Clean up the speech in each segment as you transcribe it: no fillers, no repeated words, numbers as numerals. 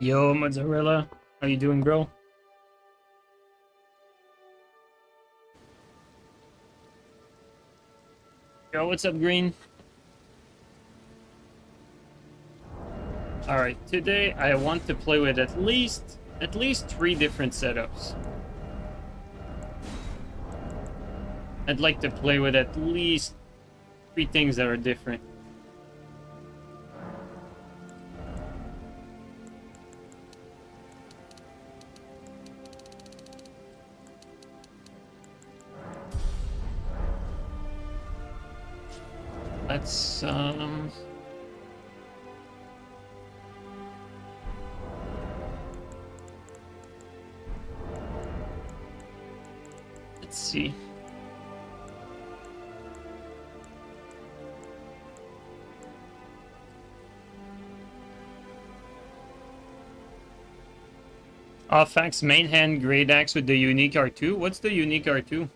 Yo, Mozzarella. How you doing, bro? Yo, what's up, Green? Alright, today I want to play with at least 3 different setups. I'd like to play with at least 3 things that are different. Let's see. Fax main hand great axe with the unique R2. What's the unique R2?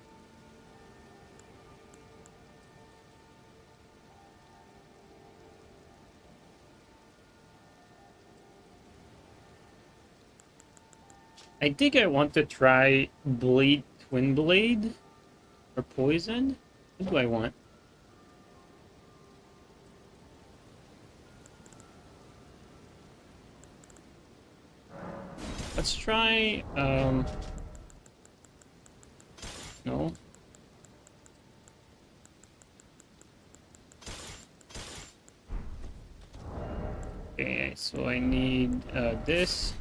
I think I want to try Blade Twin Blade or Poison. What do I want? Let's try no. Okay, so I need this.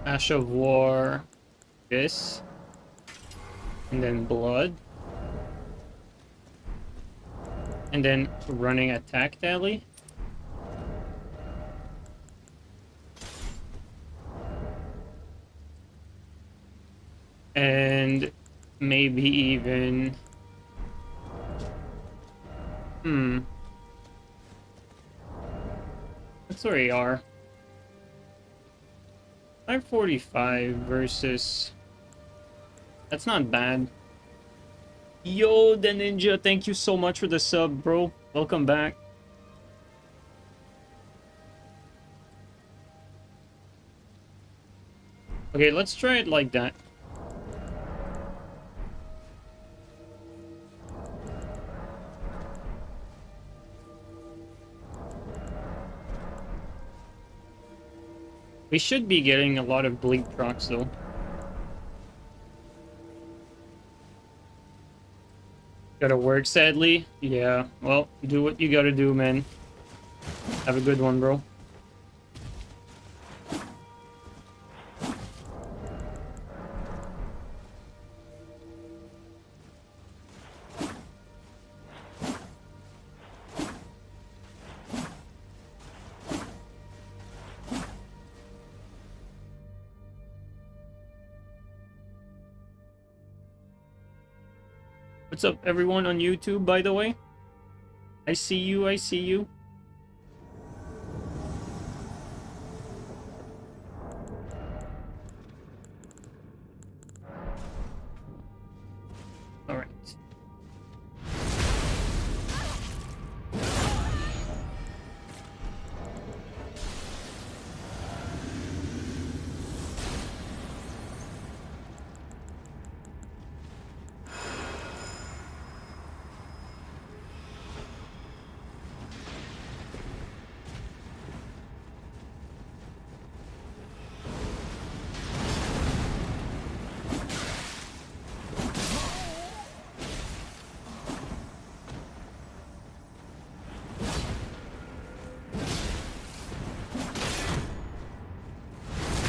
Ash of War, this, and then Blood, and then running attack tally. And maybe even what's our AR? 545 versus... That's not bad. Yo, the Ninja, thank you so much for the sub, bro. Welcome back. Okay, let's try it like that. We should be getting a lot of bleed procs though. Gotta work, sadly. Yeah, well, do what you gotta do, man. Have a good one, bro. What's up, everyone on YouTube, by the way? I see you, I see you. Alright.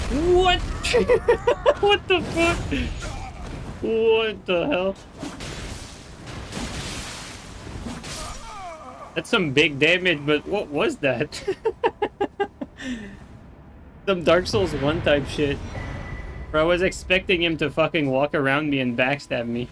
What? What the fuck? What the hell? That's some big damage, but what was that? Some Dark Souls 1 type shit. Bro, I was expecting him to fucking walk around me and backstab me.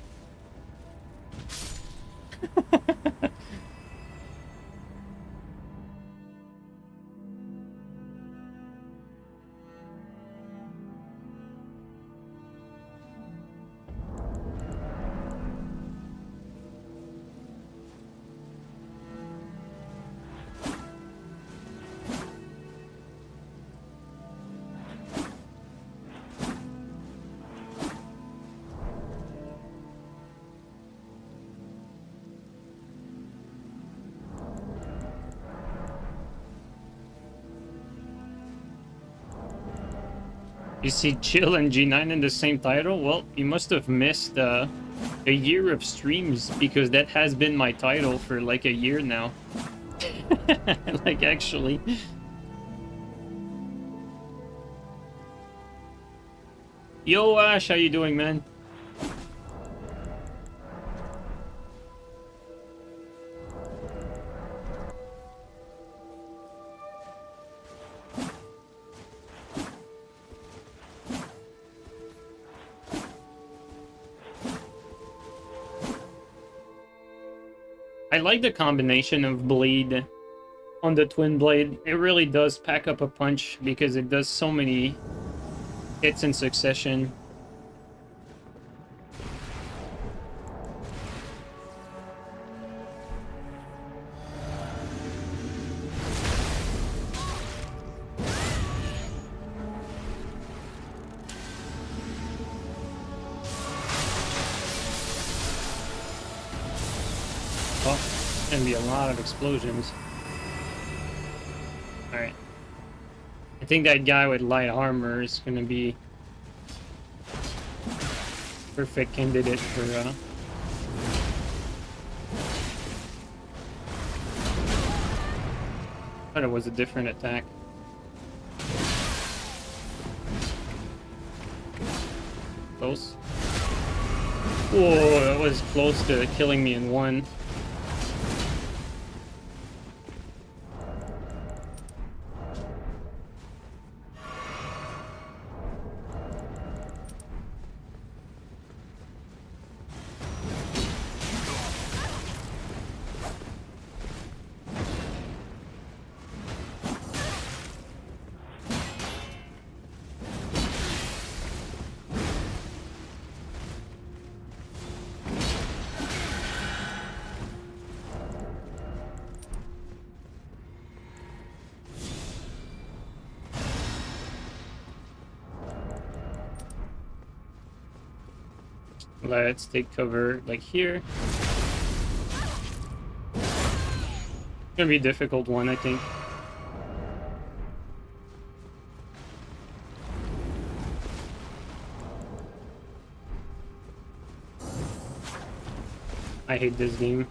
You see Chill and JeeNiNe in the same title? Well, you must have missed a year of streams, because that has been my title for like a year now. Like, actually. Yo, Ash, how you doing, man? I like the combination of blade on the twin blade. It really does pack up a punch because it does so many hits in succession. Oh, it's gonna be a lot of explosions. Alright. I think that guy with light armor is gonna be perfect candidate for thought it was a different attack. Close. Whoa, that was close to killing me in one. Let's take cover like here. It's gonna be a difficult one, I think. I hate this game.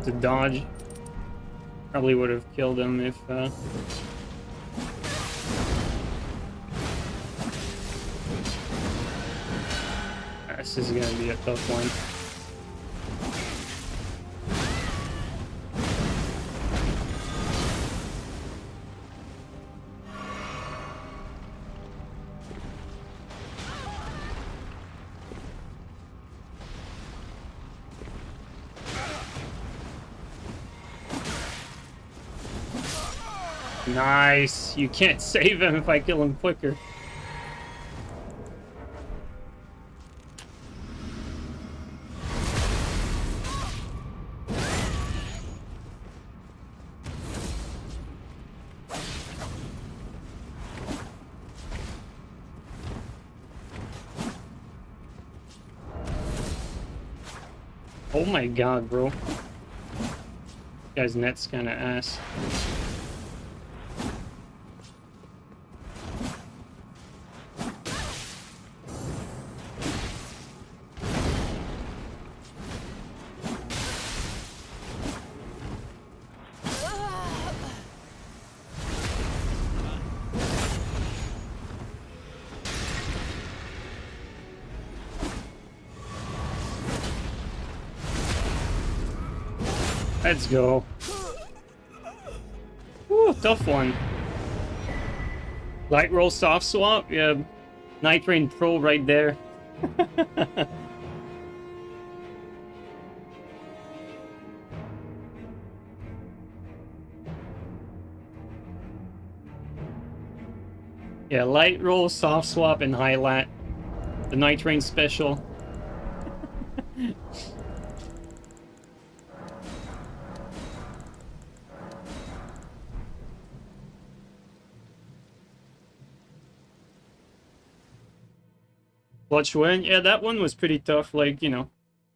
To dodge. Probably would have killed him if this is gonna be a tough one. Nice! You can't save him if I kill him quicker. Oh my god, bro. This guy's net's kinda ass. Let's go. Ooh, tough one. Light roll soft swap? Yeah. Nightreign Pro right there. Yeah, light roll, soft swap, and highlight. The Nightreign special. Clutch win? Yeah, that one was pretty tough. Like, you know,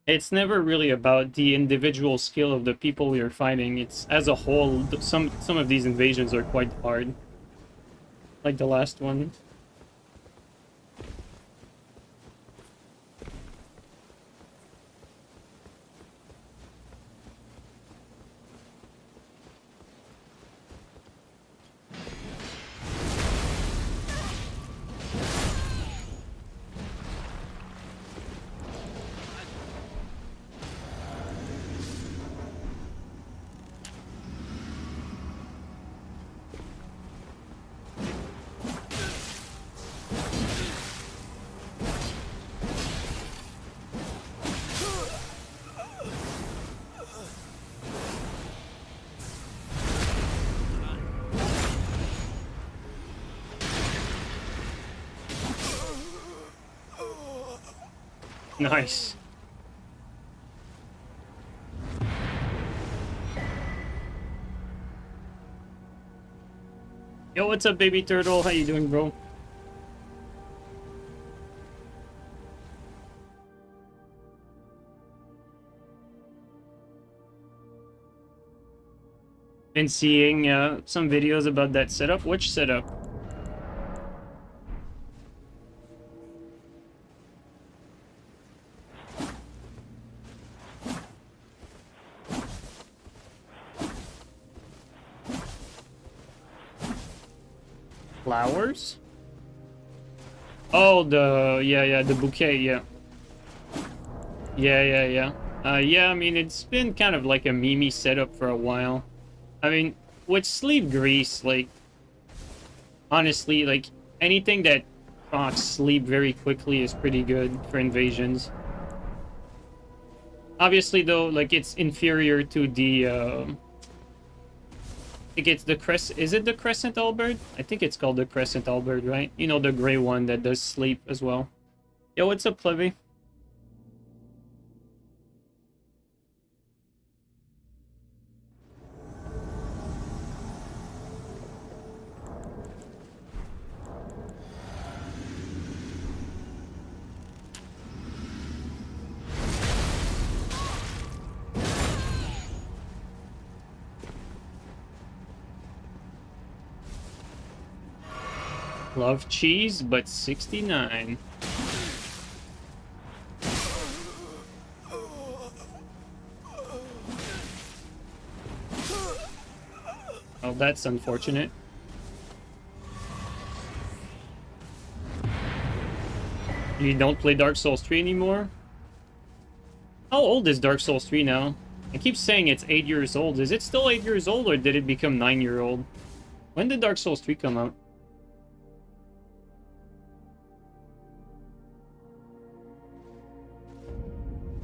it's never really about the individual skill of the people you're fighting. It's as a whole, some of these invasions are quite hard. Like the last one. Nice. Yo, what's up, baby turtle? How you doing, bro? Been seeing some videos about that setup. Which setup? Flowers? Oh, the bouquet, yeah. Yeah. Yeah, I mean, it's been kind of like a meme setup for a while. I mean, with sleep grease, like, honestly, like, anything that procs sleep very quickly is pretty good for invasions. Obviously, though, like, it's inferior to the, I think it's the is it the Crescent Halberd? I think it's called the Crescent Halberd, right? You know, the gray one that does sleep as well. Yo, what's up, Clevy? Love cheese, but 69. Oh, that's unfortunate. You don't play Dark Souls 3 anymore? How old is Dark Souls 3 now? I keep saying it's 8 years old. Is it still 8 years old, or did it become 9-year-old? When did Dark Souls 3 come out?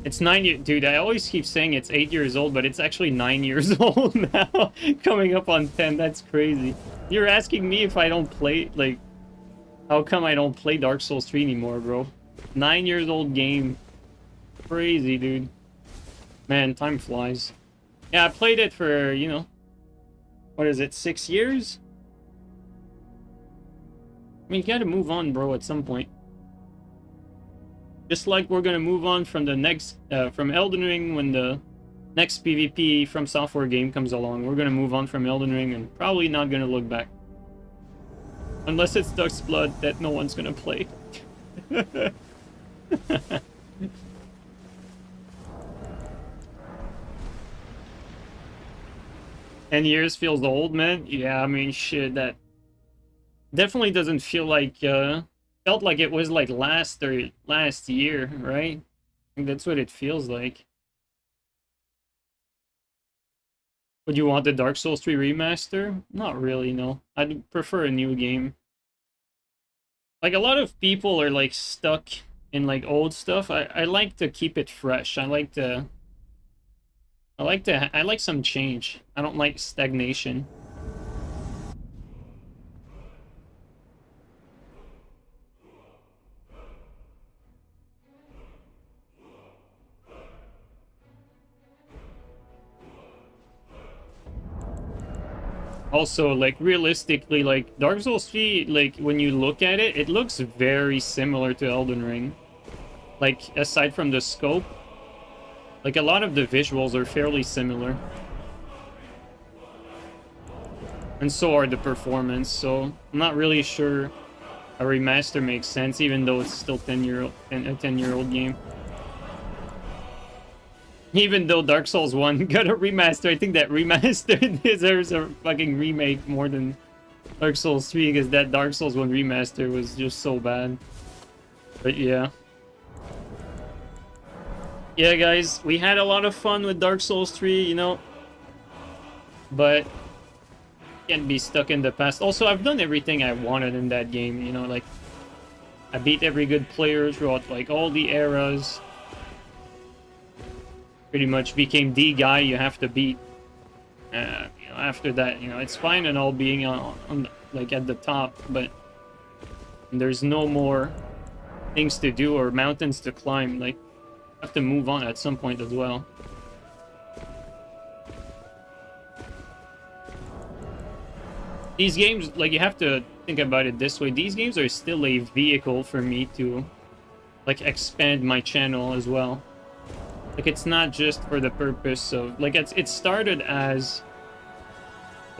It's 9 years, dude. I always keep saying it's 8 years old, but it's actually 9 years old now. Coming up on 10. That's crazy. You're asking me if I don't play, like, how come I don't play Dark Souls 3 anymore, bro? 9 years old game. Crazy, dude. Man, time flies. Yeah, I played it for, you know, what is it, 6 years? I mean, you gotta move on, bro, at some point. Just like we're gonna move on from the next, from Elden Ring when the next PvP from software game comes along. We're gonna move on from Elden Ring and probably not gonna look back. Unless it's Duskblood that no one's gonna play. 10 years feels old, man. Yeah, I mean, shit, that definitely doesn't feel like, felt like it was like last year, right? I think that's what it feels like. Would you want the Dark Souls 3 remaster? Not really, no. I'd prefer a new game. Like, a lot of people are, like, stuck in, like, old stuff. I like to keep it fresh. I like some change. I don't like stagnation. Also, like, realistically, like, Dark Souls 3, like, when you look at it, it looks very similar to Elden Ring. Like, aside from the scope, like, a lot of the visuals are fairly similar. And so are the performance, so I'm not really sure a remaster makes sense, even though it's still a 10-year-old game. Even though Dark Souls 1 got a remaster, I think that remaster deserves a fucking remake more than Dark Souls 3, because that Dark Souls 1 remaster was just so bad. But yeah. Yeah, guys, we had a lot of fun with Dark Souls 3, you know. But can't be stuck in the past. Also, I've done everything I wanted in that game, you know, like I beat every good player throughout like all the eras. Pretty much became the guy you have to beat. You know, after that, you know, it's fine and all being on like at the top, but there's no more things to do or mountains to climb. Like, I have to move on at some point as well. These games, like, you have to think about it this way. These games are still a vehicle for me to, like, expand my channel as well. Like, it's not just for the purpose of... Like, it started as...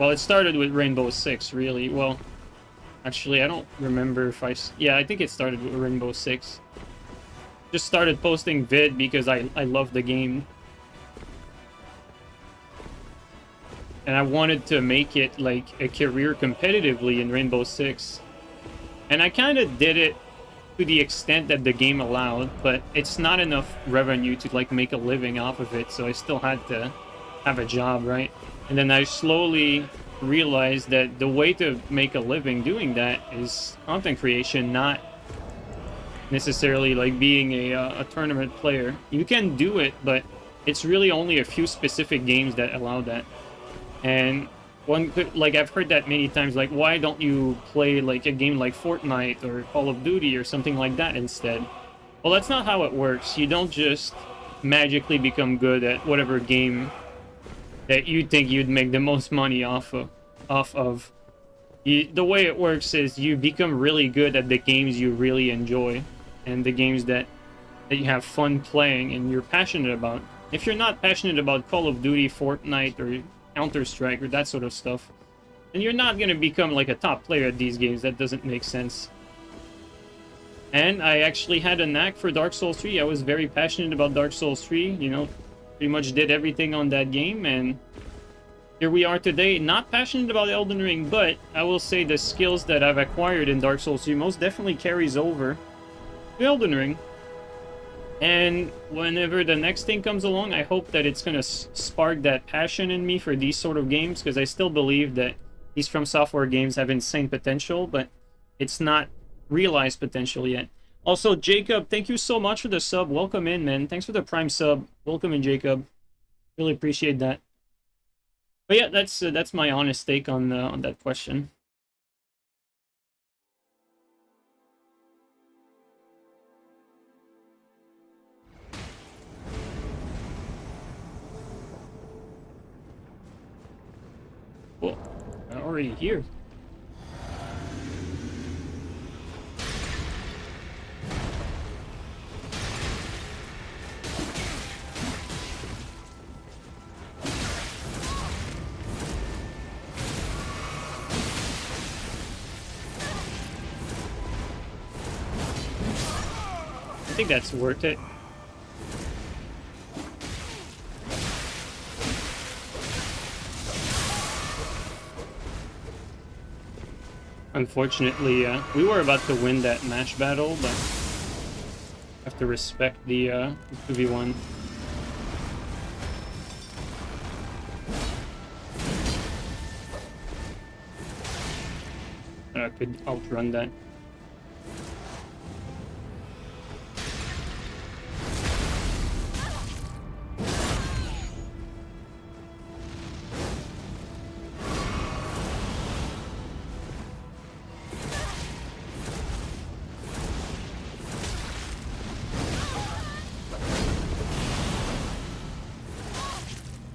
Well, it started with Rainbow Six, really. Well, actually, I don't remember if I... Yeah, I think it started with Rainbow Six. Just started posting vid because I love the game. And I wanted to make it, like, a career competitively in Rainbow Six. And I kind of did it to the extent that the game allowed, but it's not enough revenue to, like, make a living off of it, so I still had to have a job, right? And then I slowly realized that the way to make a living doing that is content creation, not necessarily, like, being a tournament player. You can do it, but it's really only a few specific games that allow that. And one could, like, I've heard that many times, like, why don't you play, like, a game like Fortnite or Call of Duty or something like that instead? Well, that's not how it works. You don't just magically become good at whatever game that you think you'd make the most money off of. The way it works is you become really good at the games you really enjoy and the games that you have fun playing and you're passionate about. If you're not passionate about Call of Duty, Fortnite, or Counter-Strike or that sort of stuff, and you're not gonna become like a top player at these games. That doesn't make sense. And I actually had a knack for Dark Souls 3. I was very passionate about Dark Souls 3, you know, pretty much did everything on that game, and here we are today. Not passionate about Elden Ring, but I will say the skills that I've acquired in Dark Souls 3 most definitely carries over to Elden Ring. And whenever the next thing comes along, I hope that it's going to spark that passion in me for these sort of games, because I still believe that these From Software games have insane potential, but it's not realized potential yet. Also, Jacob, thank you so much for the sub. Welcome in, man. Thanks for the Prime sub. Welcome in, Jacob. Really appreciate that. But yeah, that's my honest take on that question. Well, I'm already here. I think that's worth it. Unfortunately, we were about to win that match battle, but have to respect the 2v1. I could outrun that.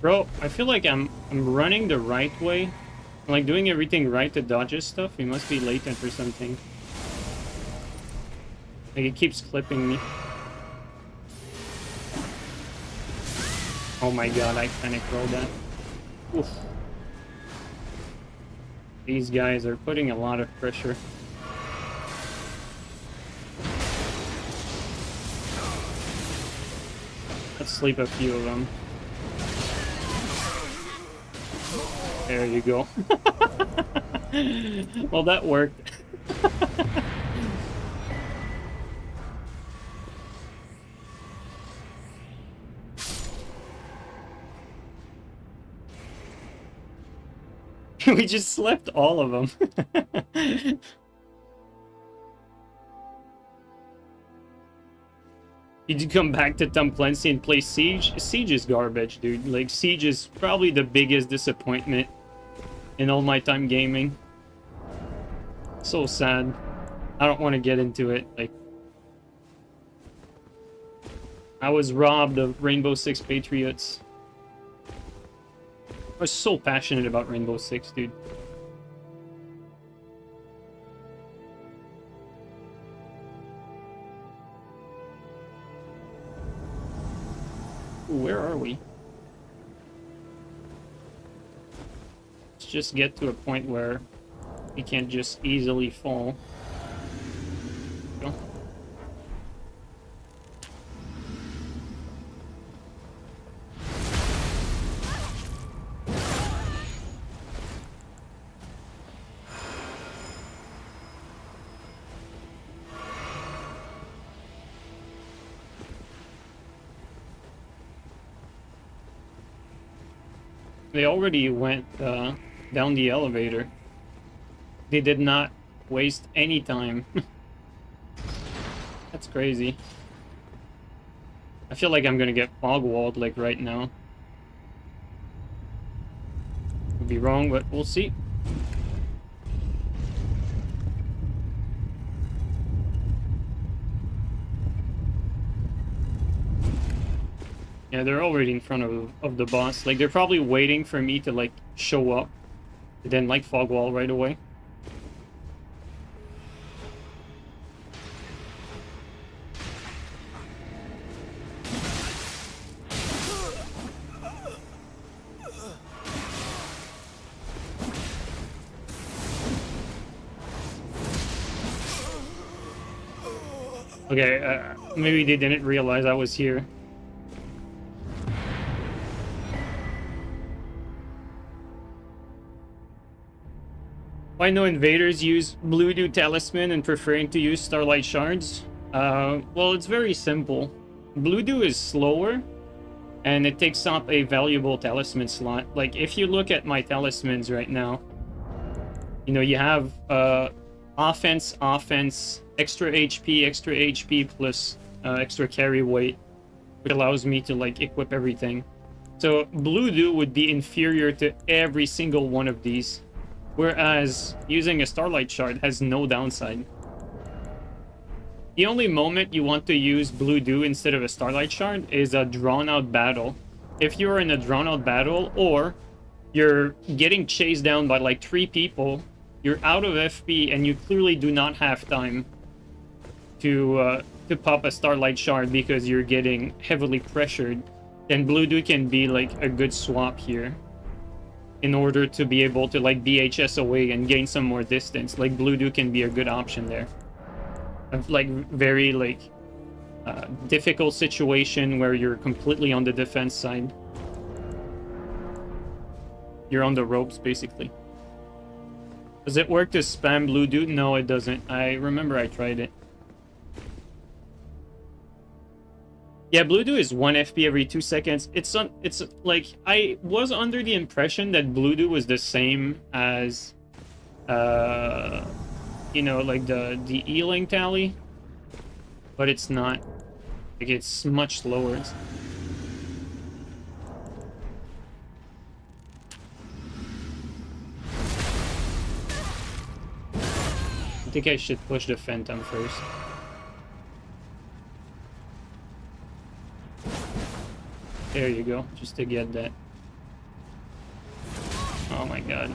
Bro, I feel like I'm running the right way. I'm like doing everything right to dodge his stuff. He must be latent or something. Like, it keeps clipping me. Oh my god, I panic rolled that. Oof. These guys are putting a lot of pressure. Let's sleep a few of them. There you go. Well, that worked. We just slept all of them. Did you come back to Tom Clancy and play Siege? Siege is garbage, dude. Like, Siege is probably the biggest disappointment in all my time gaming. So sad. I don't want to get into it. Like, I was robbed of Rainbow Six Patriots. I was so passionate about Rainbow Six, dude. Ooh, where are we? Let's just get to a point where we can't just easily fall. Go. They already went down the elevator. They did not waste any time. That's crazy. I feel like I'm gonna get fog-walled like right now. Could be wrong, but we'll see. Yeah, they're already in front of the boss. Like, they're probably waiting for me to, like, show up. And then, like, fog wall right away. Okay, maybe they didn't realize I was here. Why no invaders use Blue Dew Talisman and preferring to use Starlight Shards? Well, it's very simple. Blue Dew is slower, and it takes up a valuable talisman slot. Like, if you look at my talismans right now, you know, you have offense, extra HP plus extra carry weight, which allows me to, like, equip everything. So Blue Dew would be inferior to every single one of these. Whereas using a Starlight Shard has no downside. The only moment you want to use Blue Dew instead of a Starlight Shard is a drawn-out battle. If you're in a drawn-out battle, or you're getting chased down by like 3 people, you're out of FP, and you clearly do not have time to pop a Starlight Shard because you're getting heavily pressured, then Blue Dew can be like a good swap here. In order to be able to, like, BHS away and gain some more distance, like, Blue Dew can be a good option there. Like, very, like, difficult situation where you're completely on the defense side. You're on the ropes, basically. Does it work to spam Blue Dew? No, it doesn't. I remember I tried it. Yeah, Blue Dew is 1 FP every 2 seconds. It's like, I was under the impression that Blue Dew was the same as, you know, like the E-Link tally, but it's not. Like, it's much slower. I think I should push the Phantom first. There you go, just to get that. Oh my god.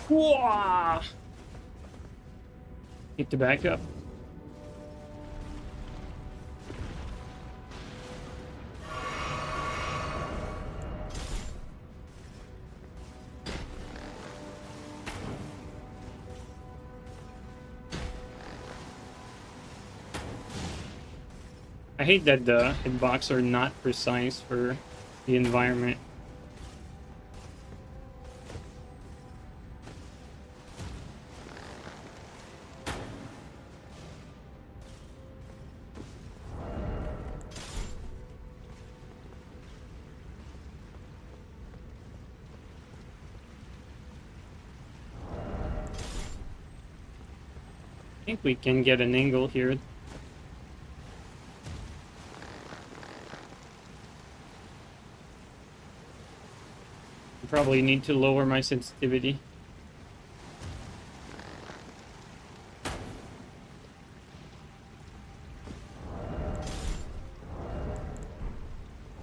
Whoa! Need to back up. I hate that the hitbox are not precise for the environment. I think we can get an angle here. Probably need to lower my sensitivity.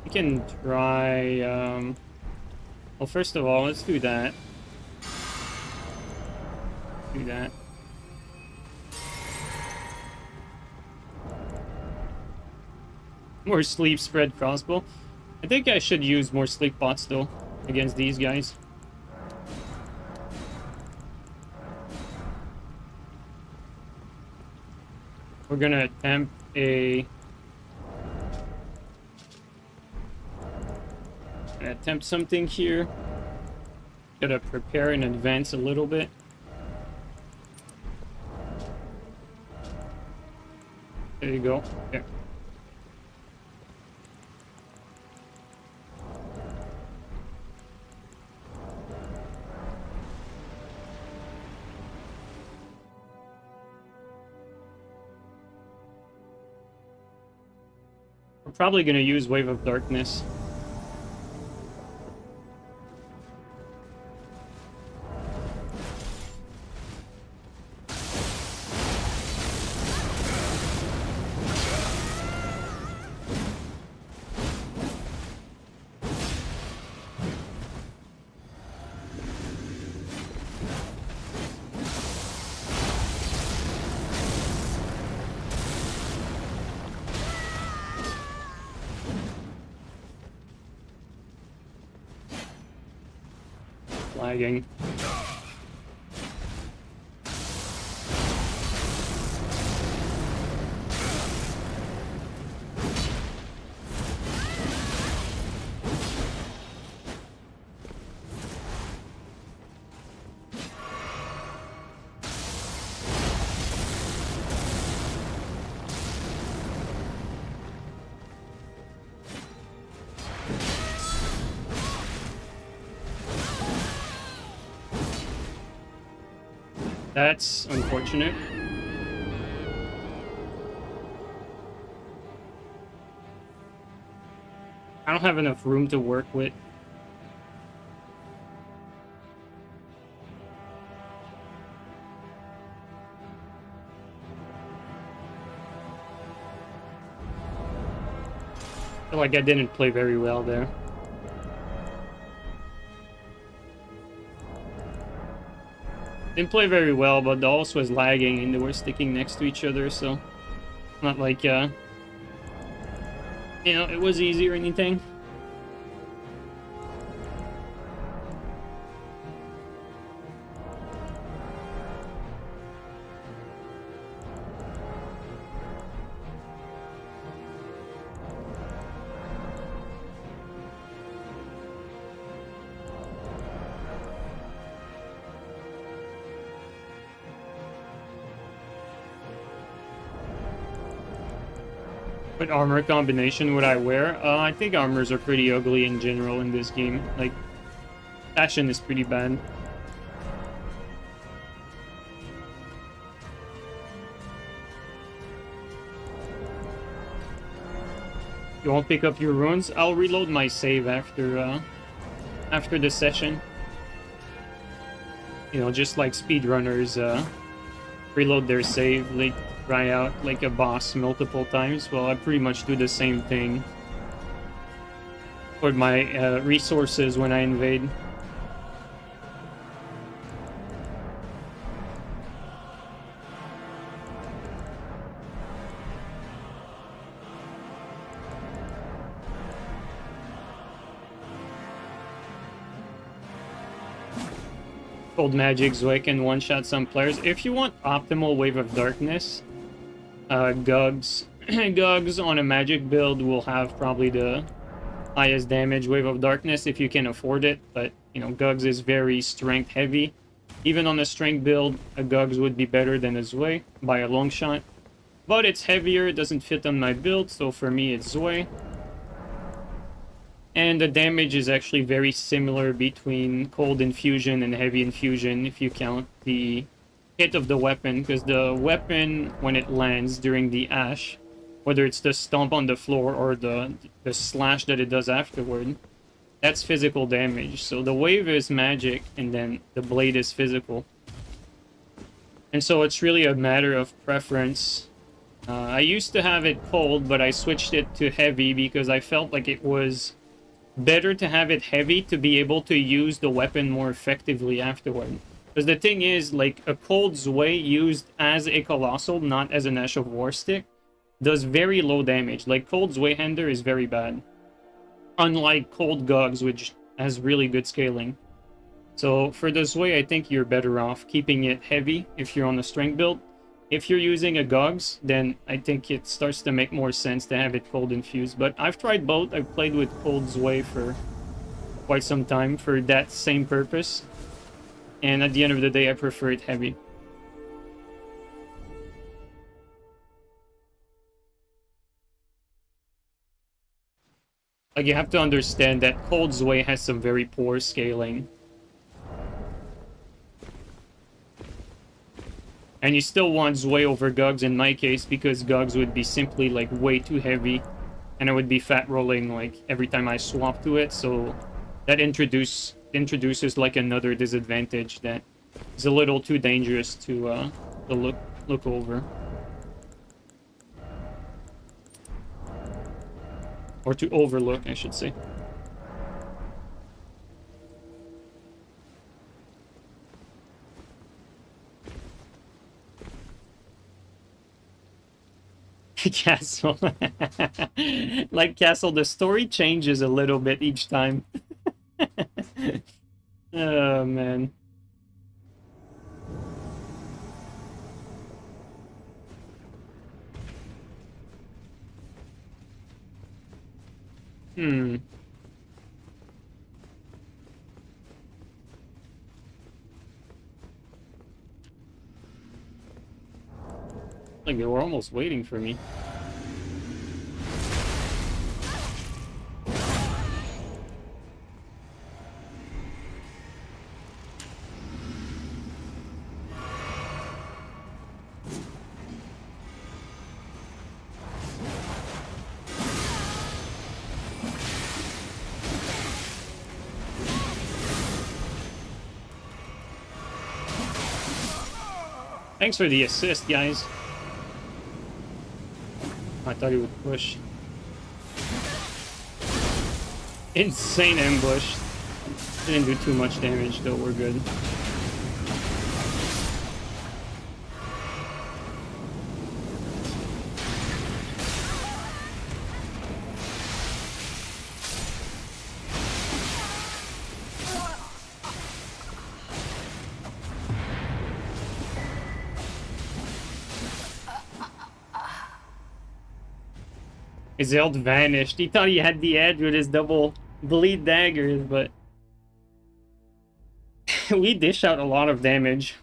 We can try, well, first of all, let's do that. Do that. More sleep spread crossbow. I think I should use more sleep bots though against these guys. We're gonna attempt something here. Gotta prepare in advance a little bit. There you go. There. We're probably gonna use Wave of Darkness. Lagging. That's unfortunate. I don't have enough room to work with. I feel like I didn't play very well there. Didn't play very well, but the host was lagging and they were sticking next to each other, so not like, you know, it was easy or anything. What armor combination would I wear? I think armors are pretty ugly in general in this game. Like, fashion is pretty bad. You won't pick up your runes? I'll reload my save after the session. You know, just like speedrunners reload their save, like try out like a boss multiple times. Well, I pretty much do the same thing for my resources when I invade. Cold Magic Zwei can one-shot some players. If you want optimal Wave of Darkness, Gugs Gugs on a magic build will have probably the highest damage Wave of Darkness if you can afford it, but you know, Gugs is very strength heavy. Even on a strength build, a Gugs would be better than a Zwei by a long shot. But it's heavier, it doesn't fit on my build, so for me it's Zwei. And the damage is actually very similar between Cold Infusion and Heavy Infusion if you count the hit of the weapon, because the weapon, when it lands during the Ash, whether it's the stomp on the floor or the slash that it does afterward, that's physical damage. So the wave is magic, and then the blade is physical. And so it's really a matter of preference. I used to have it cold, but I switched it to heavy because I felt like it was better to have it heavy to be able to use the weapon more effectively afterward. Because the thing is, like, a cold Zwei used as a Colossal, not as an Ash of War stick, does very low damage. Like, cold Zweihander is very bad. Unlike cold Gugs, which has really good scaling. So for the Zwei, I think you're better off keeping it heavy if you're on a strength build. If you're using a Gugs, then I think it starts to make more sense to have it cold infused. But I've tried both. I've played with cold Zwei for quite some time for that same purpose. And at the end of the day, I prefer it heavy. Like, you have to understand that cold Zwei has some very poor scaling. And you still want Zwei over Gugs in my case, because Gugs would be simply, like, way too heavy. And I would be fat rolling, like, every time I swap to it, so that introduces, like, another disadvantage that is a little too dangerous to look over. Or to overlook, I should say. Castle. Like Castle, the story changes a little bit each time. Oh, man. Like, they were almost waiting for me. Thanks for the assist, guys. I thought he would push. Insane ambush. Didn't do too much damage, though. We're good. His ult vanished. He thought he had the edge with his double bleed daggers, but we dish out a lot of damage.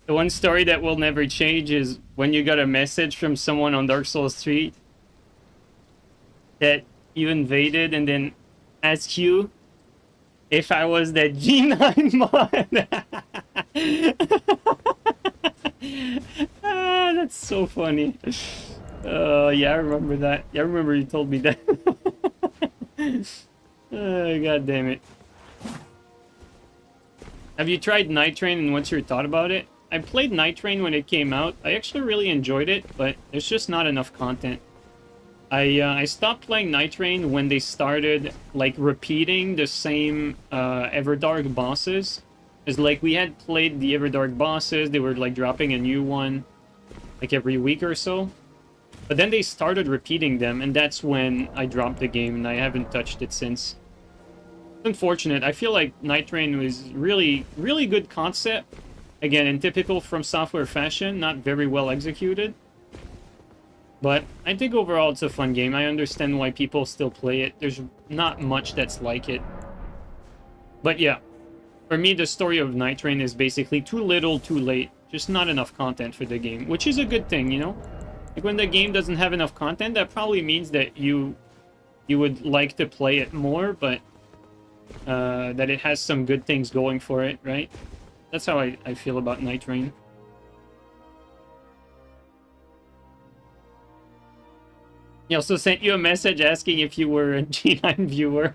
The one story that will never change is when you got a message from someone on Dark Souls 3 that you invaded and then asked you if I was that JeeNiNe mod. Ah, that's so funny. Yeah, I remember that. Yeah, I remember you told me that. God damn it. Have you tried Nightreign and what's your thought about it? I played Nightreign when it came out. I actually really enjoyed it, but there's just not enough content. I stopped playing Nightreign when they started, like, repeating the same Everdark bosses. It's like, we had played the Everdark bosses, they were, like, dropping a new one, like, every week or so. But then they started repeating them, and that's when I dropped the game, and I haven't touched it since. unfortunate. I feel like Nightreign was really good concept. Again, in typical From Software fashion, not very well executed. But I think overall it's a fun game. I understand why people still play it. There's not much that's like it. But yeah, for me, the story of Nightreign is basically too little, too late. Just not enough content for the game, which is a good thing, you know? Like, when the game doesn't have enough content, that probably means that you would like to play it more, but that it has some good things going for it, right? That's how I feel about Nightreign. He also sent you a message asking if you were a JeeNiNe viewer.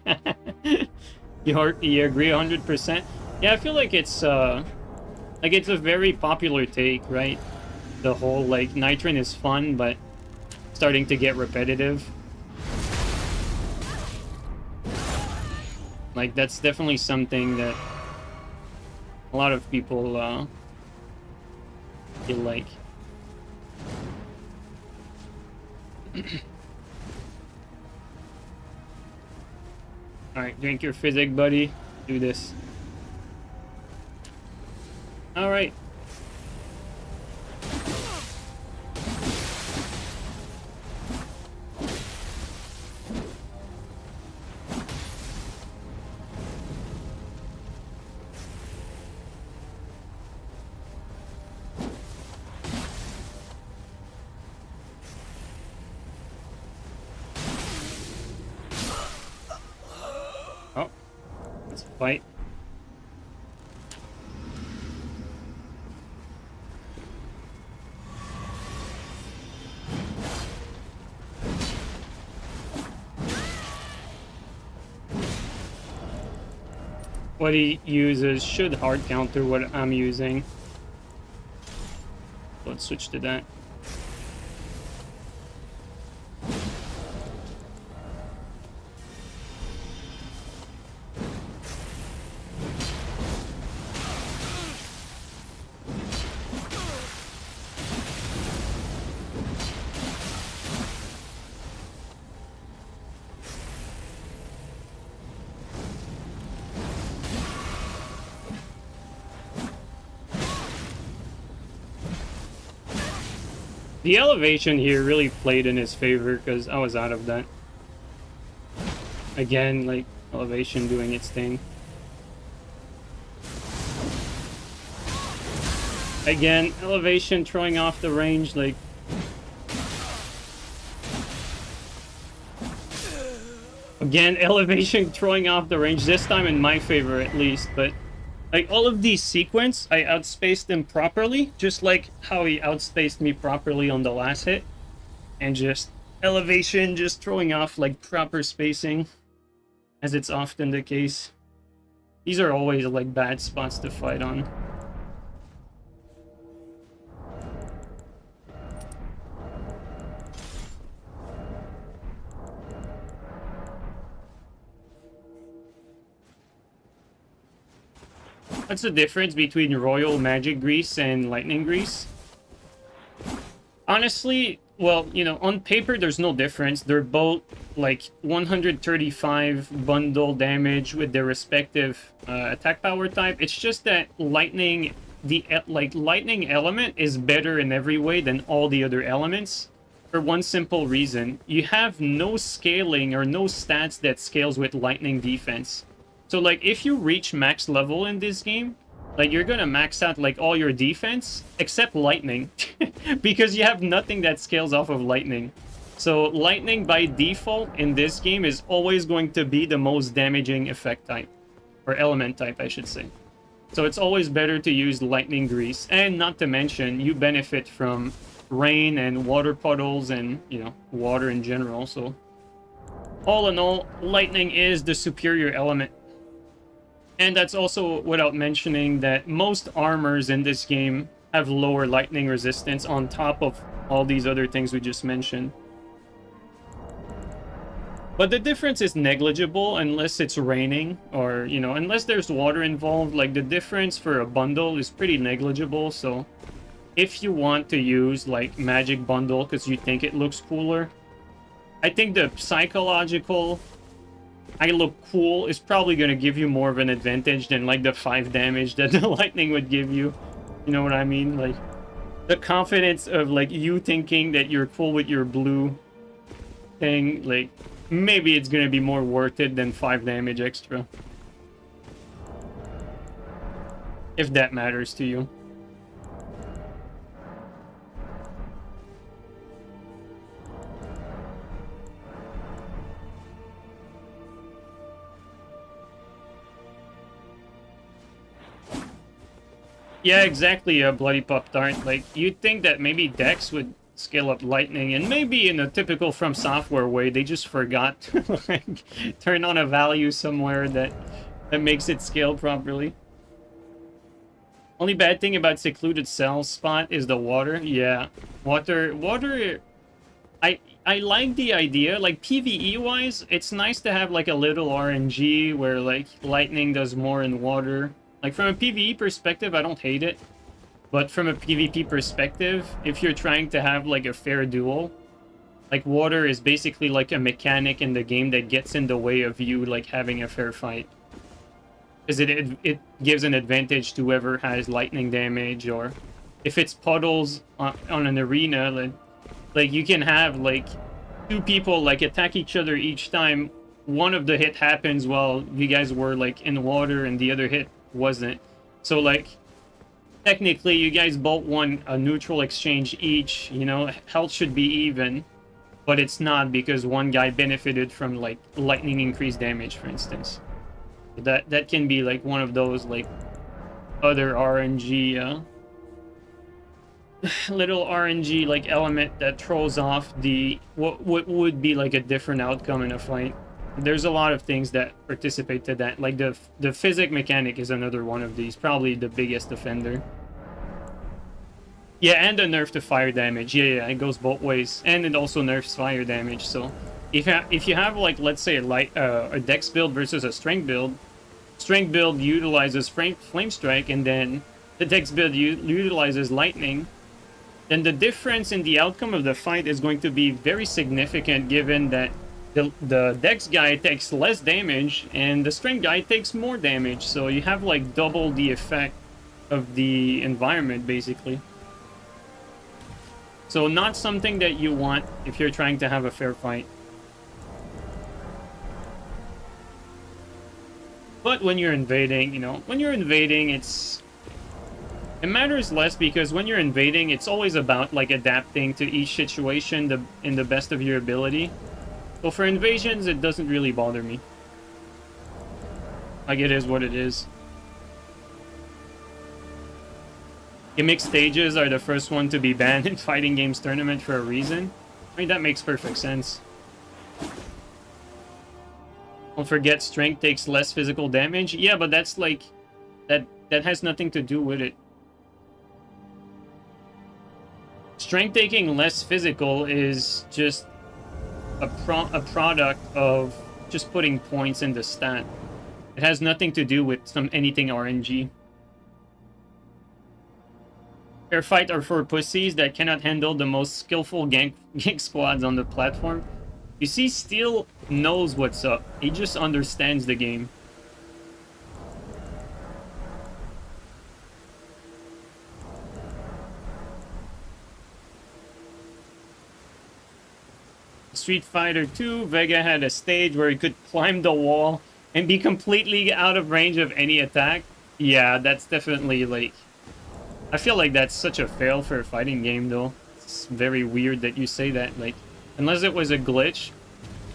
You agree 100%? Yeah, I feel like it's a very popular take, right? The whole, like, Nightreign is fun, but starting to get repetitive. Like, that's definitely something that a lot of people feel like. Alright, drink your physic, buddy. Do this. Alright. Oh, let's fight. What he uses should hard counter what I'm using. Let's switch to that. The elevation here really played in his favor because I was out of that. Again, like, elevation doing its thing. Again, elevation throwing off the range, like... Again, elevation throwing off the range, this time in my favor at least, but... Like, all of these sequence, I outspaced them properly, just like how he outspaced me properly on the last hit. And just elevation, just throwing off, like, proper spacing, as it's often the case. These are always, like, bad spots to fight on. What's the difference between Royal Magic Grease and Lightning Grease? Honestly, well, you know, on paper there's no difference. They're both like 135 bundle damage with their respective attack power type. It's just that lightning element is better in every way than all the other elements. For one simple reason, you have no scaling or no stats that scales with lightning defense. So, like, if you reach max level in this game, like, you're gonna max out, like, all your defense, except lightning. Because you have nothing that scales off of lightning. So, lightning, by default, in this game, is always going to be the most damaging effect type. Or element type, I should say. So, it's always better to use lightning grease. And not to mention, you benefit from rain and water puddles and, you know, water in general. So, all in all, lightning is the superior element. And that's also without mentioning that most armors in this game have lower lightning resistance on top of all these other things we just mentioned. But the difference is negligible unless it's raining or, you know, unless there's water involved. Like, the difference for a bundle is pretty negligible. So if you want to use, like, magic bundle because you think it looks cooler, I think the psychological I look cool is probably going to give you more of an advantage than like the 5 damage that the lightning would give you. You know what I mean? Like the confidence of like you thinking that you're cool with your blue thing, like maybe it's going to be more worth it than 5 damage extra. If that matters to you. Yeah, exactly, Bloody Pop-Tart. Like, you'd think that maybe Dex would scale up Lightning, and maybe in a typical From Software way, they just forgot to, like, turn on a value somewhere that makes it scale properly. Only bad thing about Secluded Cell spot is the water. Yeah, water... I like the idea, like, PvE-wise, it's nice to have, like, a little RNG where, like, Lightning does more in water. Like, from a PvE perspective, I don't hate it. But from a PvP perspective, if you're trying to have, like, a fair duel, like, water is basically, like, a mechanic in the game that gets in the way of you, like, having a fair fight. Because it gives an advantage to whoever has lightning damage, or if it's puddles on an arena, like, you can have, like, 2 people, like, attack each other each time. One of the hit happens while you guys were, like, in water, and the other hit wasn't. So, like, technically you guys both won a neutral exchange each, you know, health should be even, but it's not because one guy benefited from, like, lightning increased damage, for instance. That can be, like, one of those, like, other RNG little RNG, like, element that throws off the what would be like a different outcome in a fight. There's a lot of things that participate to that. Like the physic mechanic is another one of these, probably the biggest offender. Yeah, and the nerf to fire damage. Yeah, it goes both ways, and it also nerfs fire damage. So if you have, like, let's say a dex build versus a strength build utilizes flame strike, and then the dex build utilizes lightning, then the difference in the outcome of the fight is going to be very significant, given that the dex guy takes less damage and the strength guy takes more damage. So you have, like, double the effect of the environment, basically. So not something that you want if you're trying to have a fair fight. But when you're invading, you know, it matters less, because when you're invading, it's always about, like, adapting to each situation in the best of your ability. So for invasions, it doesn't really bother me. Like, it is what it is. Gimmick stages are the first one to be banned in fighting games tournament for a reason. I mean, that makes perfect sense. Don't forget, strength takes less physical damage. Yeah, but that's, like, that has nothing to do with it. Strength taking less physical is just a product of just putting points in the stat. It has nothing to do with anything RNG. Fair fight are for pussies that cannot handle the most skillful gank squads on the platform. You see, Steel knows what's up. He just understands the game. Street Fighter 2, Vega had a stage where he could climb the wall and be completely out of range of any attack. Yeah, that's definitely, like... I feel like that's such a fail for a fighting game, though. It's very weird that you say that. Like, unless it was a glitch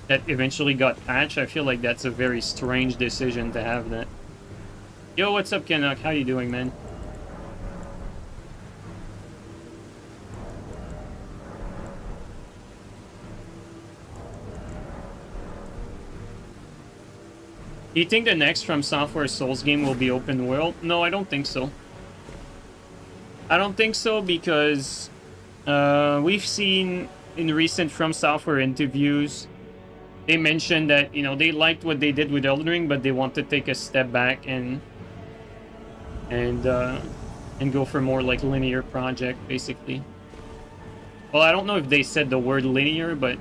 that eventually got patched, I feel like that's a very strange decision to have that. Yo, what's up, Canuck? How you doing, man? Do you think the next From Software Souls game will be open world? No, I don't think so. I don't think so, because we've seen in recent From Software interviews, they mentioned that, you know, they liked what they did with Elden Ring, but they want to take a step back and go for more, like, linear project, basically. Well, I don't know if they said the word linear, but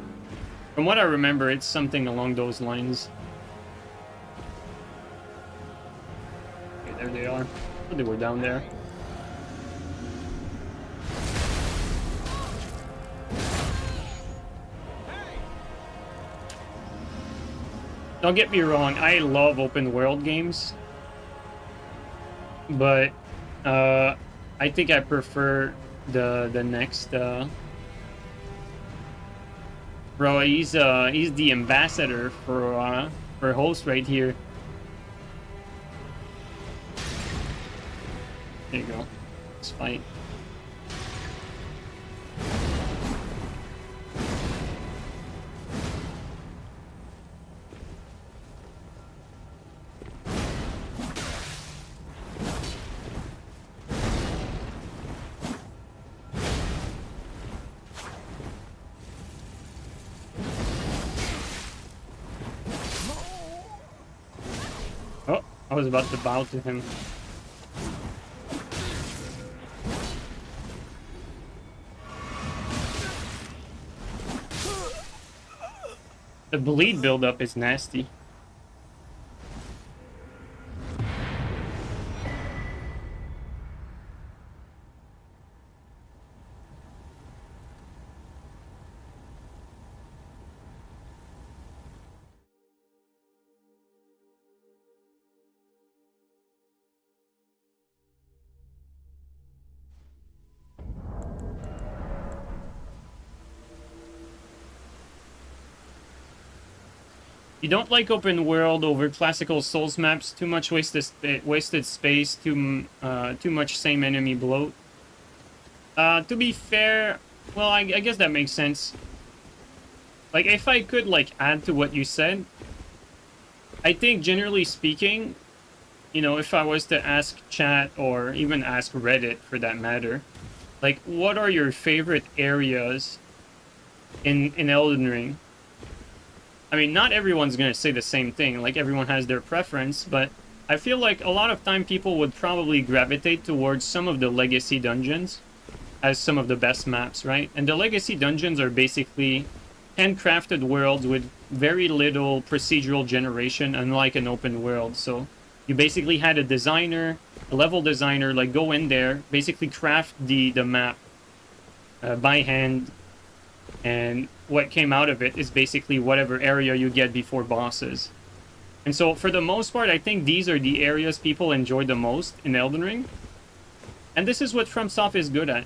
from what I remember, it's something along those lines. There they are. Oh, they were down there. Don't get me wrong, I love open world games. But I think I prefer the next bro, he's the ambassador for host right here. There you go. Let's fight. Oh, I was about to bow to him. The bleed buildup is nasty. You don't like open world over classical Souls maps? Too much wasted space, too much same enemy bloat. To be fair, well, I guess that makes sense. Like, if I could, like, add to what you said, I think, generally speaking, you know, if I was to ask chat, or even ask Reddit, for that matter, like, what are your favorite areas in Elden Ring? I mean, not everyone's gonna say the same thing, like, everyone has their preference, but I feel like a lot of time people would probably gravitate towards some of the legacy dungeons as some of the best maps, right? And the legacy dungeons are basically handcrafted worlds with very little procedural generation, unlike an open world. So you basically had a designer, a level designer, like, go in there, basically craft the map by hand, and what came out of it is basically whatever area you get before bosses. And so, for the most part, I think these are the areas people enjoy the most in Elden Ring. And this is what FromSoft is good at.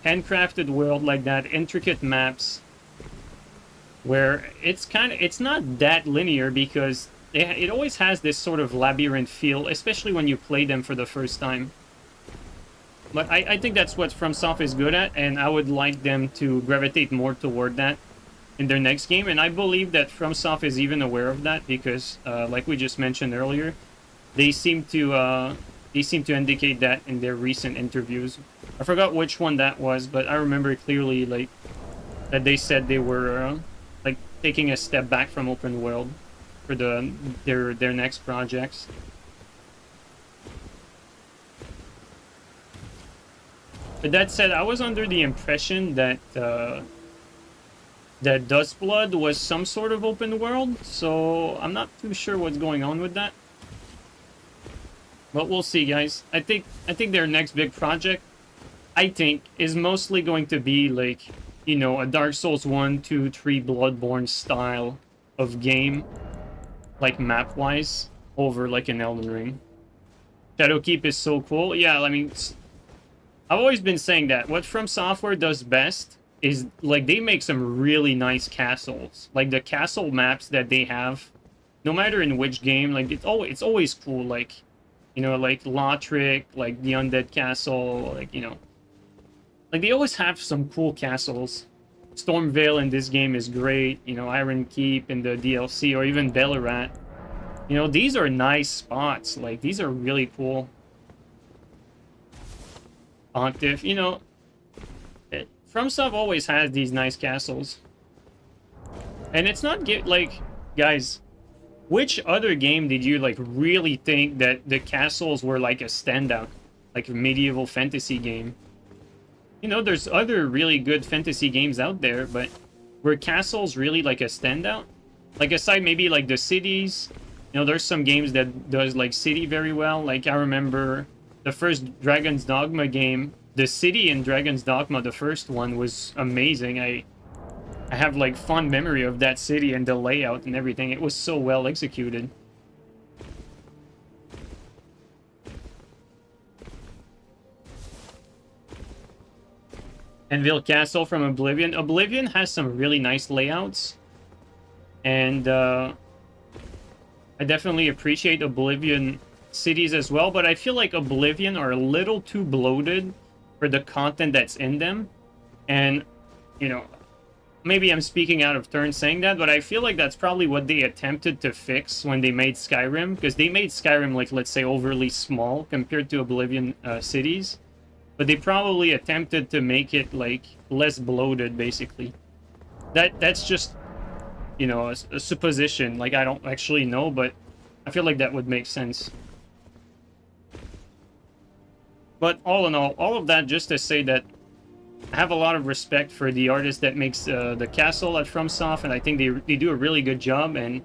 Handcrafted world like that, intricate maps, where it's not that linear, because it always has this sort of labyrinth feel, especially when you play them for the first time. But I think that's what FromSoft is good at, and I would like them to gravitate more toward that in their next game. And I believe that FromSoft is even aware of that, because, like we just mentioned earlier, they seem to indicate that in their recent interviews. I forgot which one that was, but I remember clearly, like, that they said they were like, taking a step back from open world for their next projects. But that said, I was under the impression that that Duskblood was some sort of open world, so I'm not too sure what's going on with that. But we'll see, guys. I think their next big project, I think, is mostly going to be, like, you know, a Dark Souls 1, 2, 3 Bloodborne style of game, like, map-wise, over, like, an Elden Ring. Shadowkeep is so cool. Yeah, I mean, I've always been saying that what From Software does best is, like, they make some really nice castles. Like, the castle maps that they have, no matter in which game, like, it's always cool. Like, you know, like Lothric, like the Undead Castle, like, you know, like, they always have some cool castles. Stormvale in this game is great. You know, Iron Keep in the DLC, or even Bellerat. You know, these are nice spots. Like, these are really cool. Octave, you know, FromSoft always has these nice castles. And it's not like, guys, which other game did you, like, really think that the castles were, like, a standout? Like a medieval fantasy game. You know, there's other really good fantasy games out there, but were castles really, like, a standout? Like, aside maybe, like, the cities, You know, there's some games that does like city very well. Like I remember the first Dragon's Dogma game, the city in Dragon's Dogma, the first one was amazing. I have like fond memory of that city and the layout and everything. It was so well executed. Anvil Castle from Oblivion. Oblivion has some really nice layouts. And I definitely appreciate Oblivion cities as well, but I feel like Oblivion are a little too bloated for the content that's in them. And, you know, maybe I'm speaking out of turn saying that, but I feel like that's probably what they attempted to fix when they made Skyrim, because they made Skyrim, like, let's say, overly small compared to Oblivion cities. But they probably attempted to make it, like, less bloated, basically. That's just, you know, a supposition. Like, I don't actually know, but I feel like that would make sense. But all in all of that just to say that I have a lot of respect for the artist that makes the castle at FromSoft, and I think they do a really good job, and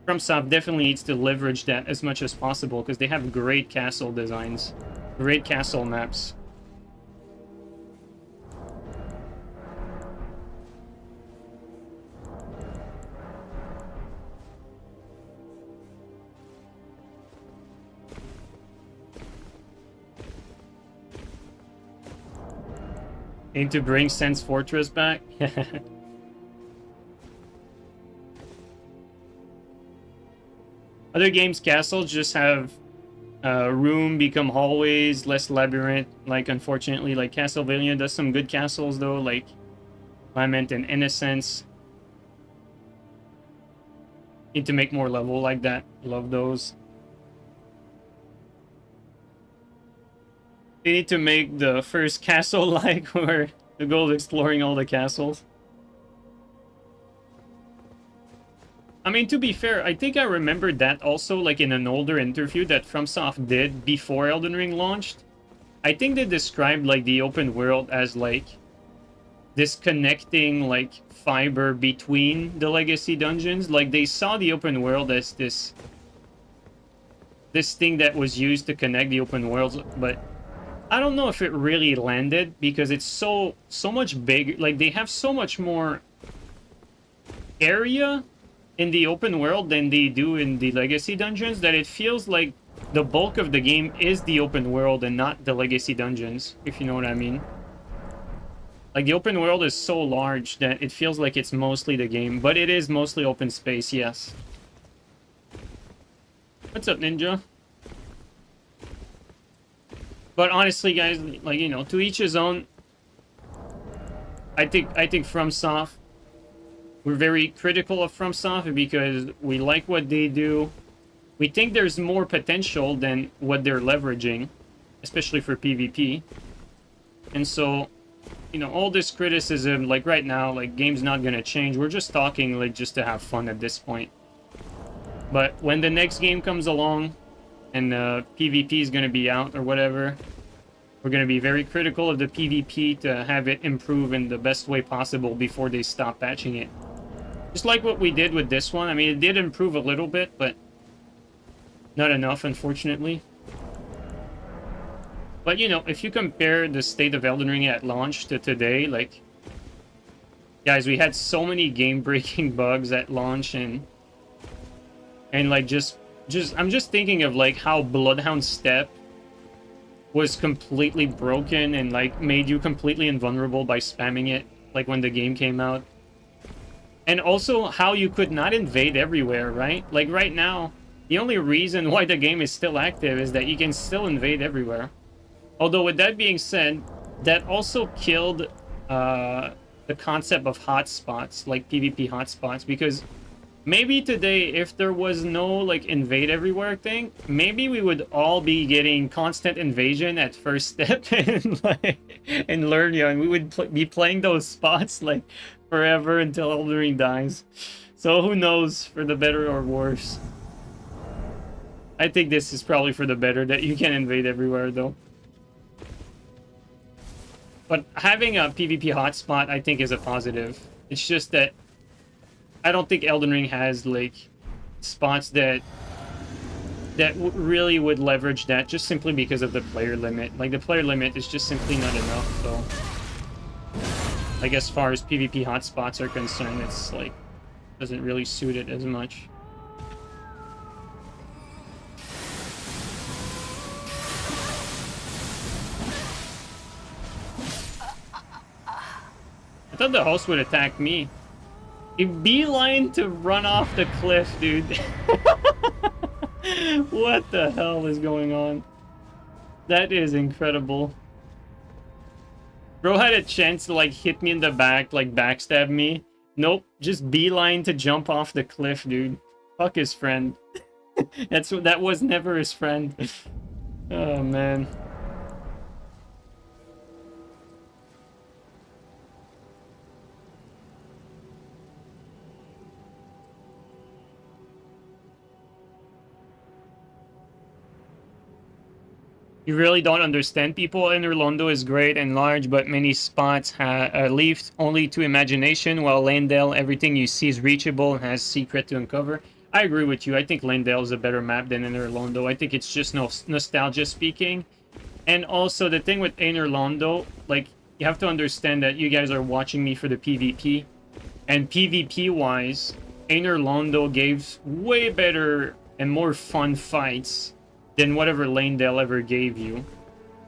FromSoft definitely needs to leverage that as much as possible, because they have great castle designs, great castle maps. Need to bring Sense Fortress back? Other games' castles just have room become hallways, less labyrinth. Like, unfortunately, like Castlevania does some good castles, though, like Lament and Innocence. Need to make more level like that. Love those. They need to make the first castle like where the goal is exploring all the castles. I mean, to be fair, I think I remembered that also, like, in an older interview that FromSoft did before Elden Ring launched. I think they described, like, the open world as, like, this connecting, like, fiber between the legacy dungeons. Like, they saw the open world as this thing that was used to connect the open worlds, but I don't know if it really landed, because it's so much bigger. Like, they have so much more area in the open world than they do in the legacy dungeons, that it feels like the bulk of the game is the open world and not the legacy dungeons, if you know what I mean. Like, the open world is so large that it feels like it's mostly the game, but it is mostly open space, yes. What's up, Ninja? But honestly, guys, like, you know, to each his own. I think FromSoft, we're very critical of FromSoft because we like what they do. We think there's more potential than what they're leveraging, especially for PvP. And so, you know, all this criticism, like right now, like, game's not gonna change. We're just talking, like, just to have fun at this point. But when the next game comes along, and PvP is going to be out or whatever, we're going to be very critical of the PvP to have it improve in the best way possible before they stop patching it. Just like what we did with this one. I mean, it did improve a little bit, but not enough, unfortunately. But, you know, if you compare the state of Elden Ring at launch to today, like, guys, we had so many game-breaking bugs at launch, and like, I'm just thinking of, like, how Bloodhound Step was completely broken and, like, made you completely invulnerable by spamming it, like, when the game came out. And also how you could not invade everywhere, right? Like, right now, the only reason why the game is still active is that you can still invade everywhere. Although, with that being said, that also killed the concept of hotspots, like PvP hotspots, because maybe today, if there was no, like, invade everywhere thing, maybe we would all be getting constant invasion at first step and, like, in Lernia, and we would be playing those spots, like, forever until Elden Ring dies. So who knows, for the better or worse. I think this is probably for the better, that you can invade everywhere, though. But having a PvP hotspot, I think, is a positive. It's just that I don't think Elden Ring has, like, spots that that really would leverage that just simply because of the player limit. Like, the player limit is just simply not enough, so... Like, as far as PvP hotspots are concerned, it's, like, doesn't really suit it as much. I thought the host would attack me. A beeline to run off the cliff, dude. What the hell is going on? That is incredible. Bro had a chance to, like, hit me in the back, like, backstab me. Nope, just beeline to jump off the cliff, dude. Fuck his friend. That was never his friend. Oh, man. You really don't understand people. Enerlondo is great and large, but many spots leave only to imagination, while Landale, everything you see is reachable and has secret to uncover. I agree with you. I think Landale is a better map than Enerlondo. I think it's just nostalgia speaking. And also, the thing with Enerlondo, like, you have to understand that you guys are watching me for the PvP. And PvP-wise, Enerlondo gave way better and more fun fights than whatever Landale ever gave you,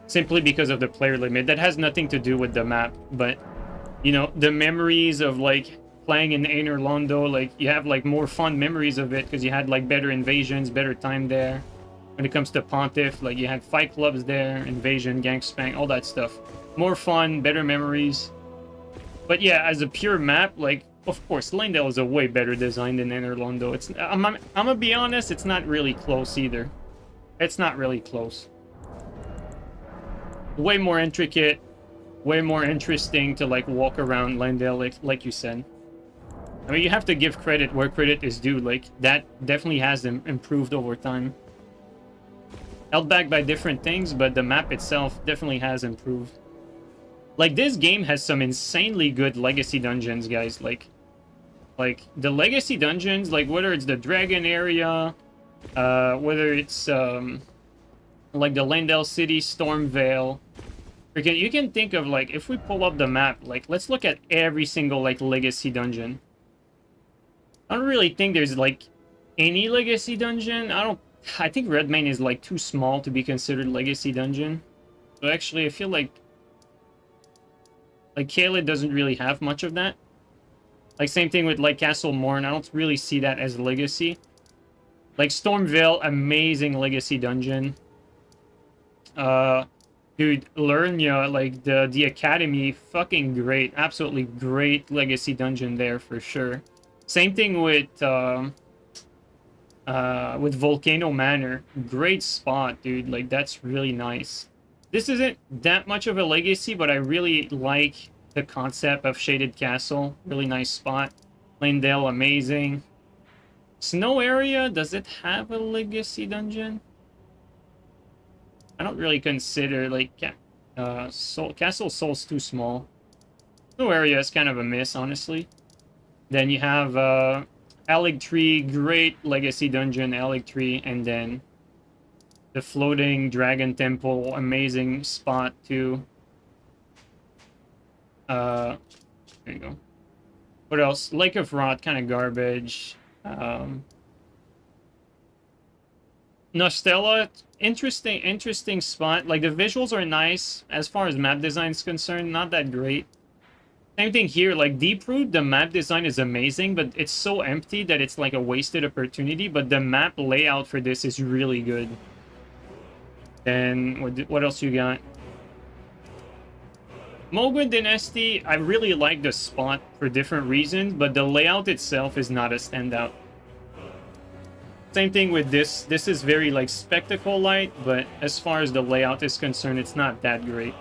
simply because of the player limit. That has nothing to do with the map, but, you know, the memories of, like, playing in Enerlondo, like, you have, like, more fun memories of it, because you had, like, better invasions, better time there. When it comes to Pontiff, like, you had fight clubs there, invasion, gang spank, all that stuff. More fun, better memories. But yeah, as a pure map, like, of course, Landale is a way better design than Enerlondo. I'm gonna be honest, it's not really close either. It's not really close. Way more intricate, way more interesting to, like, walk around Landale, like you said. I mean, you have to give credit where credit is due. Like, that definitely has improved over time. Held back by different things, but the map itself definitely has improved. Like, this game has some insanely good legacy dungeons, guys. Like the legacy dungeons, like, whether it's the dragon area, whether it's like the Landale City, Stormvale. You can think of, like, if we pull up the map, like, let's look at every single, like, legacy dungeon. I don't really think there's, like, any legacy dungeon. I think Redmane is, like, too small to be considered legacy dungeon. So actually, I feel like Caelid doesn't really have much of that. Like, same thing with, like, Castle Morn. I don't really see that as legacy. Like, Stormvale, amazing legacy dungeon. Dude, Lernia, like, the Academy, fucking great. Absolutely great legacy dungeon there, for sure. Same thing with Volcano Manor. Great spot, dude. Like, that's really nice. This isn't that much of a legacy, but I really like the concept of Shaded Castle. Really nice spot. Landale, amazing. Snow Area, does it have a legacy dungeon? I don't really consider, like, Castle Soul's too small. Snow Area is kind of a miss, honestly. Then you have Alec Tree, great legacy dungeon, Alec Tree, and then the Floating Dragon Temple, amazing spot too. There you go. What else? Lake of Rot, kind of garbage. Nostella, interesting spot. Like, the visuals are nice. As far as map design is concerned, not that great. Same thing here. Like, Deeproot, the map design is amazing, but it's so empty that it's like a wasted opportunity. But the map layout for this is really good. Then, what else you got? Mogwin Dynasty, I really like the spot for different reasons, but the layout itself is not a standout. Same thing with this. This is very, like, spectacle light, but as far as the layout is concerned, it's not that great.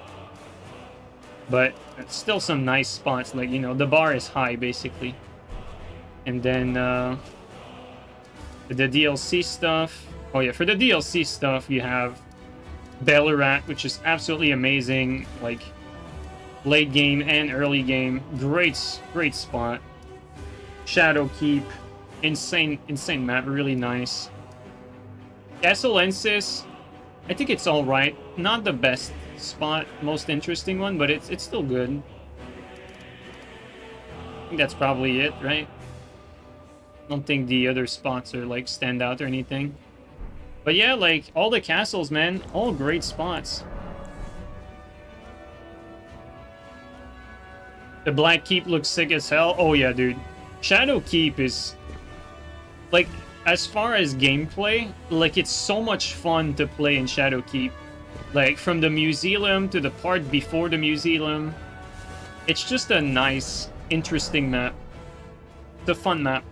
But it's still some nice spots. Like, you know, the bar is high, basically. And then the DLC stuff. Oh, yeah, for the DLC stuff, you have Ballarat, which is absolutely amazing. Like, late game and early game. Great spot. Shadowkeep. Insane map, really nice. Castellensis, I think it's alright. Not the best spot, most interesting one, but it's still good. I think that's probably it, right? I don't think the other spots are like stand out or anything. But yeah, like all the castles, man, all great spots. The Black Keep looks sick as hell. Oh yeah, dude. Shadow Keep is like, as far as gameplay, like it's so much fun to play in Shadow Keep. Like from the museum to the part before the museum. It's just a nice, interesting map. It's a fun map.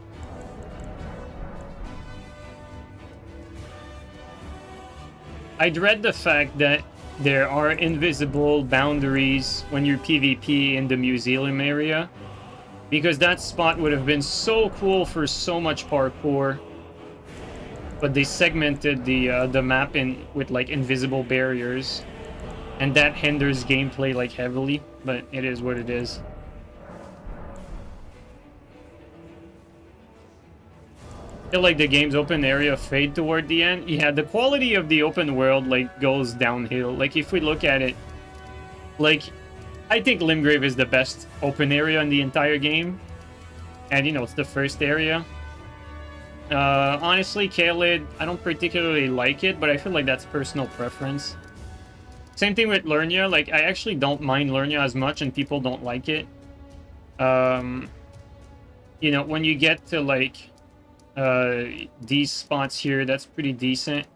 I dread the fact that there are invisible boundaries when you're PvP in the museum area, because that spot would have been so cool for so much parkour, but they segmented the map in with like invisible barriers, and that hinders gameplay like heavily, but it is what it is. I feel like the game's open area fade toward the end. Yeah, the quality of the open world like goes downhill. Like if we look at it, like I think Limgrave is the best open area in the entire game, and you know it's the first area. Honestly, Caelid, I don't particularly like it, but I feel like that's personal preference. Same thing with Lernia. Like I actually don't mind Lernia as much, and people don't like it. You know, when you get to like these spots here, that's pretty decent.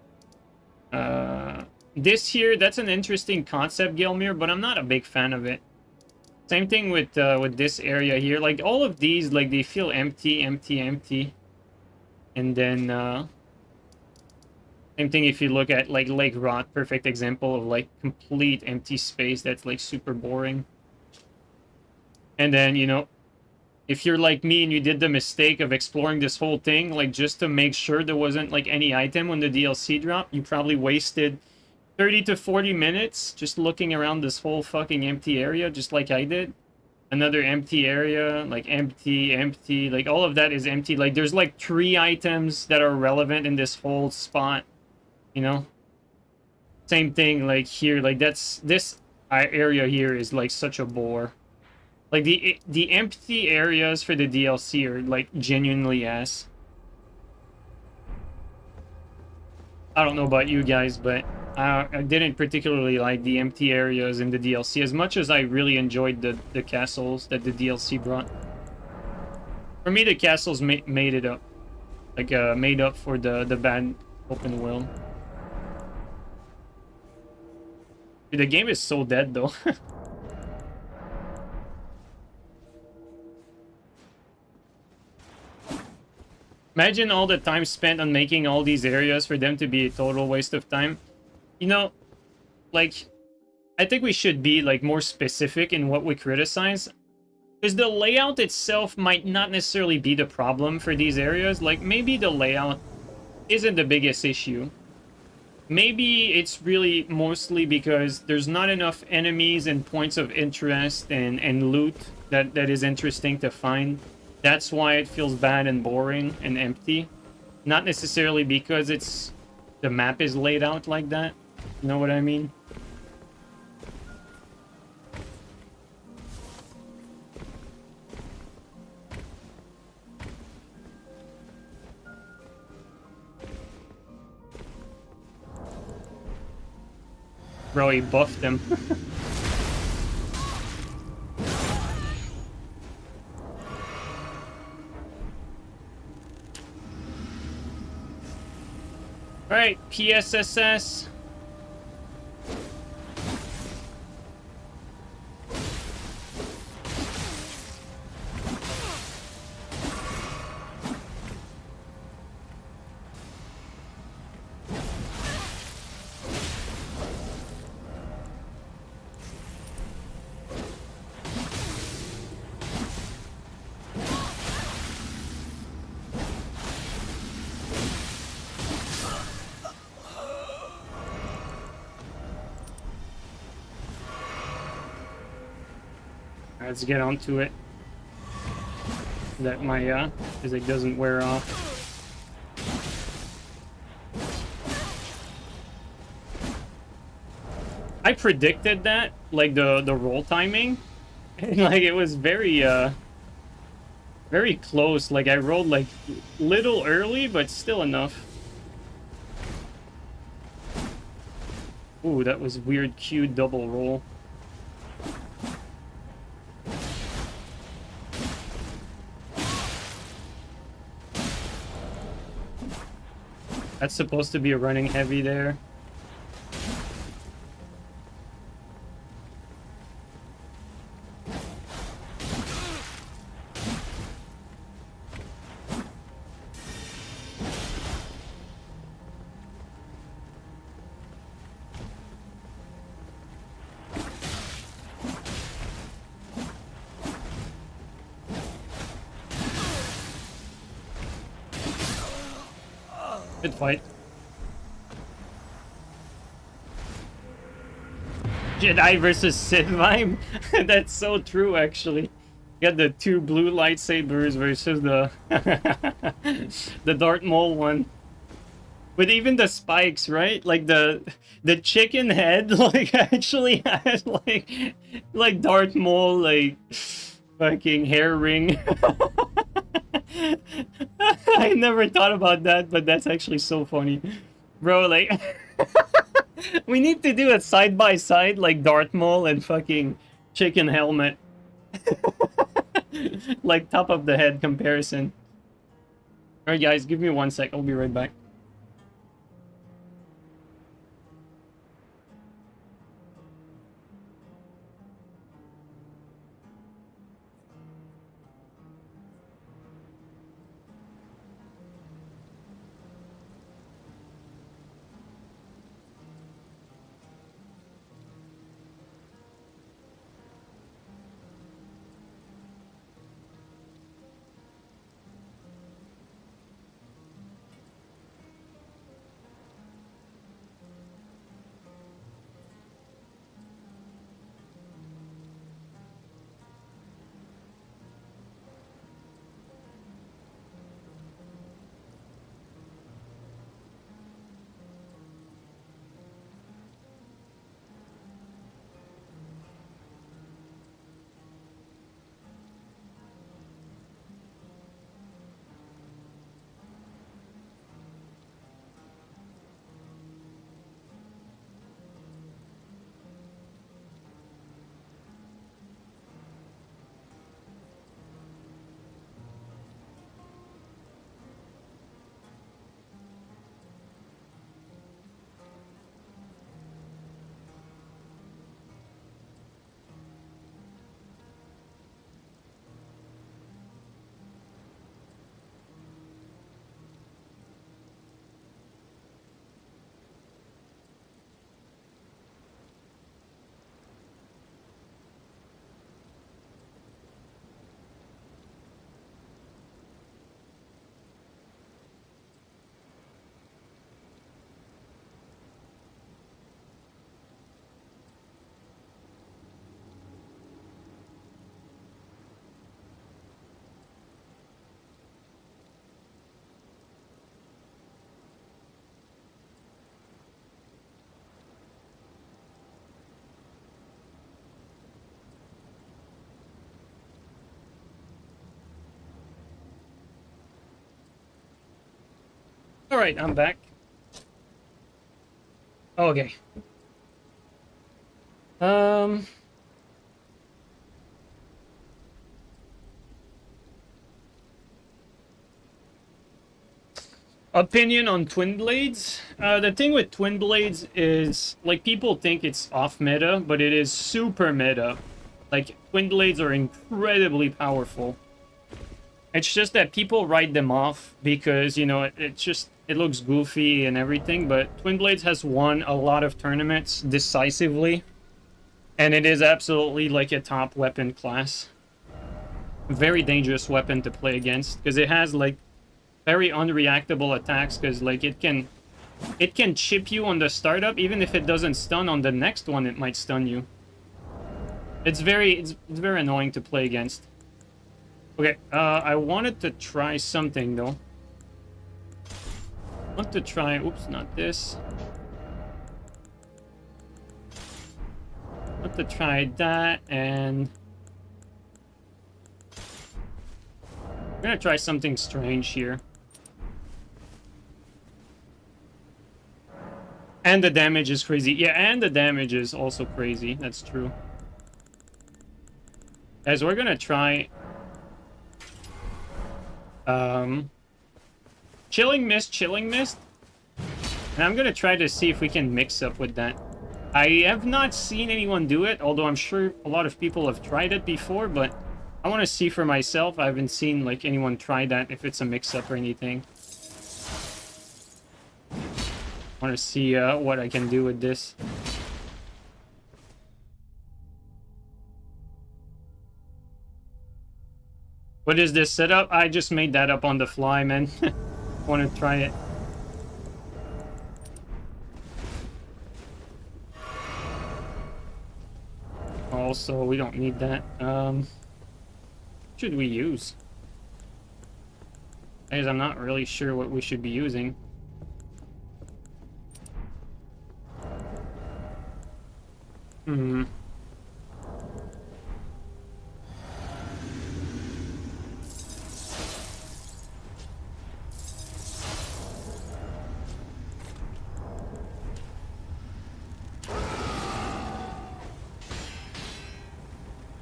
This here, that's an interesting concept, Gilmir, but I'm not a big fan of it. Same thing with this area here. Like all of these, like they feel empty. And then same thing if you look at like Lake Rot, perfect example of like complete empty space that's like super boring. And then, you know, if you're like me and you did the mistake of exploring this whole thing, like just to make sure there wasn't like any item when the DLC dropped, you probably wasted 30 to 40 minutes just looking around this whole fucking empty area, just like I did. Another empty area, like empty, like all of that is empty. Like there's like 3 items that are relevant in this whole spot, you know? Same thing like here, like this area here is like such a bore. Like, the empty areas for the DLC are, like, genuinely ass. I don't know about you guys, but I didn't particularly like the empty areas in the DLC as much as I really enjoyed the castles that the DLC brought. For me, the castles made it up. Like, made up for the bad open world. Dude, the game is so dead, though. Imagine all the time spent on making all these areas for them to be a total waste of time. You know, like, I think we should be, like, more specific in what we criticize. Because the layout itself might not necessarily be the problem for these areas. Like, maybe the layout isn't the biggest issue. Maybe it's really mostly because there's not enough enemies and points of interest and loot that is interesting to find. That's why it feels bad and boring and empty. Not necessarily because the map is laid out like that. You know what I mean? Bro, he buffed him. Alright, PSSS. Let's get onto it. That my physic doesn't wear off. I predicted that, like the roll timing, and like it was very close. Like I rolled like little early, but still enough. Ooh, that was weird Q double roll. That's supposed to be a running heavy there. Good fight. Jedi versus Sith vibe? That's so true, actually. You got the two blue lightsabers versus the the Darth Maul one. But even the spikes, right? Like the chicken head, like actually has like Darth Maul like fucking hair ring. I never thought about that, but that's actually so funny, bro. Like. We need to do it side by side, like Darth Maul and fucking chicken helmet. Like top of the head comparison. Alright guys, give me 1 sec, I'll be right back. Alright, I'm back. Okay. Opinion on Twin Blades? The thing with Twin Blades is, like, people think it's off meta, but it is super meta. Like, Twin Blades are incredibly powerful. It's just that people write them off because, you know, it looks goofy and everything, but Twin Blades has won a lot of tournaments decisively, and it is absolutely like a top weapon class. Very dangerous weapon to play against, because it has, like, very unreactable attacks, because, like, it can chip you on the startup. Even if it doesn't stun on the next one, it might stun you. It's very annoying to play against. Okay, I wanted to try something, though. I want to try... Oops, not this. have to try that, and I'm gonna try something strange here. And the damage is crazy. Yeah, and the damage is also crazy. That's true. Guys, we're gonna try Chilling Mist, and I'm gonna try to see if we can mix up with that. I have not seen anyone do it, although I'm sure a lot of people have tried it before, but I want to see for myself. I haven't seen like anyone try that, if it's a mix-up or anything. I want to see what I can do with this. What is this setup? I just made that up on the fly, man. Want to try it. Also, we don't need that. Should we use? Guys, I'm not really sure what we should be using.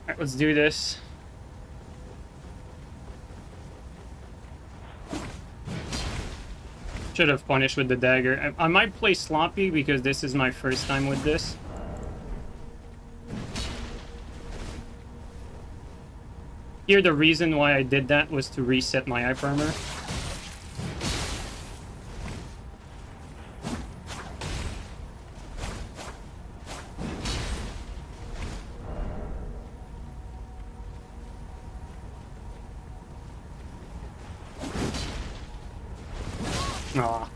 Alright, let's do this. Should have punished with the dagger. I might play sloppy because this is my first time with this. Here, the reason why I did that was to reset my eye armor. Aw.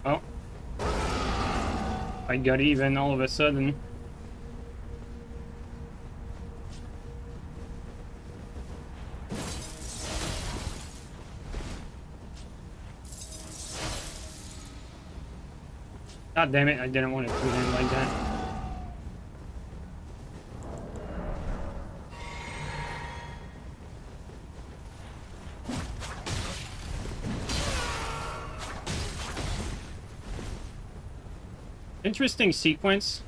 Oh. I got even all of a sudden. God damn it, I didn't want to do him like that. Interesting sequence.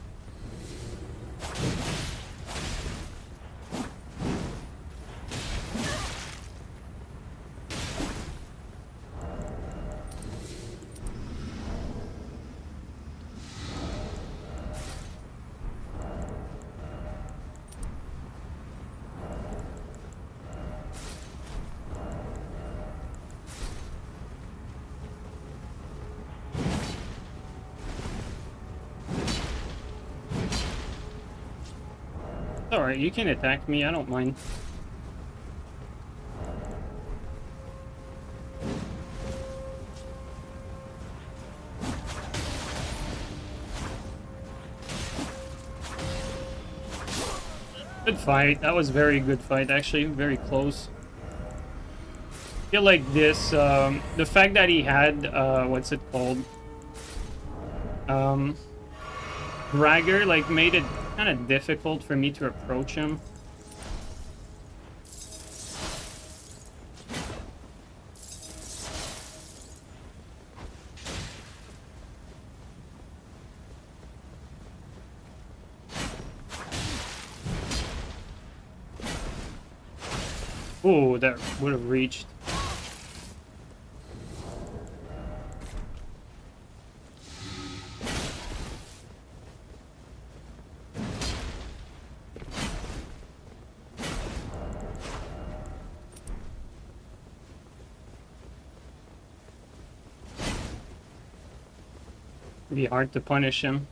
Alright, you can attack me, I don't mind. Good fight. That was very good fight, actually. Very close. I feel like this, the fact that he had, what's it called? Bragger, like, made it kind of difficult for me to approach him. Oh, that would have reached. It'd be hard to punish him.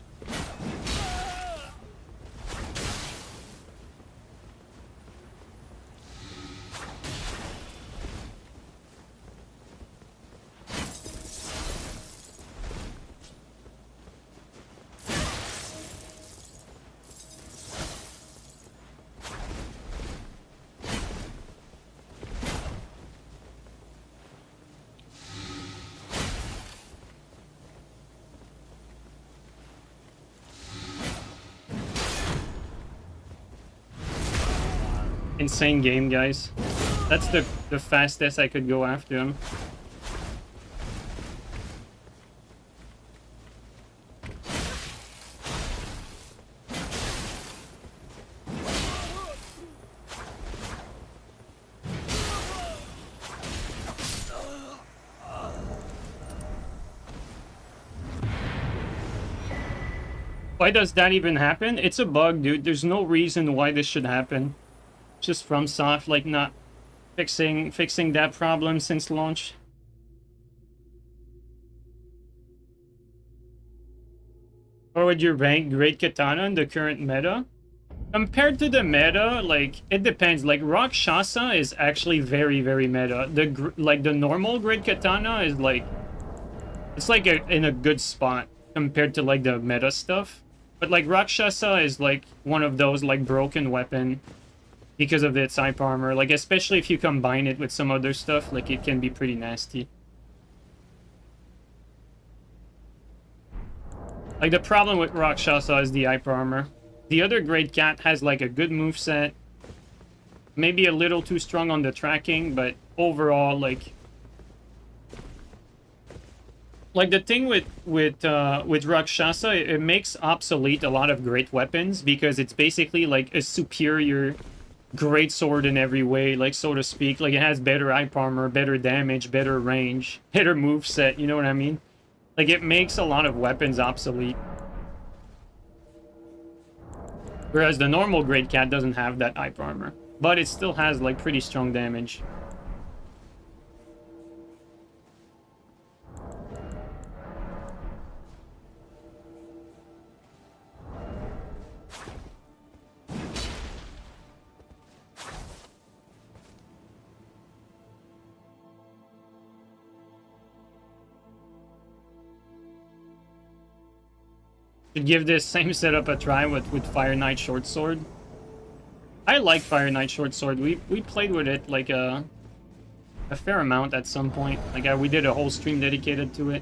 Insane game, guys. That's the fastest I could go after him. Why does that even happen? It's a bug, dude. There's no reason why this should happen. Just FromSoft, like, not fixing that problem since launch. Or would you rank Great Katana in the current meta? Compared to the meta, like, it depends. Like, Rakshasa is actually very, very meta. The normal Great Katana is, like... It's, like, in a good spot compared to, like, the meta stuff. But, like, Rakshasa is, like, one of those, like, broken weapon because of its type armor. Like, especially if you combine it with some other stuff, like, it can be pretty nasty. Like, the problem with Rakshasa is the hyper armor. The other Great Cat has, like, a good moveset. Maybe a little too strong on the tracking, but overall, like... Like, the thing with Rakshasa, it makes obsolete a lot of great weapons because it's basically, like, a superior great sword in every way, like, so to speak. Like, it has better hype armor, better damage, better range, better moveset, you know what I mean? Like, it makes a lot of weapons obsolete. Whereas the normal Great Cat doesn't have that hype armor. But it still has, like, pretty strong damage. Should give this same setup a try with Fire Knight Short Sword. I like Fire Knight Short Sword. We played with it like a fair amount at some point. Like we did a whole stream dedicated to it.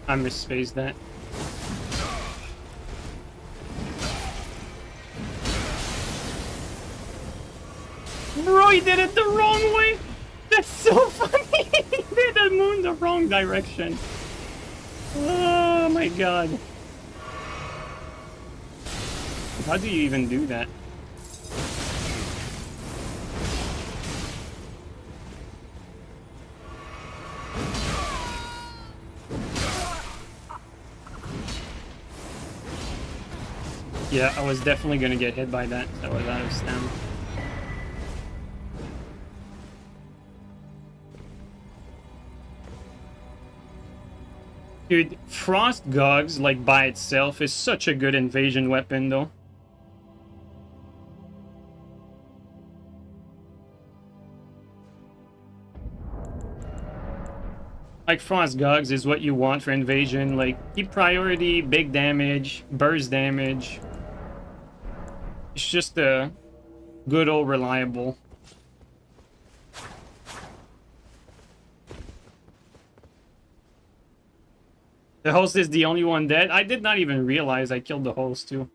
I misspaced that. Bro, he did it the wrong way! That's so funny! He did the moon the wrong direction. Oh my god. How do you even do that? Yeah, I was definitely gonna get hit by that. That was out of stamina. Dude, Frost Gogs, like, by itself is such a good invasion weapon, though. Like, Frost Gogs is what you want for invasion. Like, keep priority, big damage, burst damage. It's just a good old reliable. The host is the only one dead. I did not even realize I killed the host too.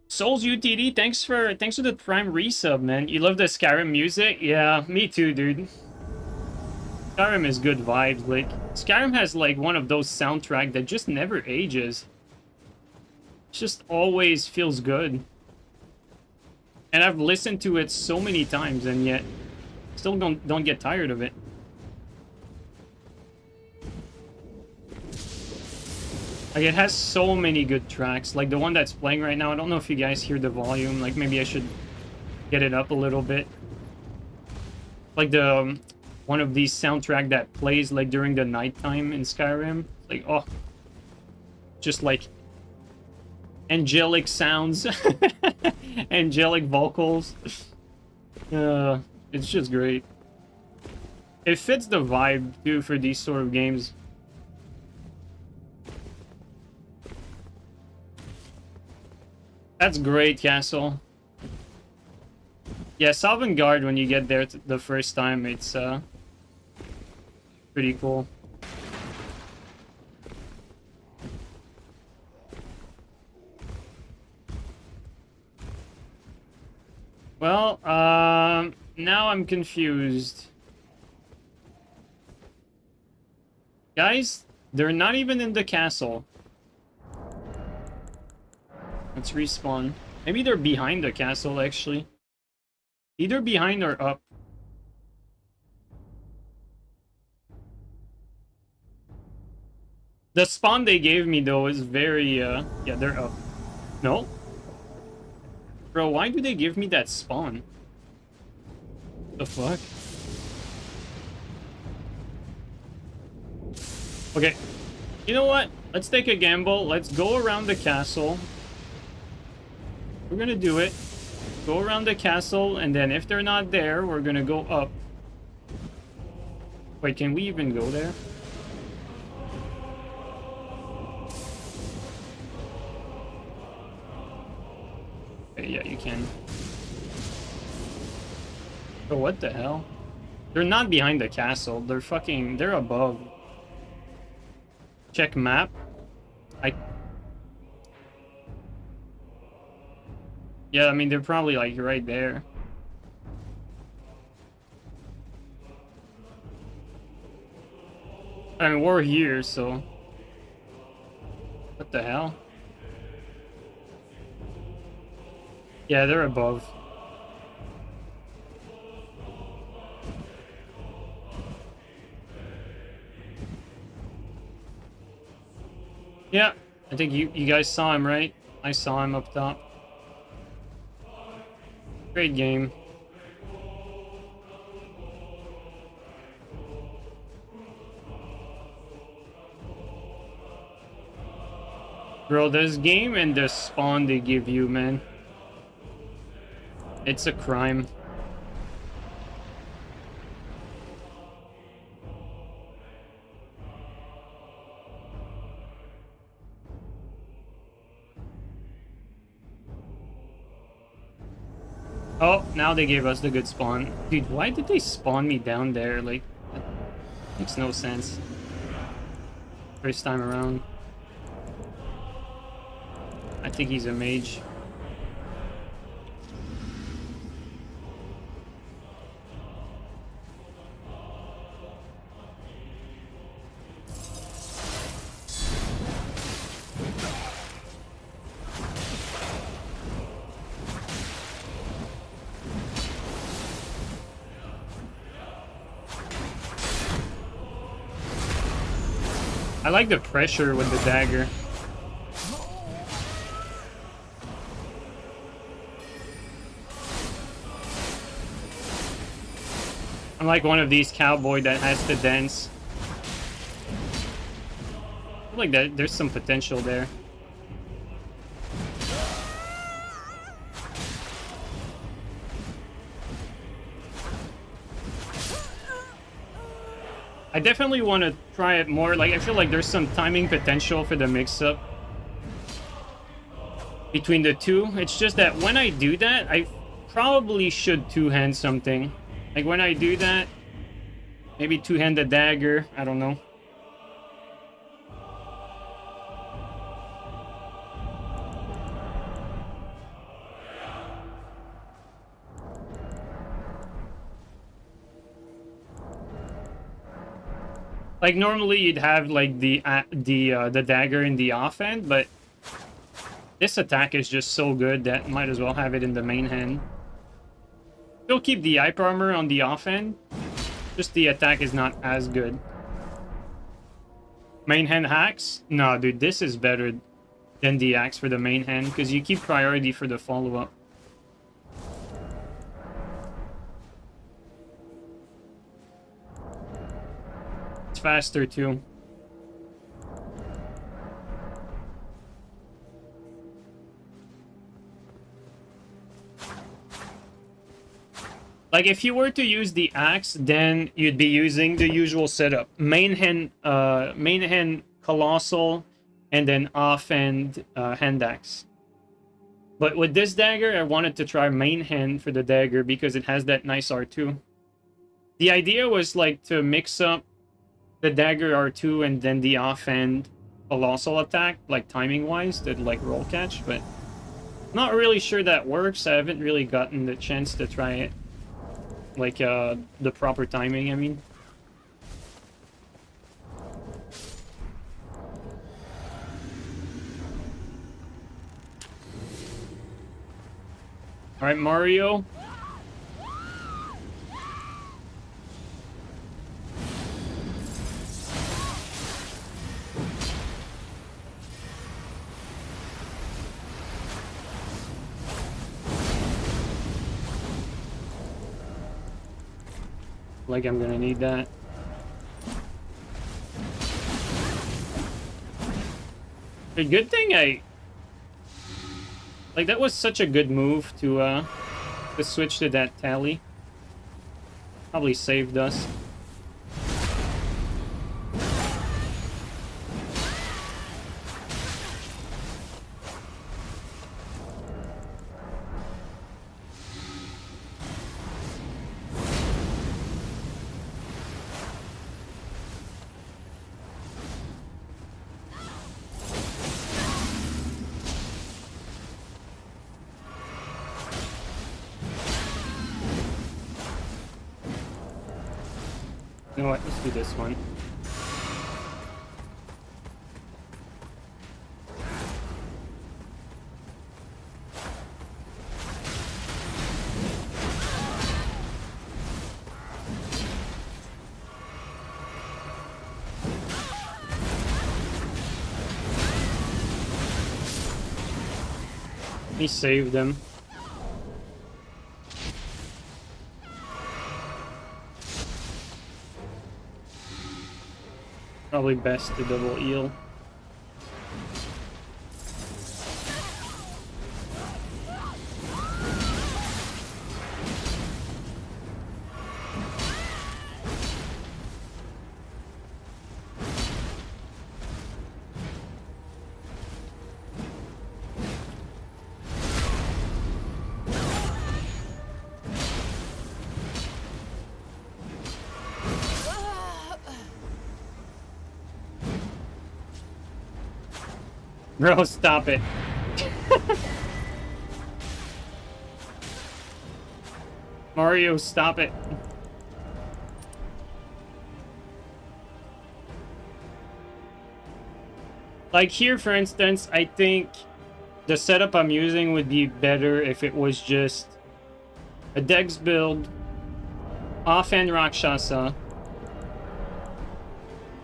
Souls UTD, thanks for the Prime resub, man. You love the Skyrim music? Yeah, me too, dude. Skyrim is good vibes. Like, Skyrim has like one of those soundtracks that just never ages. Just always feels good. And I've listened to it so many times and yet still don't get tired of it. Like, it has so many good tracks. Like the one that's playing right now, I don't know if you guys hear the volume. Like, maybe I should get it up a little bit. Like the one of these soundtrack that plays like during the nighttime in Skyrim. Like, oh, just like angelic sounds, angelic vocals. It's just great. It fits the vibe too for these sort of games. That's great, Castle. Yeah, Sovngarde, when you get there the first time, it's pretty cool. Well, now I'm confused. Guys, they're not even in the castle. Let's respawn. Maybe they're behind the castle, actually. Either behind or up. The spawn they gave me, though, is very, yeah, they're up. No? Bro, why do they give me that spawn? The fuck? Okay. You know what? Let's take a gamble. Let's go around the castle. We're gonna do it. Go around the castle, and then if they're not there, we're gonna go up. Wait, can we even go there? Okay, yeah, you can. Oh, what the hell? They're not behind the castle. They're fucking... They're above. Check map. Yeah, I mean, they're probably, like, right there. I mean, we're here, so... What the hell? Yeah, they're above. Yeah, I think you guys saw him, right? I saw him up top. Great game. Bro, this game and the spawn they give you, man. It's a crime. Oh, now they gave us the good spawn. Dude, why did they spawn me down there? Like, that makes no sense. First time around. I think he's a mage. I like the pressure with the dagger. I'm like one of these cowboy that has to dance. I feel like that there's some potential there. I definitely want to try it more. Like, I feel like there's some timing potential for the mix-up between the two. It's just that when I do that, I probably should two-hand something. Like, when I do that, maybe two-hand the dagger. I don't know. Like, normally you'd have, like, the dagger in the offhand, but this attack is just so good that might as well have it in the main hand. Still keep the hyper armor on the offhand, just the attack is not as good. Main hand hacks? No, dude, this is better than the axe for the main hand, because you keep priority for the follow-up. Faster too. Like, if you were to use the axe, then you'd be using the usual setup. Main hand colossal, and then offhand hand axe. But with this dagger, I wanted to try main hand for the dagger because it has that nice R2. The idea was like to mix up the dagger R2 and then the offhand colossal attack, like timing wise, to like roll catch, but not really sure that works. I haven't really gotten the chance to try it. Like the proper timing, I mean. Alright, Mario. Like I'm gonna need that. A good thing like that was such a good move to switch to that tally. Probably saved us. You know what? Let's do this one. He saved them. Probably best to double eel. Bro, stop it. Mario, stop it. Like here, for instance, I think the setup I'm using would be better if it was just a Dex build, offhand Rakshasa,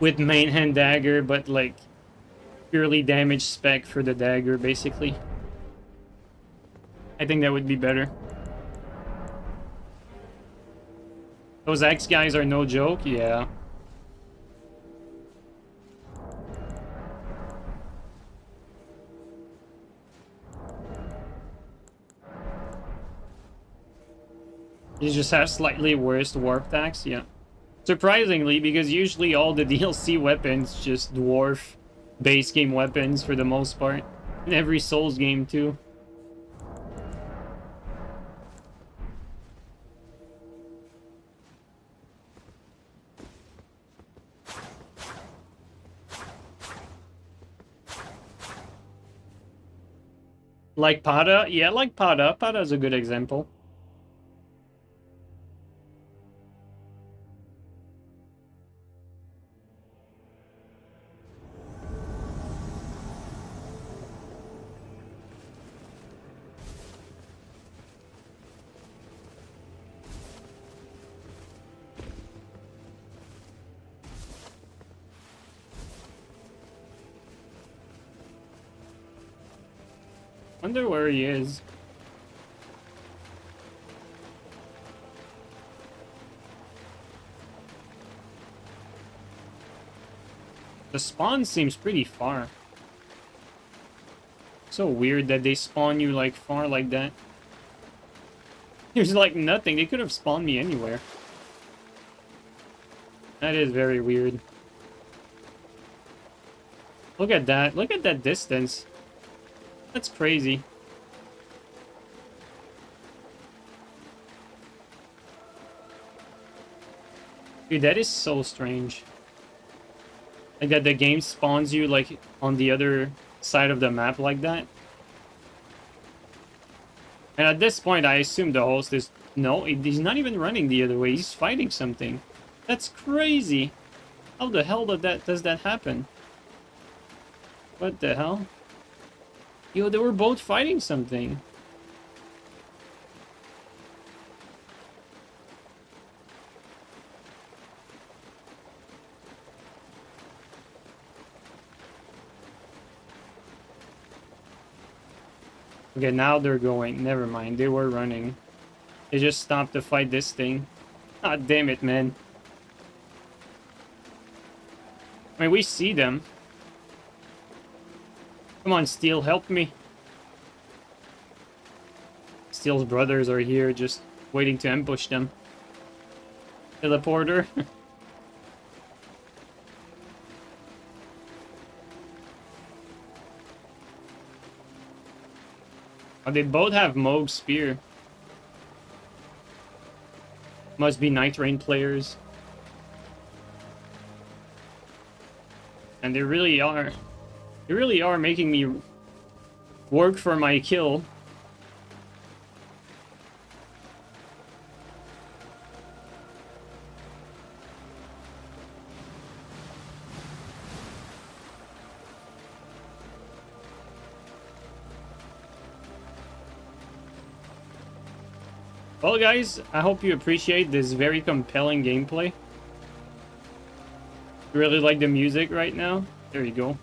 with main hand dagger, but like purely damage spec for the dagger, basically. I think that would be better. Those X guys are no joke, yeah. You just have slightly worse warp attacks, yeah. Surprisingly, because usually all the DLC weapons just dwarf base game weapons for the most part. In every Souls game too. Like Pada? Yeah, like Pada. Pada's a good example. Wonder where he is. The spawn seems pretty far. So weird that they spawn you like far like that. There's like nothing. They could have spawned me anywhere. That is very weird. Look at that. Look at that distance. That's crazy. Dude, that is so strange. Like that the game spawns you like on the other side of the map like that. And at this point, I assume the host is... No, he's not even running the other way. He's fighting something. That's crazy. How the hell does that happen? What the hell? Yo, they were both fighting something. Okay, now they're going. Never mind. They were running. They just stopped to fight this thing. God damn it, man. I mean, we see them. Come on, Steel, help me. Steel's brothers are here, just waiting to ambush them. Teleporter. Oh, they both have Moog Spear. Must be Nightreign players. And they really are. They really are making me work for my kill. Well, guys, I hope you appreciate this very compelling gameplay. You really like the music right now? There you go.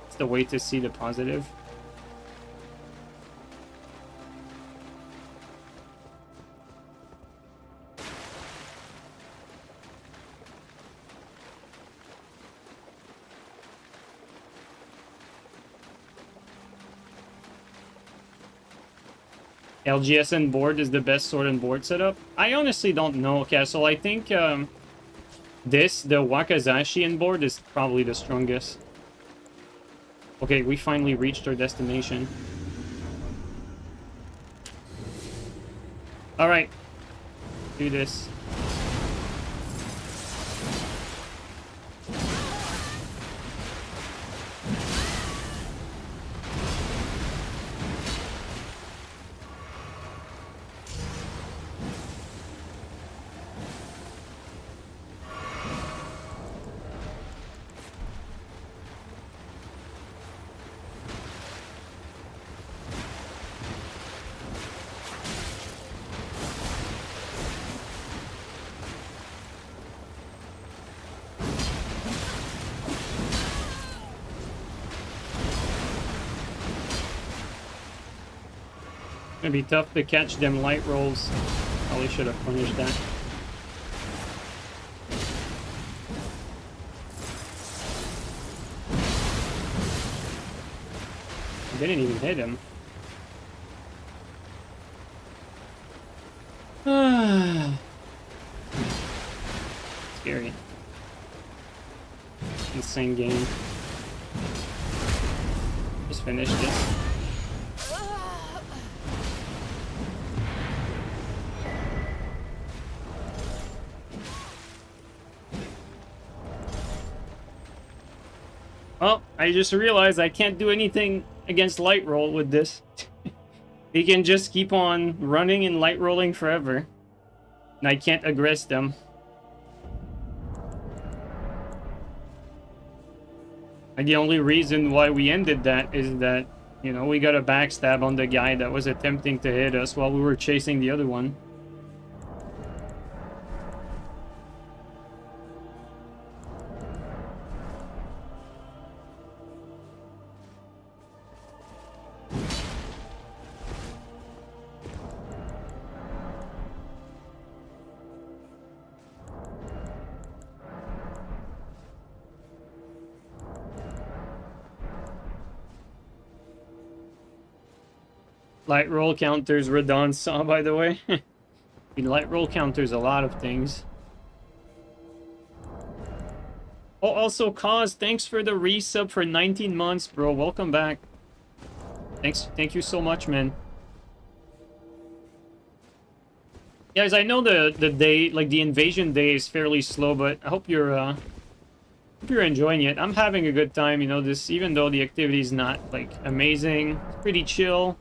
It's the way to see the positive. LGSN board is the best sword and board setup? I honestly don't know, Castle. I think the Wakazashi board is probably the strongest. Okay, we finally reached our destination. Alright. Do this. Gonna be tough to catch them light rolls. Probably should have punished that. I didn't even hit him. Scary. Insane game. Just finished this. Well, I just realized I can't do anything against light roll with this. They can just keep on running and light rolling forever. And I can't aggress them. And the only reason why we ended that is that, you know, we got a backstab on the guy that was attempting to hit us while we were chasing the other one. Light roll counters Radon saw, by the way. Light roll counters a lot of things. Oh, also, Cause, thanks for the resub for 19 months, bro. Welcome back. Thank you so much, man. Guys, I know the day, like the invasion day, is fairly slow, but I hope you're enjoying it. I'm having a good time, you know, this, even though the activity is not like amazing, it's pretty chill,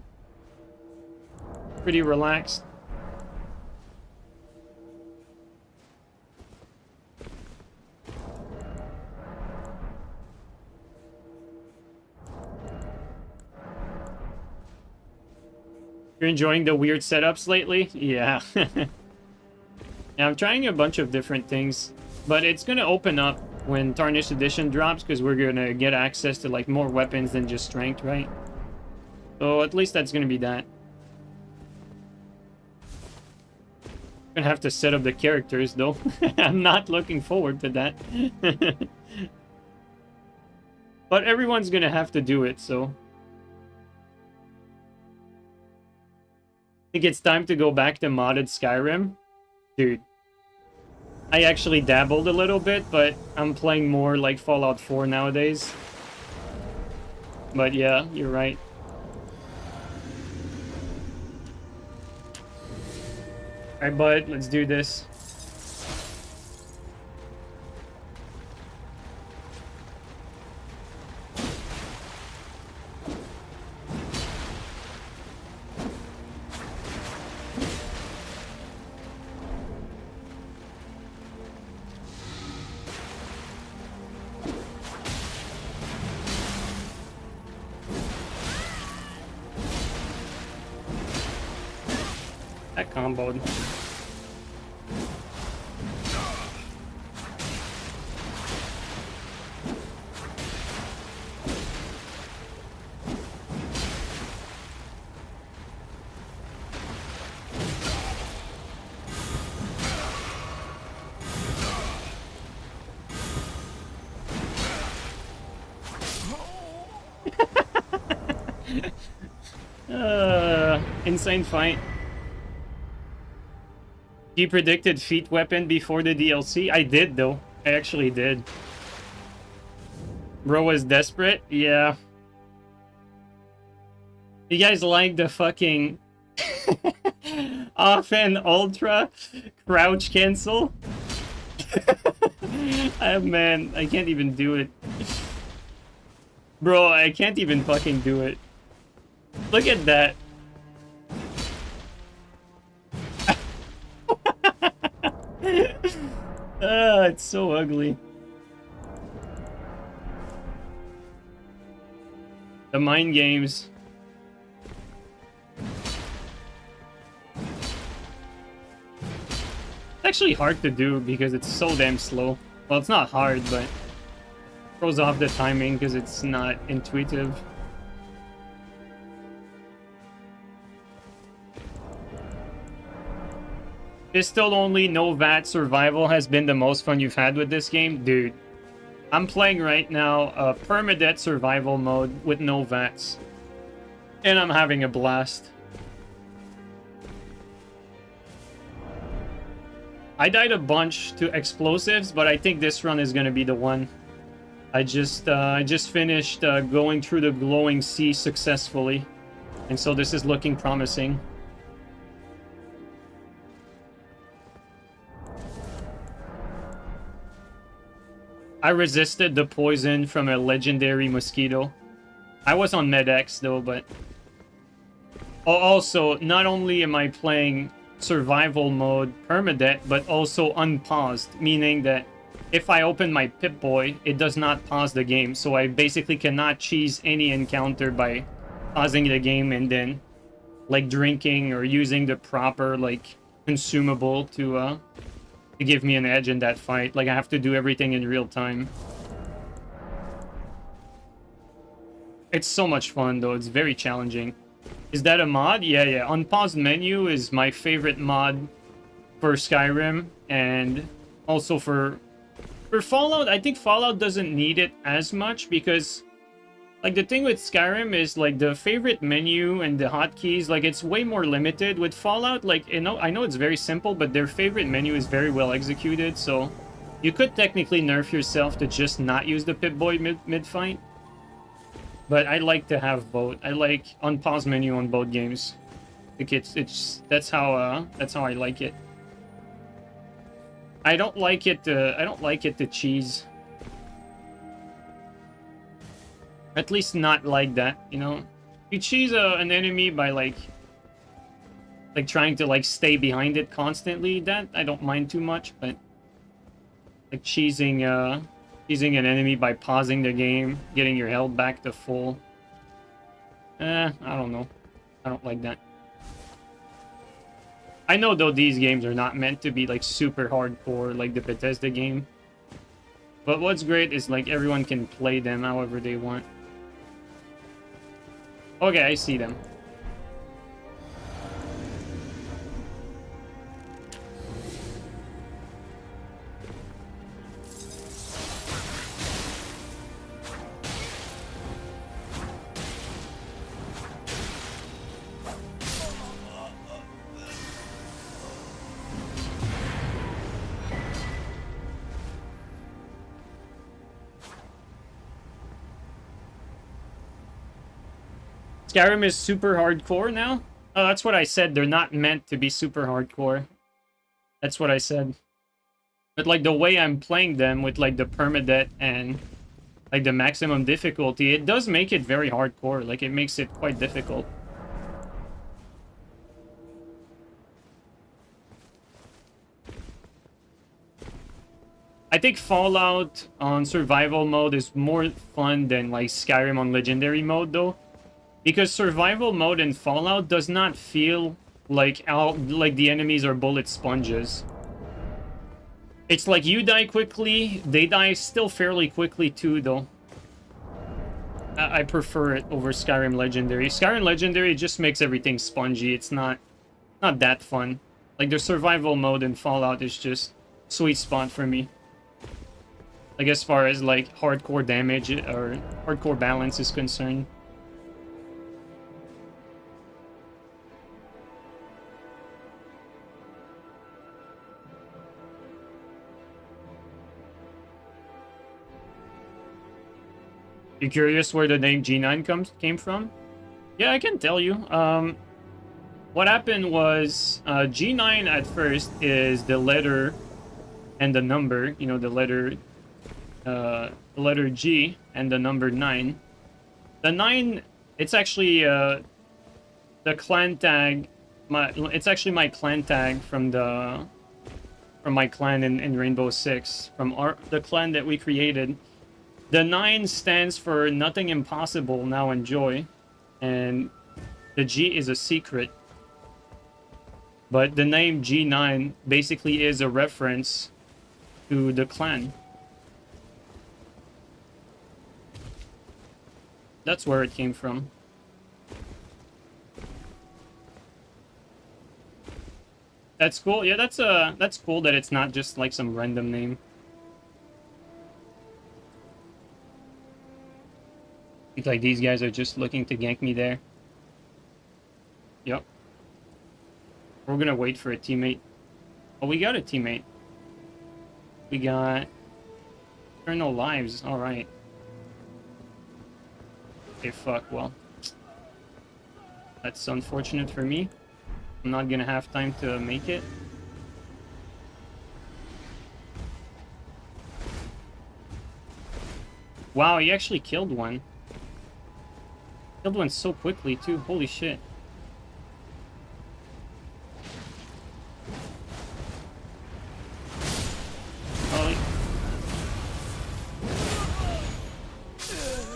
pretty relaxed. You're enjoying the weird setups lately? Yeah. Yeah, I'm trying a bunch of different things, but it's gonna open up when Tarnished Edition drops, because we're gonna get access to like more weapons than just strength, right? So at least that's gonna be that. Gonna have to set up the characters though. I'm not looking forward to that. But everyone's gonna have to do it, so I think it's time to go back to modded Skyrim. Dude, I actually dabbled a little bit, but I'm playing more like Fallout 4 nowadays. But yeah, you're right. Alright, bud, let's do this. That comboed. Insane fight. You predicted feat weapon before the DLC? I did, though. I actually did. Bro was desperate? Yeah. You guys like the fucking... Off-end ultra crouch cancel? Oh, man, I can't even do it. Bro, I can't even fucking do it. Look at that. It's so ugly. The mind games. It's actually hard to do because it's so damn slow. Well, it's not hard, but it throws off the timing because it's not intuitive. Pistol only, no VAT survival has been the most fun you've had with this game? Dude, I'm playing right now a permadeath survival mode with no VATs. And I'm having a blast. I died a bunch to explosives, but I think this run is gonna be the one. I just finished going through the glowing sea successfully. And so this is looking promising. I resisted the poison from a legendary mosquito. I was on MedX though, but... Oh, also, not only am I playing survival mode permadeath, but also unpaused, meaning that if I open my Pip-Boy, it does not pause the game, so I basically cannot cheese any encounter by pausing the game and then, like, drinking or using the proper, like, consumable to give me an edge in that fight. Like, I have to do everything in real time. It's so much fun, though. It's very challenging. Is that a mod? Yeah, yeah. Unpaused menu is my favorite mod for Skyrim, and also for Fallout. I think Fallout doesn't need it as much because Like, the thing with Skyrim is, like, the favorite menu and the hotkeys, like, it's way more limited. With Fallout, like, I know it's very simple, but their favorite menu is very well executed, so you could technically nerf yourself to just not use the Pip-Boy mid-fight. But I like to have both. I like unpause menu on both games. Like, that's how I like it. I don't like it to cheese. At least not like that, you know? You cheese an enemy by, like trying to, like, stay behind it constantly, that I don't mind too much, but... like, cheesing an enemy by pausing the game, getting your health back to full. I don't know. I don't like that. I know, though, these games are not meant to be, like, super hardcore, like the Bethesda game. But what's great is, like, everyone can play them however they want. Okay, I see them. Skyrim is super hardcore now? Oh, that's what I said. They're not meant to be super hardcore. That's what I said. But, like, the way I'm playing them with, like, the permadeath and, like, the maximum difficulty, it does make it very hardcore. Like, it makes it quite difficult. I think Fallout on survival mode is more fun than, like, Skyrim on legendary mode, though. Because survival mode in Fallout does not feel like the enemies are bullet sponges. It's like you die quickly, they die still fairly quickly too, though. I prefer it over Skyrim Legendary. Skyrim Legendary just makes everything spongy. It's not that fun. Like, the survival mode in Fallout is just sweet spot for me. Like, as far as, like, hardcore damage or hardcore balance is concerned. You curious where the name JeeNiNe came from? Yeah, I can tell you. What happened was, JeeNiNe at first is the letter and the number, you know, the letter G and the number 9. The 9, it's actually the clan tag. It's actually my clan tag from my clan in Rainbow Six, from the clan that we created. The 9 stands for nothing impossible, now enjoy. And the G is a secret. But the name JeeNiNe basically is a reference to the clan. That's where it came from. That's cool. Yeah, that's cool that it's not just like some random name. It's like these guys are just looking to gank me there. Yep. We're gonna wait for a teammate. Oh, we got a teammate. We got eternal lives. All right. Okay, fuck. Well, that's unfortunate for me. I'm not gonna have time to make it. Wow, he actually killed one. Killed one so quickly, too. Holy shit. Holy...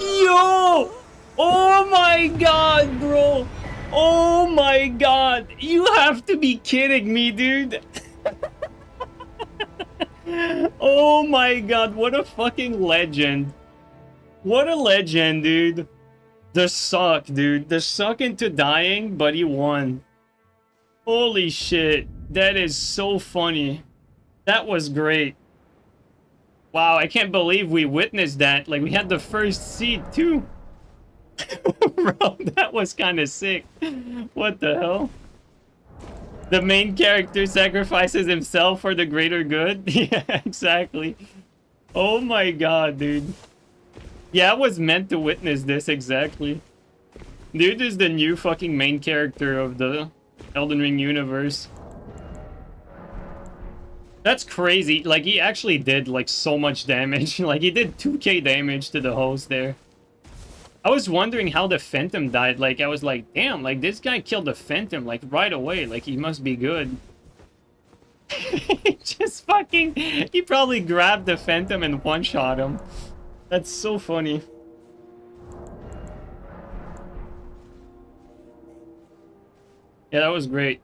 Yo! Oh my god, bro! Oh my god! You have to be kidding me, dude! Oh my god, what a fucking legend. What a legend, dude. The suck, dude. The suck into dying, but he won. Holy shit. That is so funny. That was great. Wow, I can't believe we witnessed that. Like, we had the first seed, too. Bro, that was kind of sick. What the hell? The main character sacrifices himself for the greater good? Yeah, exactly. Oh my god, dude. Yeah, I was meant to witness this, exactly. Dude is the new fucking main character of the Elden Ring universe. That's crazy. Like, he actually did, like, so much damage. Like, he did 2k damage to the host there. I was wondering how the Phantom died. Like, I was like, damn, like, this guy killed the Phantom, like, right away. Like, he must be good. Just fucking... He probably grabbed the Phantom and one-shot him. That's so funny. Yeah, that was great.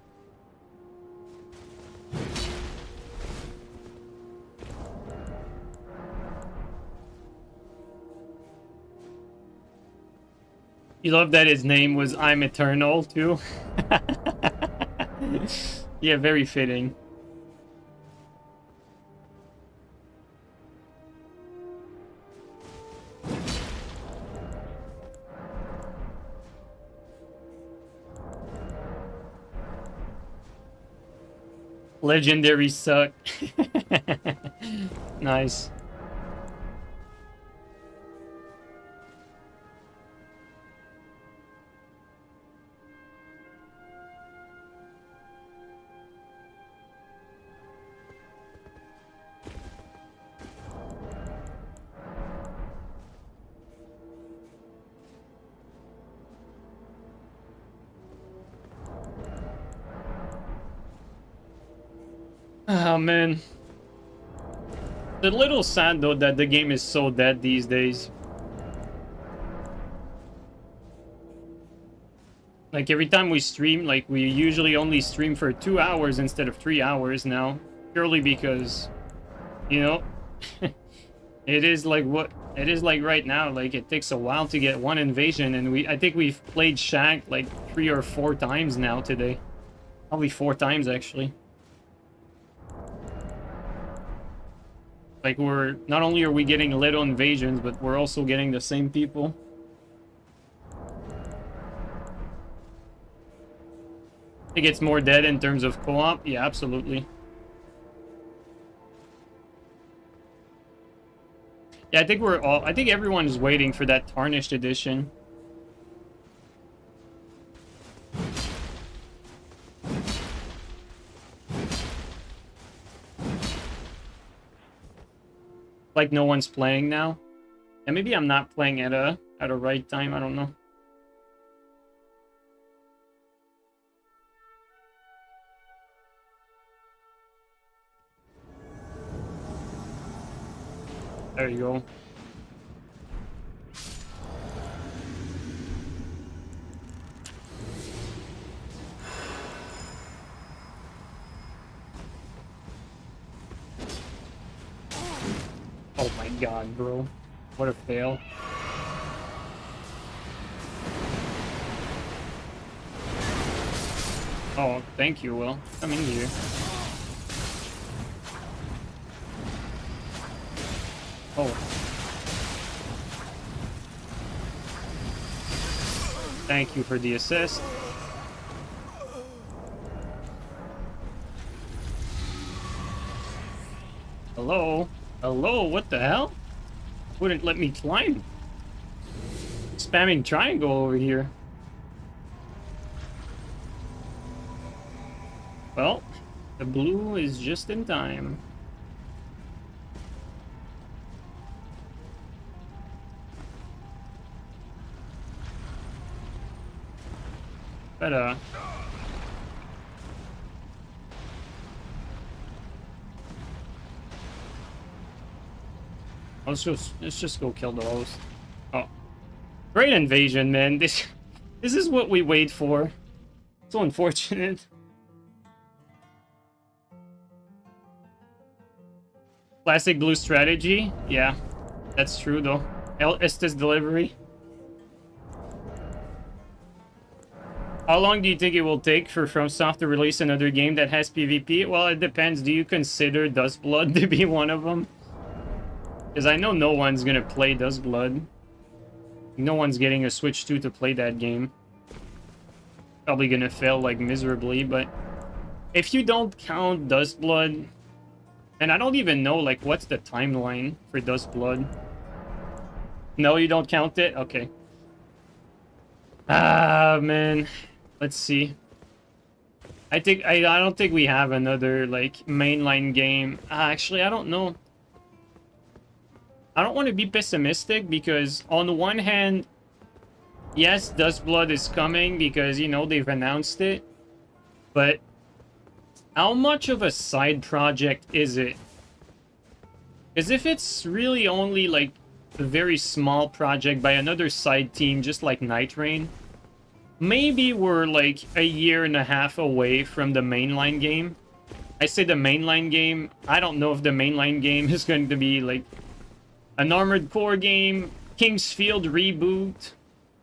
You love that his name was I'm Eternal, too? Yeah, very fitting. Legendary suck. Nice. Oh, man. It's a little sad, though, that the game is so dead these days. Like, every time we stream, like, we usually only stream for 2 hours instead of 3 hours now. Purely because, you know, it is like what... It is like right now, like, it takes a while to get one invasion, and I think we've played Shack, like, 3 or 4 times now today. Probably 4 times, actually. Like, not only are we getting little invasions, but we're also getting the same people. I think it's more dead in terms of co-op. Yeah, absolutely. Yeah, I think everyone is waiting for that Tarnished edition. Like, no one's playing now. And maybe I'm not playing at a right time, I don't know. There you go. Oh my god, bro. What a fail. Oh, thank you, Will. Come in here. Oh. Thank you for the assist. Hello? Hello? What the hell? Wouldn't let me climb. Spamming triangle over here. Well, the blue is just in time. But, let's just go kill the host. Oh. Great invasion, man. This is what we wait for. So unfortunate. Classic blue strategy? Yeah. That's true though. El Estes delivery. How long do you think it will take for FromSoft to release another game that has PvP? Well, it depends. Do you consider Duskblood to be one of them? Because I know no one's gonna play Duskblood. No one's getting a Switch 2 to play that game. Probably gonna fail, like, miserably, but... If you don't count Duskblood... And I don't even know, like, what's the timeline for Duskblood? No, you don't count it? Okay. Ah, man. Let's see. I don't think we have another, like, mainline game. Actually, I don't know. I don't want to be pessimistic because, on the one hand, yes, Duskblood is coming because, you know, they've announced it. But how much of a side project is it? Because if it's really only, like, a very small project by another side team, just like Nightreign, maybe we're like a year and a half away from the mainline game. I say the mainline game. I don't know if the mainline game is going to be like an Armored Core game, King's Field reboot,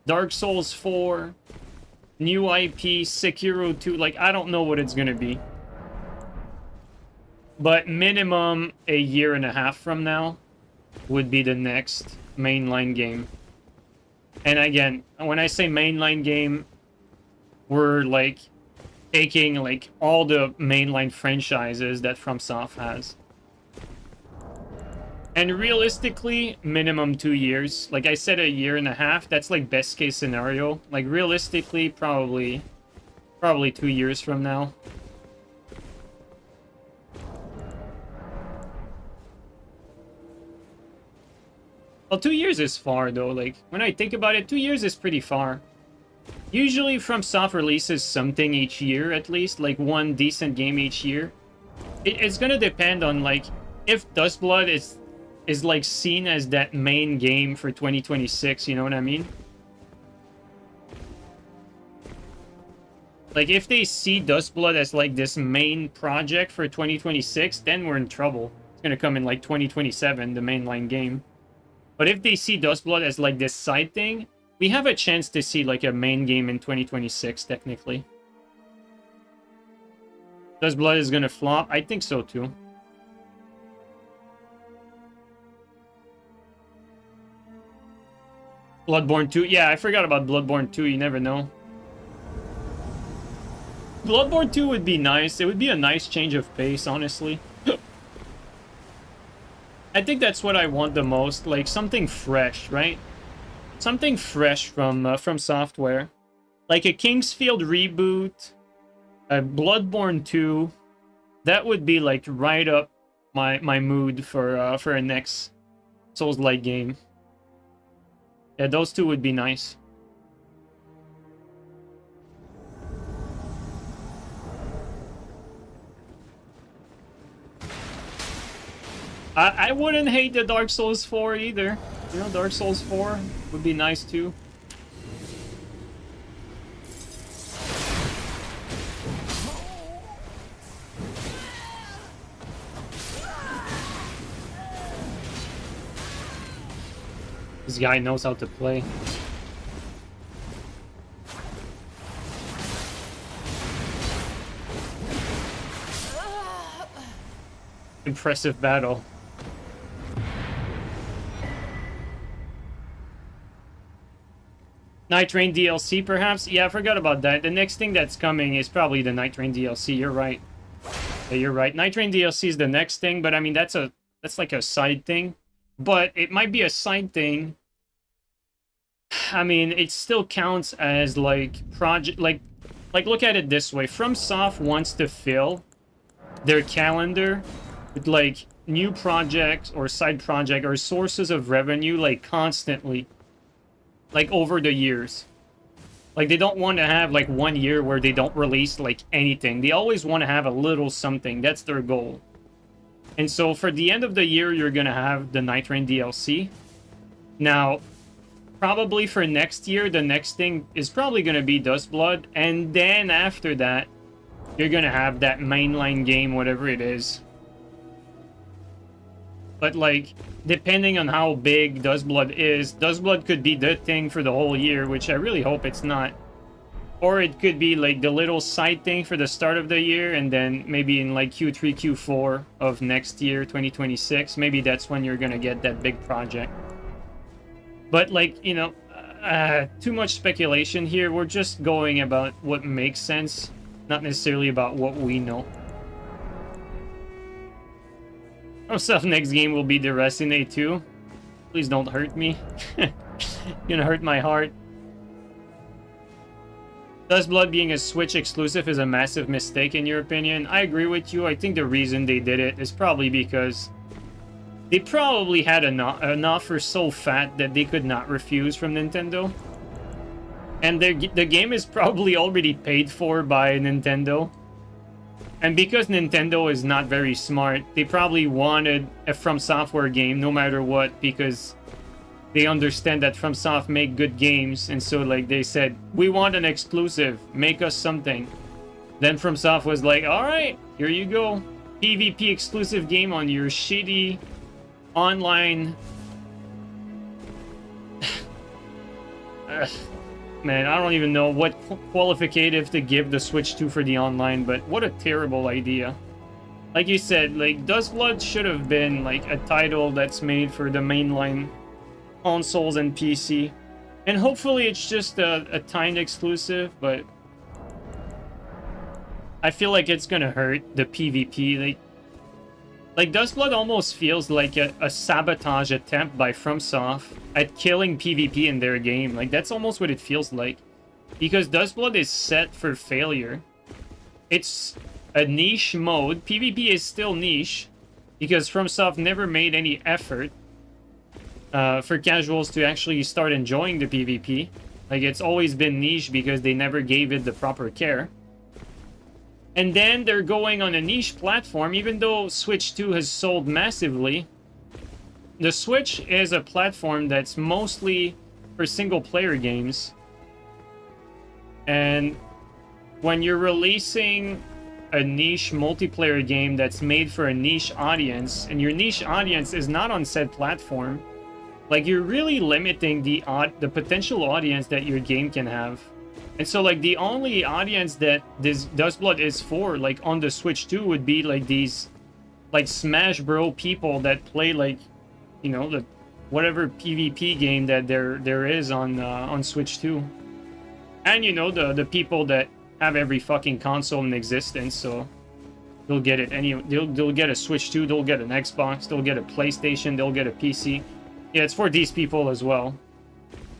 Dark Souls 4, new IP, Sekiro 2. Like, I don't know what it's going to be. But minimum a year and a half from now would be the next mainline game. And again, when I say mainline game, we're like taking like all the mainline franchises that FromSoft has. And realistically, minimum 2 years. Like I said, a year and a half, that's like best case scenario. Like realistically, probably 2 years from now. Well, 2 years is far, though. Like, when I think about it, 2 years is pretty far. Usually, FromSoft releases something each year, at least. Like, one decent game each year. It's gonna depend on, like, if Duskblood is like, seen as that main game for 2026, you know what I mean? Like, if they see Duskblood as, like, this main project for 2026, then we're in trouble. It's gonna come in, like, 2027, the mainline game. But if they see Duskblood as like this side thing, we have a chance to see like a main game in 2026, technically. Duskblood is gonna flop? I think so too. Bloodborne 2? Yeah, I forgot about Bloodborne 2, you never know. Bloodborne 2 would be nice. It would be a nice change of pace, honestly. I think that's what I want the most, like something fresh, right? Something fresh from software. Like a King's Field reboot, a Bloodborne 2. That would be like right up my mood for a next Souls-like game. Yeah, those two would be nice. I wouldn't hate the Dark Souls 4 either. You know, Dark Souls 4 would be nice too. This guy knows how to play. Impressive battle. Nightreign DLC, perhaps? Yeah, I forgot about that. The next thing that's coming is probably the Nightreign DLC. You're right. Yeah, you're right. Nightreign DLC is the next thing, but I mean, that's like a side thing. But it might be a side thing. I mean, it still counts as, like, project... Like, look at it this way. FromSoft wants to fill their calendar with, like, new projects or side project or sources of revenue, like, constantly. Like, over the years. Like, they don't want to have, like, 1 year where they don't release, like, anything. They always want to have a little something. That's their goal. And so, for the end of the year, you're gonna have the Nightreign DLC. Now, probably for next year, the next thing is probably gonna be Duskblood. And then, after that, you're gonna have that mainline game, whatever it is. But, like, depending on how big Duskblood is, Duskblood could be the thing for the whole year, which I really hope it's not. Or it could be, like, the little side thing for the start of the year, and then maybe in, like, Q3, Q4 of next year, 2026, maybe that's when you're gonna get that big project. But, like, you know, too much speculation here. We're just going about what makes sense, not necessarily about what we know. Stuff next game will be the Resident 2. Please don't hurt me. You're gonna hurt my heart. Duskblood being a Switch exclusive is a massive mistake in your opinion. I agree with you. I think the reason they did it is probably because they probably had an offer so fat that they could not refuse from Nintendo. And the game is probably already paid for by Nintendo. And because Nintendo is not very smart, they probably wanted a From Software game no matter what, because they understand that FromSoft make good games, and so like they said, we want an exclusive, make us something. Then FromSoft was like, alright, here you go. PvP exclusive game on your shitty online... Man, I don't even know what qualificative to give the Switch 2 for the online, but what a terrible idea. Like you said, like, Duskblood should have been like a title that's made for the mainline consoles and PC. And hopefully it's just a timed exclusive, but I feel like it's gonna hurt the PvP. Like Duskblood almost feels like a sabotage attempt by FromSoft at killing PvP in their game. Like, that's almost what it feels like. Because Duskblood is set for failure. It's a niche mode. PvP is still niche, because FromSoft never made any effort for casuals to actually start enjoying the PvP. Like, it's always been niche because they never gave it the proper care. And then they're going on a niche platform, even though Switch 2 has sold massively. The Switch is a platform that's mostly for single-player games. And when you're releasing a niche multiplayer game that's made for a niche audience, and your niche audience is not on said platform, like, you're really limiting the potential audience that your game can have. And so, like, the only audience that this Duskblood is for, like, on the Switch 2 would be, like, these, like, Smash Bro people that play, like, you know, the whatever PvP game that there is on Switch 2. And, you know, the people that have every fucking console in existence, so they'll get it they'll get a Switch 2, they'll get an Xbox, they'll get a PlayStation, they'll get a PC. Yeah, it's for these people as well.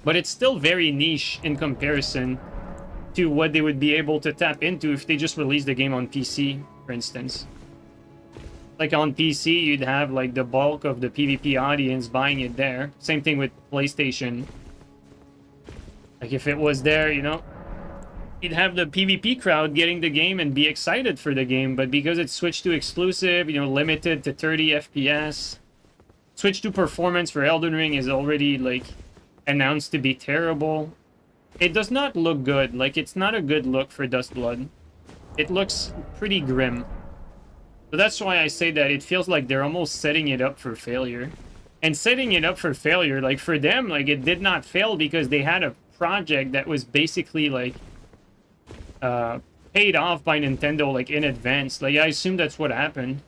But it's still very niche in comparison to what they would be able to tap into if they just released the game on PC, for instance. Like, on PC, you'd have, like, the bulk of the PvP audience buying it there. Same thing with PlayStation. Like, if it was there, you know, you'd have the PvP crowd getting the game and be excited for the game, but because it's Switch 2 exclusive, you know, limited to 30 FPS, Switch 2 performance for Elden Ring is already, like, announced to be terrible. It does not look good. Like, it's not a good look for Duskblood. It looks pretty grim. So that's why I say that it feels like they're almost setting it up for failure. And setting it up for failure, like, for them, like, it did not fail because they had a project that was basically, like, paid off by Nintendo, like, in advance. Like, I assume that's what happened.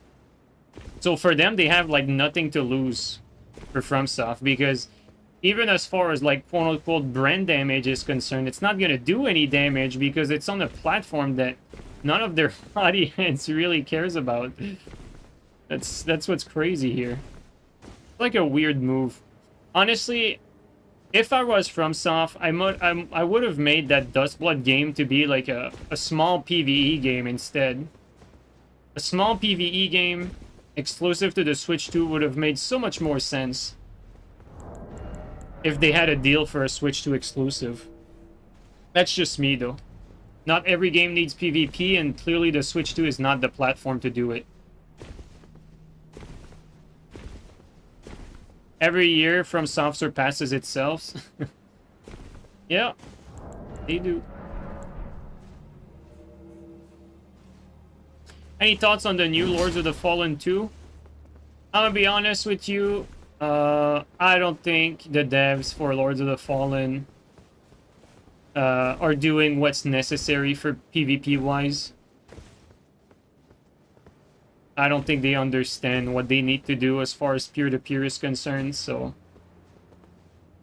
So for them, they have, like, nothing to lose for FromSoft, because even as far as, like, quote-unquote brand damage is concerned, it's not gonna do any damage because it's on a platform that none of their audience really cares about. That's what's crazy here. It's like a weird move. Honestly, if I was FromSoft, I would have made that Duskblood game to be like a small PvE game instead. A small PvE game exclusive to the Switch 2 would have made so much more sense if they had a deal for a Switch 2 exclusive. That's just me, though. Not every game needs PvP, and clearly the Switch 2 is not the platform to do it. Every year, FromSoft surpasses itself. Yeah, they do. Any thoughts on the new Lords of the Fallen 2? I'm gonna be honest with you. I don't think the devs for Lords of the Fallen are doing what's necessary for PvP-wise. I don't think they understand what they need to do as far as peer-to-peer is concerned, so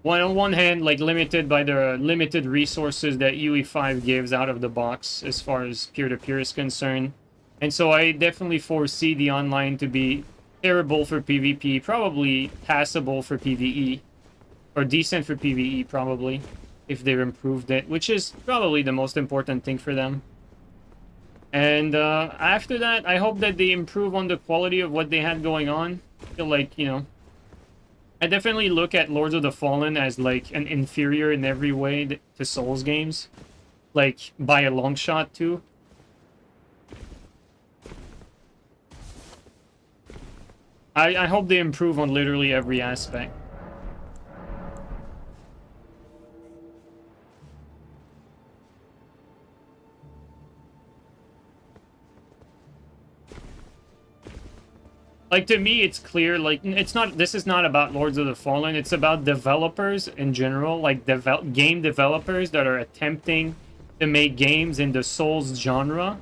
on one hand, like limited by the limited resources that UE5 gives out of the box as far as peer-to-peer is concerned. And so I definitely foresee the online to be terrible for PvP, probably passable for PvE, or decent for PvE probably, if they've improved it, which is probably the most important thing for them. And after that, I hope that they improve on the quality of what they had going on. I feel like, you know, I definitely look at Lords of the Fallen as like an inferior in every way to Souls games, like by a long shot too. I hope they improve on literally every aspect. Like, to me, it's clear, like, it's not, this is not about Lords of the Fallen, it's about developers in general, like, game developers that are attempting to make games in the Souls genre.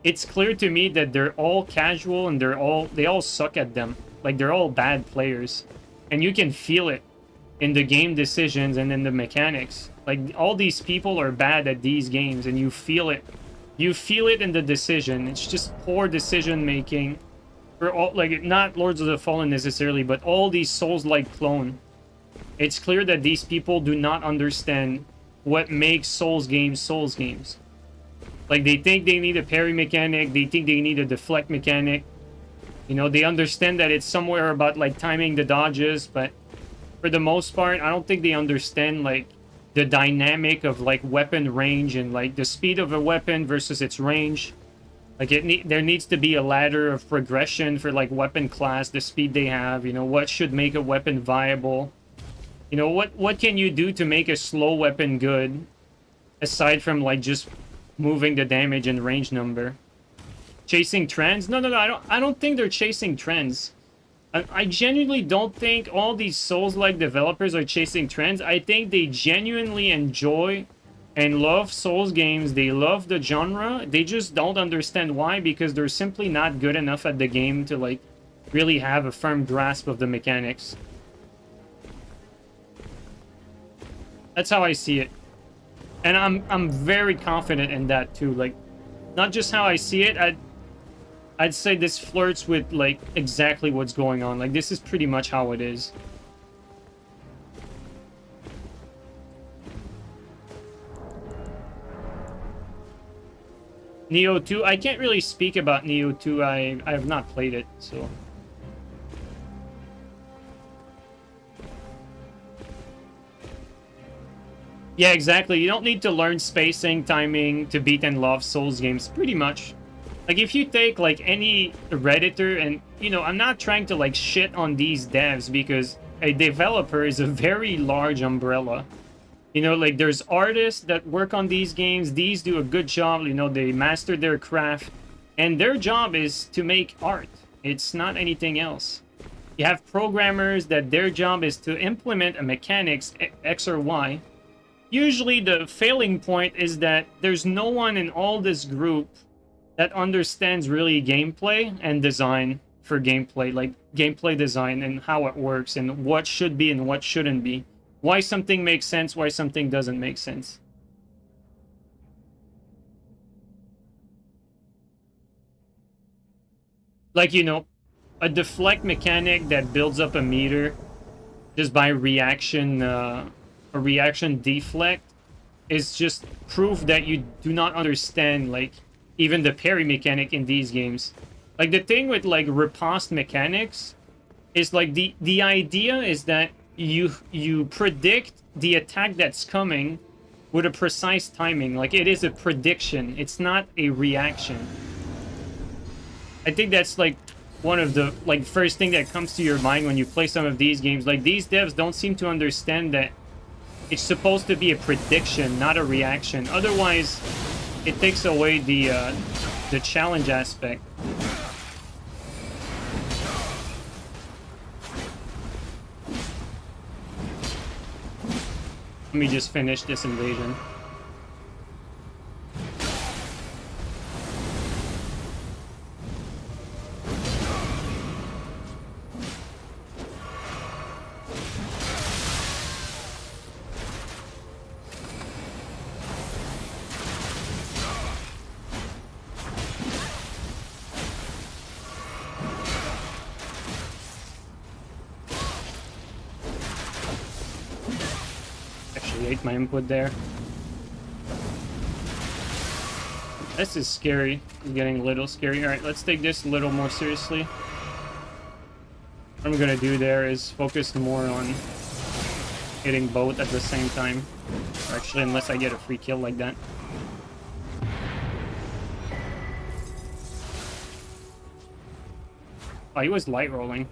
It's clear to me that they're all casual and they all suck at them. Like, they're all bad players. And you can feel it in the game decisions and in the mechanics. Like, all these people are bad at these games, and you feel it. You feel it in the decision. It's just poor decision-making. For all, like, not Lords of the Fallen necessarily, but all these Souls-like clone. It's clear that these people do not understand what makes Souls games. Like, they think they need a parry mechanic, they think they need a deflect mechanic. You know, they understand that it's somewhere about, like, timing the dodges, but for the most part, I don't think they understand, like, the dynamic of, like, weapon range and, like, the speed of a weapon versus its range. Like, there needs to be a ladder of progression for, like, weapon class, the speed they have, you know, what should make a weapon viable. You know, what can you do to make a slow weapon good, aside from, like, just moving the damage and range number? Chasing trends? No, I don't think they're chasing trends. I genuinely don't think all these Souls-like developers are chasing trends. I think they genuinely enjoy and love Souls games. They love the genre. They just don't understand why, because they're simply not good enough at the game to, like, really have a firm grasp of the mechanics. That's how I see it. And I'm very confident in that too. Like, not just how I see it, I'd say this flirts with, like, exactly what's going on. Like, this is pretty much how it is. Nioh 2, I can't really speak about Nioh 2. I have not played it, so. Yeah, exactly. You don't need to learn spacing, timing to beat and love Souls games, pretty much. Like, if you take, like, any Redditor, and, you know, I'm not trying to, like, shit on these devs, because a developer is a very large umbrella. You know, like, there's artists that work on these games. These do a good job. You know, they master their craft. And their job is to make art. It's not anything else. You have programmers that their job is to implement a mechanics, X or Y. Usually the failing point is that there's no one in all this group that understands really gameplay and design for gameplay. Like, gameplay design and how it works and what should be and what shouldn't be. Why something makes sense, why something doesn't make sense. Like, you know, a deflect mechanic that builds up a meter just by reaction, a reaction deflect is just proof that you do not understand, like, even the parry mechanic in these games. Like, the thing with, like, riposte mechanics is, like, the idea is that you predict the attack that's coming with a precise timing. Like, it is a prediction. It's not a reaction. I think that's, like, one of the, like, first thing that comes to your mind when you play some of these games. Like, these devs don't seem to understand that it's supposed to be a prediction, not a reaction. Otherwise, it takes away the challenge aspect. Let me just finish this invasion. ate my input there. This is scary. It's getting a little scary. Alright, let's take this a little more seriously. What I'm gonna do there is focus more on hitting both at the same time. Or actually, unless I get a free kill like that. Oh, he was light rolling.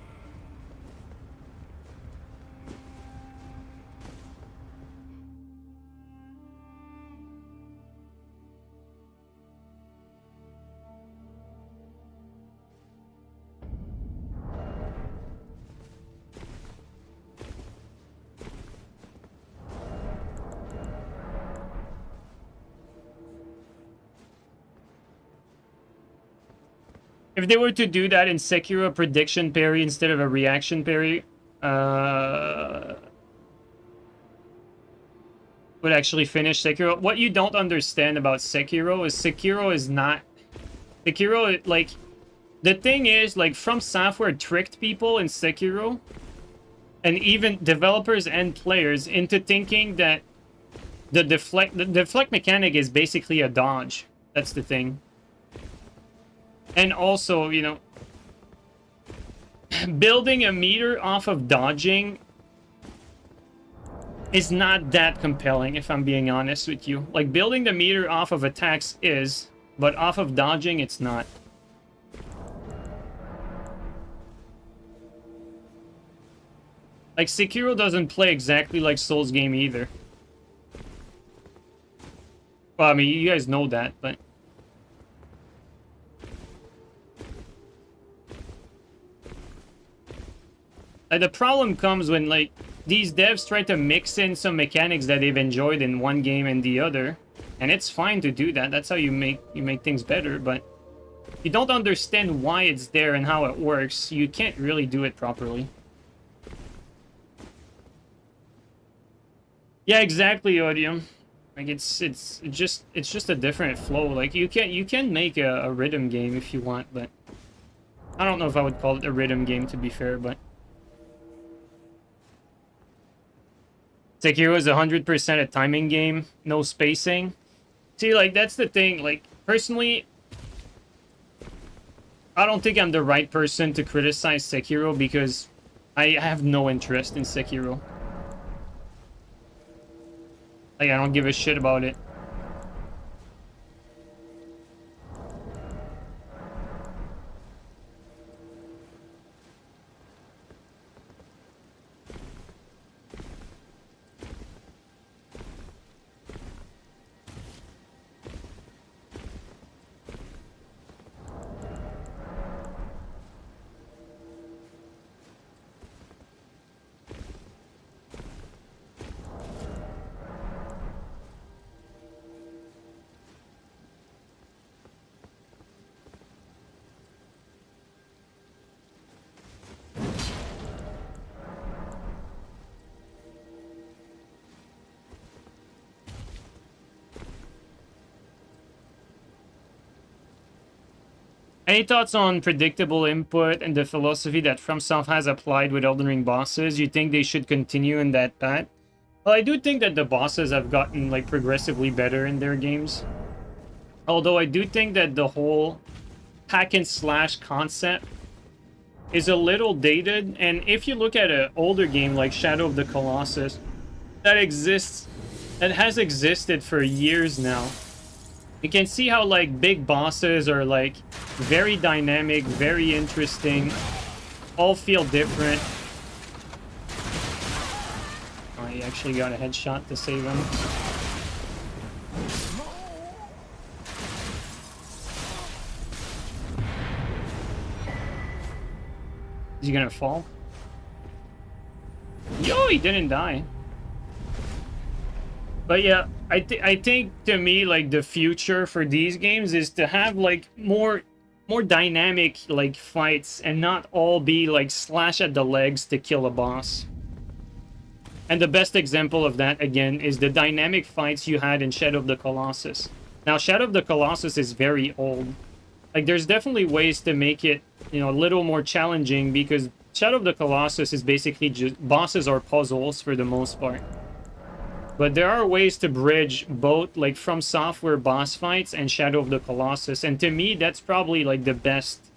If they were to do that in Sekiro, a prediction parry instead of a reaction parry, would actually finish Sekiro. What you don't understand about Sekiro is not... Sekiro, like... The thing is, like, From Software tricked people in Sekiro, and even developers and players, into thinking that the deflect mechanic is basically a dodge. That's the thing. And also, you know, building a meter off of dodging is not that compelling, if I'm being honest with you. Like, building the meter off of attacks is, but off of dodging, it's not. Like, Sekiro doesn't play exactly like Souls game either. Well, I mean, you guys know that, but... the problem comes when, like, these devs try to mix in some mechanics that they've enjoyed in one game and the other, and it's fine to do that. That's how you make things better, but if you don't understand why it's there and how it works, you can't really do it properly. Yeah, exactly, Odium. Like, it's just a different flow. Like, you can make a rhythm game if you want, but I don't know if I would call it a rhythm game, to be fair, but Sekiro is 100% a timing game, no spacing. See, like, that's the thing. Like, personally, I don't think I'm the right person to criticize Sekiro because I have no interest in Sekiro. Like, I don't give a shit about it. Any thoughts on predictable input and the philosophy that FromSoft has applied with Elden Ring bosses? You think they should continue in that path? Well, I do think that the bosses have gotten, like, progressively better in their games. Although I do think that the whole hack and slash concept is a little dated. And if you look at an older game like Shadow of the Colossus, that has existed for years now. You can see how, like, big bosses are, like, very dynamic, very interesting, all feel different. Oh, he actually got a headshot to save him. Is he gonna fall? Yo, he didn't die. But yeah, I think to me, like, the future for these games is to have, like, more dynamic, like, fights and not all be, like, slash at the legs to kill a boss. And the best example of that, again, is the dynamic fights you had in Shadow of the Colossus. Now, Shadow of the Colossus is very old. Like, there's definitely ways to make it, you know, a little more challenging, because Shadow of the Colossus is basically just bosses or puzzles for the most part. But there are ways to bridge both, like, From Software boss fights and Shadow of the Colossus. And to me, that's probably, like, the best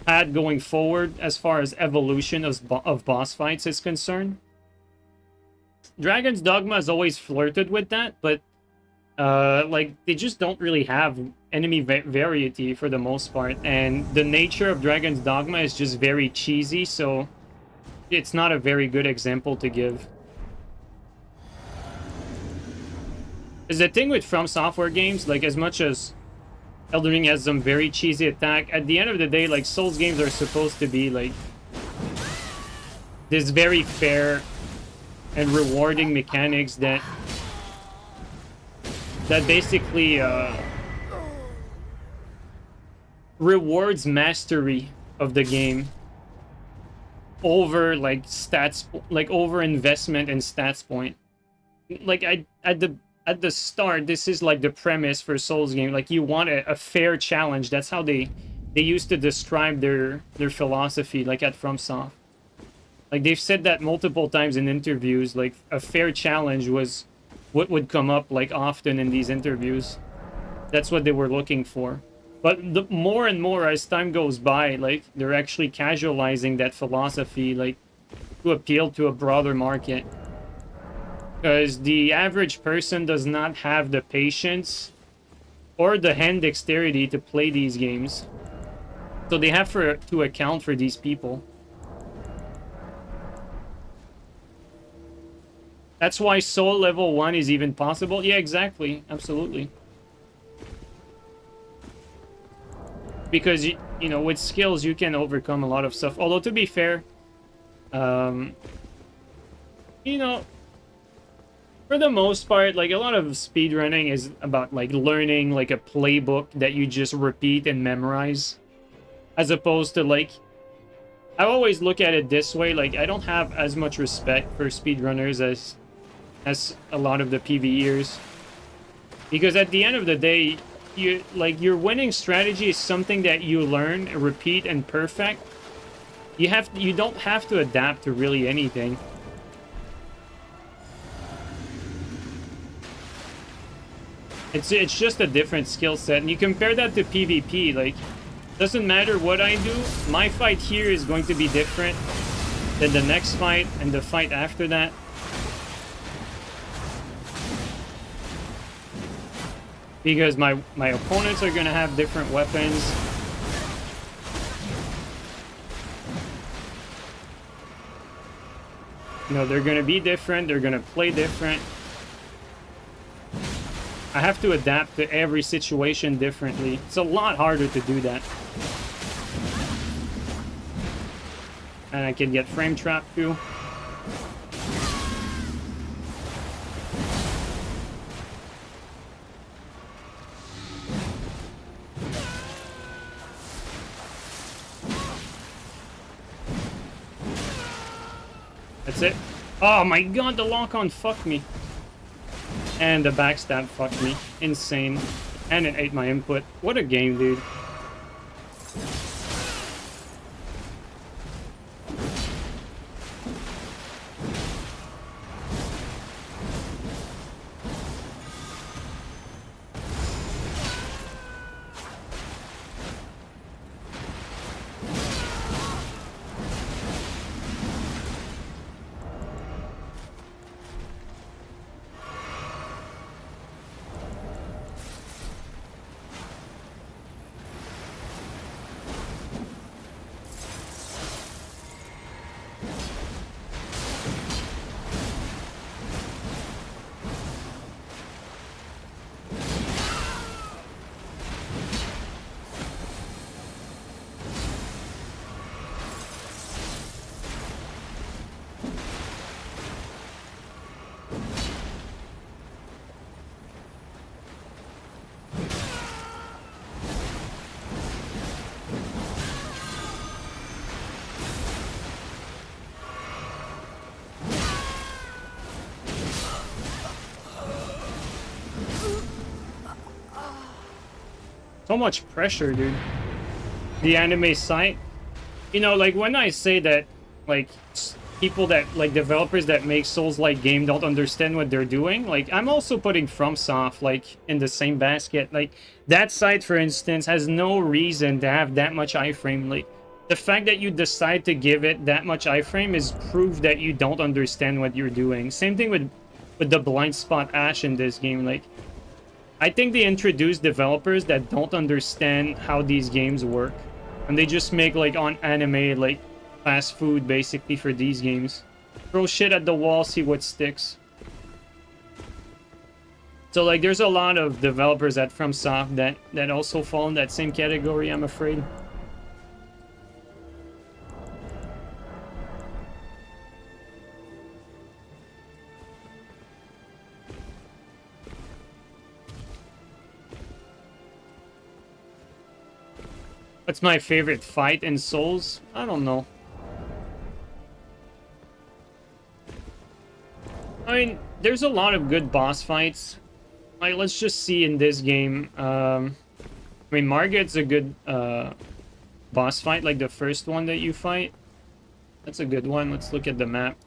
path going forward as far as evolution of boss fights is concerned. Dragon's Dogma has always flirted with that, but, like, they just don't really have enemy variety for the most part. And the nature of Dragon's Dogma is just very cheesy, so it's not a very good example to give. Is the thing with From Software games, like, as much as Elden Ring has some very cheesy attack, at the end of the day, like, Souls games are supposed to be, like, this very fair and rewarding mechanics that basically rewards mastery of the game over, like, stats, like, over investment and stats point. Like, at the start, this is like the premise for Souls game. Like, you want a fair challenge. That's how they used to describe their philosophy, like, at FromSoft. Like, they've said that multiple times in interviews. Like, a fair challenge was what would come up, like, often in these interviews. That's what they were looking for. But the more and more as time goes by, like, they're actually casualizing that philosophy, like, to appeal to a broader market. Because the average person does not have the patience or the hand dexterity to play these games. So they have to account for these people. That's why Soul level 1 is even possible. Yeah, exactly. Absolutely. Because, you know, with skills, you can overcome a lot of stuff. Although, to be fair, you know, for the most part, like, a lot of speedrunning is about, like, learning, like, a playbook that you just repeat and memorize. As opposed to, like, I always look at it this way, like, I don't have as much respect for speedrunners as a lot of the PvEers. Because at the end of the day, your winning strategy is something that you learn, repeat, and perfect. You don't have to adapt to really anything. It's just a different skill set, and you compare that to PvP, like, doesn't matter what I do, my fight here is going to be different than the next fight and the fight after that. Because my opponents are gonna have different weapons. You know, they're gonna be different, they're gonna play different. I have to adapt to every situation differently. It's a lot harder to do that. And I can get frame trapped too. That's it. Oh my god, the lock-on fucked me. And the backstab fucked me. Insane. And it ate my input. What a game, dude. So much pressure, dude. The anime site. You know, like, when I say that, like, people that, like, developers that make Souls-like game don't understand what they're doing. Like, I'm also putting FromSoft, like, in the same basket. Like, that site, for instance, has no reason to have that much iframe. Like, the fact that you decide to give it that much iframe is proof that you don't understand what you're doing. Same thing with the blind spot Ash in this game. Like, I think they introduce developers that don't understand how these games work. And they just make, like, on anime, like, fast food, basically, for these games. Throw shit at the wall, see what sticks. So, like, there's a lot of developers at FromSoft that also fall in that same category, I'm afraid. What's my favorite fight in Souls? I don't know. I mean, there's a lot of good boss fights. Like, let's just see in this game. I mean, Margit's a good boss fight, like the first one that you fight. That's a good one. Let's look at the map.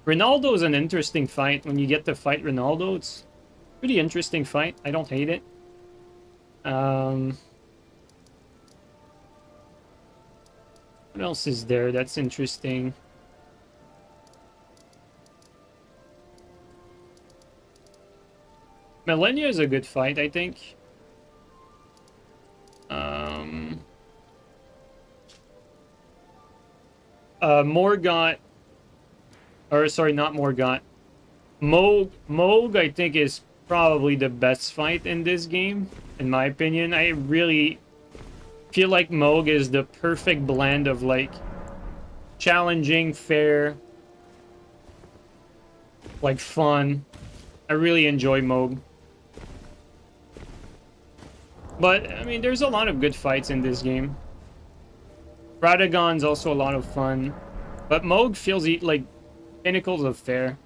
Ronaldo's an interesting fight. When you get to fight Ronaldo, it's a pretty interesting fight. I don't hate it. What else is there that's interesting? Millennia is a good fight, I think. Morgott, or sorry, not Morgott. Moog, I think, is probably the best fight in this game, in my opinion. I really feel like Moog is the perfect blend of, like, challenging, fair, like, fun. I really enjoy Moog. But, I mean, there's a lot of good fights in this game. Radagon's also a lot of fun. But Moog feels like pinnacles of fair.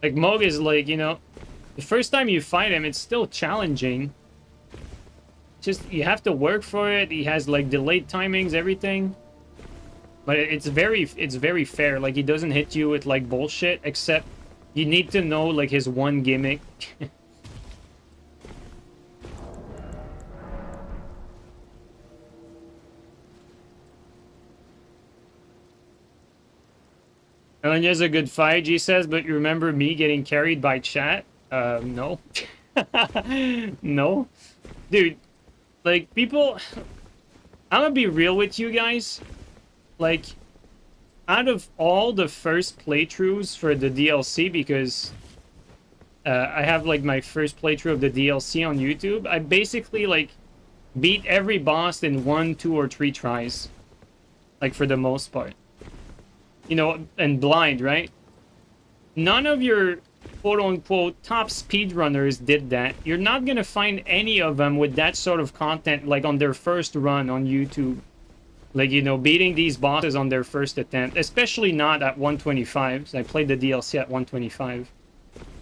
Like, Moog is like, you know, the first time you fight him, it's still challenging. Just, you have to work for it. He has, like, delayed timings, everything. But it's very fair. Like, he doesn't hit you with, like, bullshit, except you need to know, like, his one gimmick. Elenia's a good fight, G says, but you remember me getting carried by chat? No. No. Dude, like, people... I'm gonna be real with you guys. Like, out of all the first playthroughs for the DLC, because I have, like, my first playthrough of the DLC on YouTube, I basically, like, beat every boss in 1, 2, or 3 tries. Like, for the most part. You know, and blind, right? None of your quote-unquote top speedrunners did that. You're not gonna find any of them with that sort of content, like, on their first run on YouTube. Like, you know, beating these bosses on their first attempt. Especially not at 125. So I played the DLC at 125.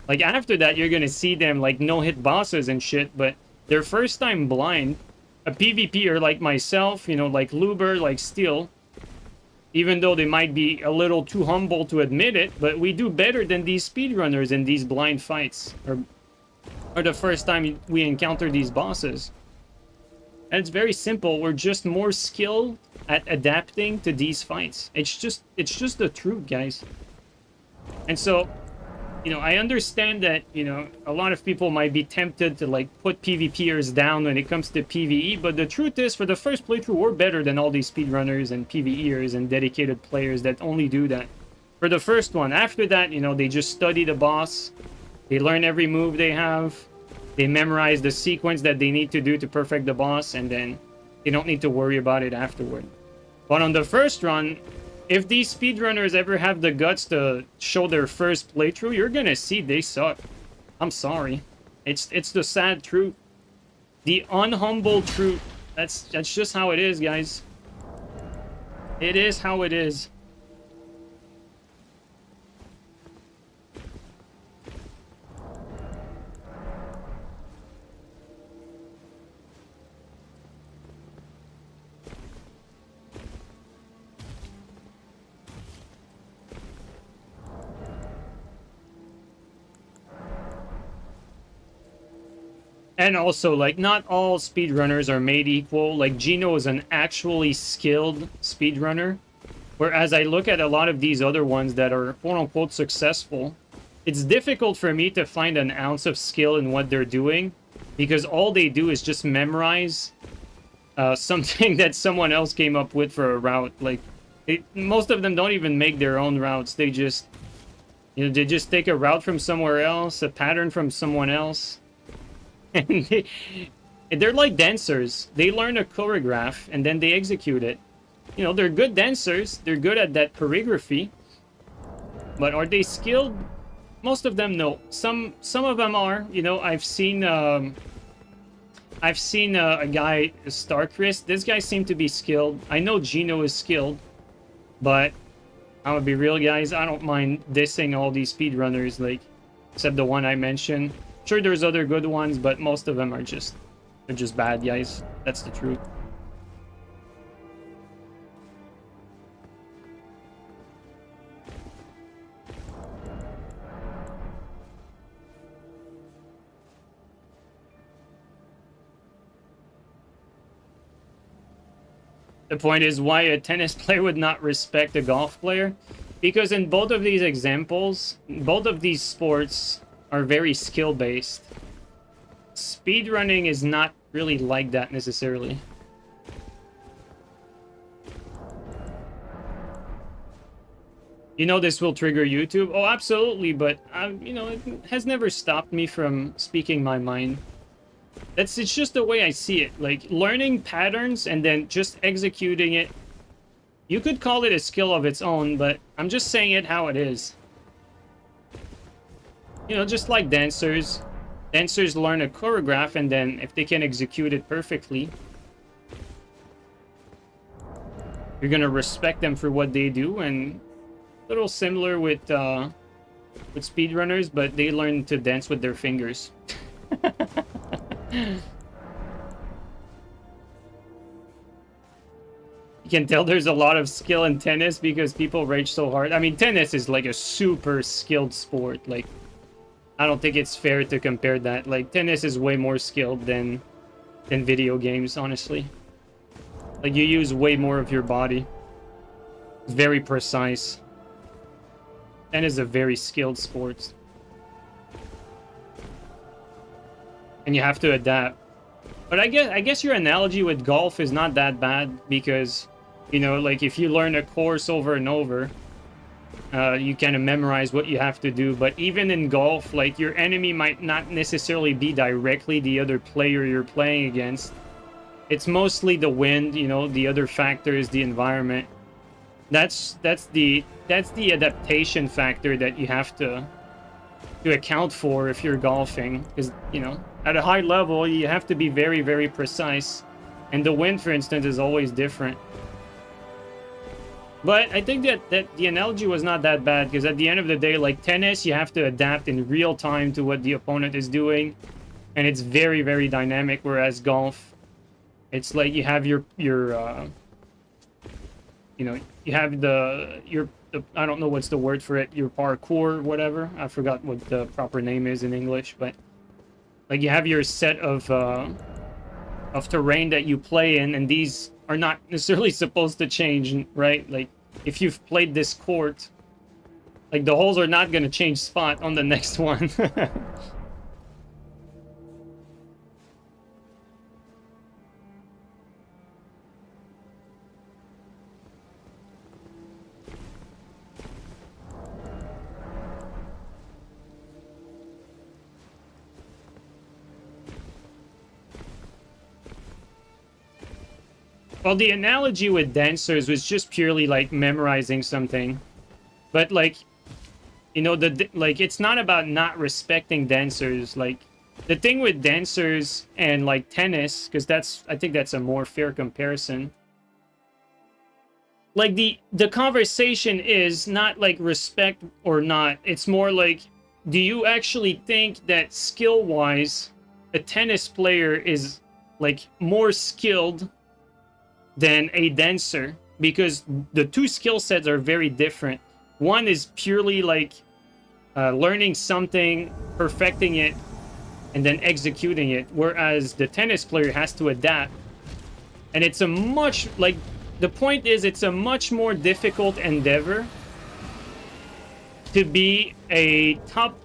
Like, after that, you're gonna see them, like, no-hit bosses and shit, but their first time blind, a PvPer like myself, you know, like Luber, like Steel, even though they might be a little too humble to admit it, but we do better than these speedrunners in these blind fights. Or the first time we encounter these bosses. And it's very simple. We're just more skilled at adapting to these fights. It's just the truth, guys. And so, you know, I understand that, you know, a lot of people might be tempted to, like, put PvPers down when it comes to PvE, but the truth is, for the first playthrough, we're better than all these speedrunners and PvEers and dedicated players that only do that. For the first one. After that, you know, they just study the boss, they learn every move they have, they memorize the sequence that they need to do to perfect the boss, and then they don't need to worry about it afterward. But on the first run, if these speedrunners ever have the guts to show their first playthrough, you're gonna see they suck. I'm sorry. It's the sad truth. The unhumble truth. That's just how it is, guys. It is how it is. And also, like, not all speedrunners are made equal. Like, Gino is an actually skilled speedrunner. Whereas I look at a lot of these other ones that are quote-unquote successful, it's difficult for me to find an ounce of skill in what they're doing, because all they do is just memorize something that someone else came up with for a route. Like, most of them don't even make their own routes. They just, you know, they just take a route from somewhere else, a pattern from someone else. And they're like dancers. They learn a choreograph and then they execute it. You know, they're good dancers. They're good at that choreography. But are they skilled? Most of them, no. Some of them are. You know, I've seen a guy, Starchrist. This guy seemed to be skilled. I know Gino is skilled, but I'm gonna be real, guys. I don't mind dissing all these speedrunners, like, except the one I mentioned. Sure, there's other good ones, but most of them are just, they're just bad, guys. That's the truth. The point is why a tennis player would not respect a golf player. Because in both of these examples, both of these sports are very skill-based. Speedrunning is not really like that necessarily. You know this will trigger YouTube? Oh, absolutely, but you know, it has never stopped me from speaking my mind. It's just the way I see it. Like, learning patterns and then just executing it. You could call it a skill of its own, but I'm just saying it how it is. You know, just like dancers. Dancers learn a choreograph, and then if they can execute it perfectly, you're gonna respect them for what they do. And a little similar with speedrunners, but they learn to dance with their fingers. You can tell there's a lot of skill in tennis because people rage so hard. I mean, tennis is like a super skilled sport. Like, I don't think it's fair to compare that. Like, tennis is way more skilled than video games, honestly. Like, you use way more of your body. It's very precise. Tennis is a very skilled sport. And you have to adapt. But I guess your analogy with golf is not that bad because, you know, like, if you learn a course over and over, you kind of memorize what you have to do. But even in golf, like, your enemy might not necessarily be directly the other player you're playing against. It's mostly the wind, you know, the other factors, the environment. That's the adaptation factor that you have to account for if you're golfing, because, you know, at a high level you have to be very, very precise, and the wind, for instance, is always different. But I think that the analogy was not that bad, because at the end of the day, like tennis, you have to adapt in real time to what the opponent is doing, and it's very, very dynamic, whereas golf, it's like you have your you know, you have your I don't know what's the word for it, your parkour, whatever. I forgot what the proper name is in English, but like you have your set of terrain that you play in, and these are not necessarily supposed to change, right? Like, if you've played this court, like, the holes are not going to change spot on the next one. Well, the analogy with dancers was just purely like memorizing something. But, like, you know, like, it's not about not respecting dancers. Like, the thing with dancers and like tennis, because I think that's a more fair comparison. Like, the conversation is not like respect or not. It's more like, do you actually think that skill-wise a tennis player is like more skilled than a dancer? Because the two skill sets are very different. One is purely like learning something, perfecting it, and then executing it, whereas the tennis player has to adapt. And it's a much, like, the point is, it's a much more difficult endeavor to be a top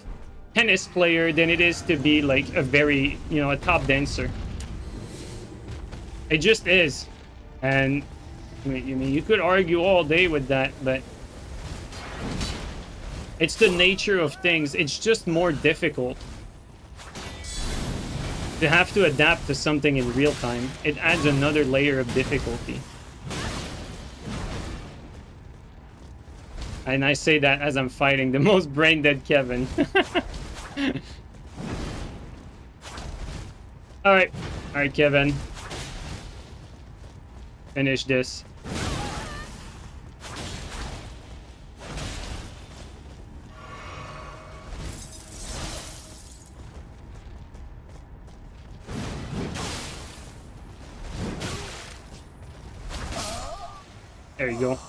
tennis player than it is to be, like, a very, you know, a top dancer. It just is. And, I mean, you could argue all day with that, but it's the nature of things. It's just more difficult to have to adapt to something in real time. It adds another layer of difficulty. And I say that as I'm fighting the most brain-dead Kevin. Alright. Alright, Kevin. Finish this. There you go.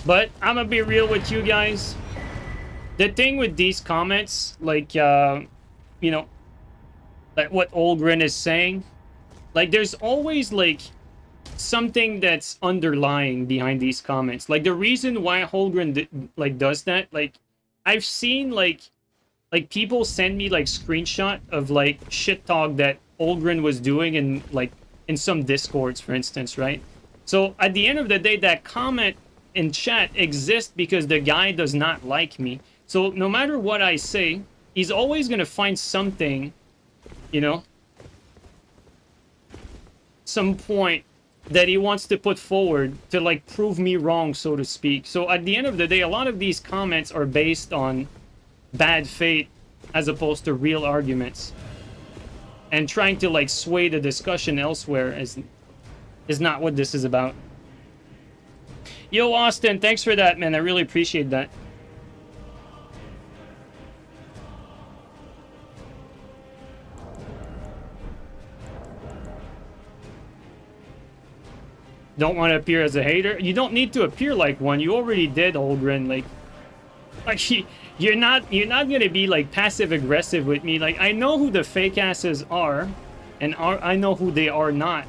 But I'm gonna be real with you guys. The thing with these comments, like, you know, like what Olgren is saying, like, there's always, like, something that's underlying behind these comments. Like, the reason why Holgren, like, does that, like, I've seen, like, people send me, like, screenshot of, like, shit talk that Olgren was doing in, like, in some discords, for instance, right? So, at the end of the day, that comment in chat exists because the guy does not like me. So, no matter what I say, he's always gonna find something, you know, some point that he wants to put forward to, like, prove me wrong, so to speak. So at the end of the day, a lot of these comments are based on bad faith as opposed to real arguments, and trying to, like, sway the discussion elsewhere is not what this is about. Yo, Austin, thanks for that, man. I really appreciate that. Don't want to appear as a hater. You don't need to appear like one. You already did, Olgren. Like you're not gonna be, like, passive aggressive with me. Like, I know who the fake asses are, and I know who they are not.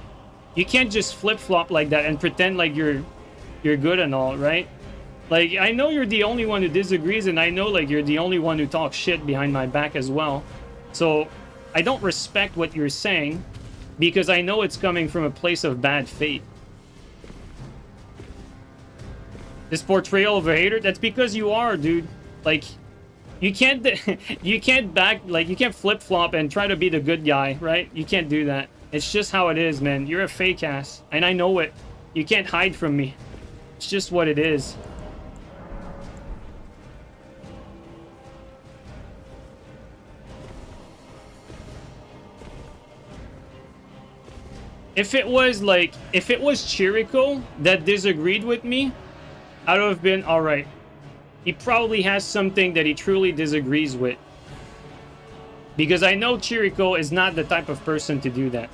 You can't just flip flop like that and pretend like you're good and all, right? Like, I know you're the only one who disagrees, and I know, like, you're the only one who talks shit behind my back as well. So I don't respect what you're saying because I know it's coming from a place of bad faith. This portrayal of a hater, that's because you are, dude. Like, you can't you can't flip-flop and try to be the good guy, right? You can't do that. It's just how it is, man. You're a fake ass, and I know it. You can't hide from me. It's just what it is. If it was Chirico that disagreed with me, I would have been alright. He probably has something that he truly disagrees with. Because I know Chirico is not the type of person to do that.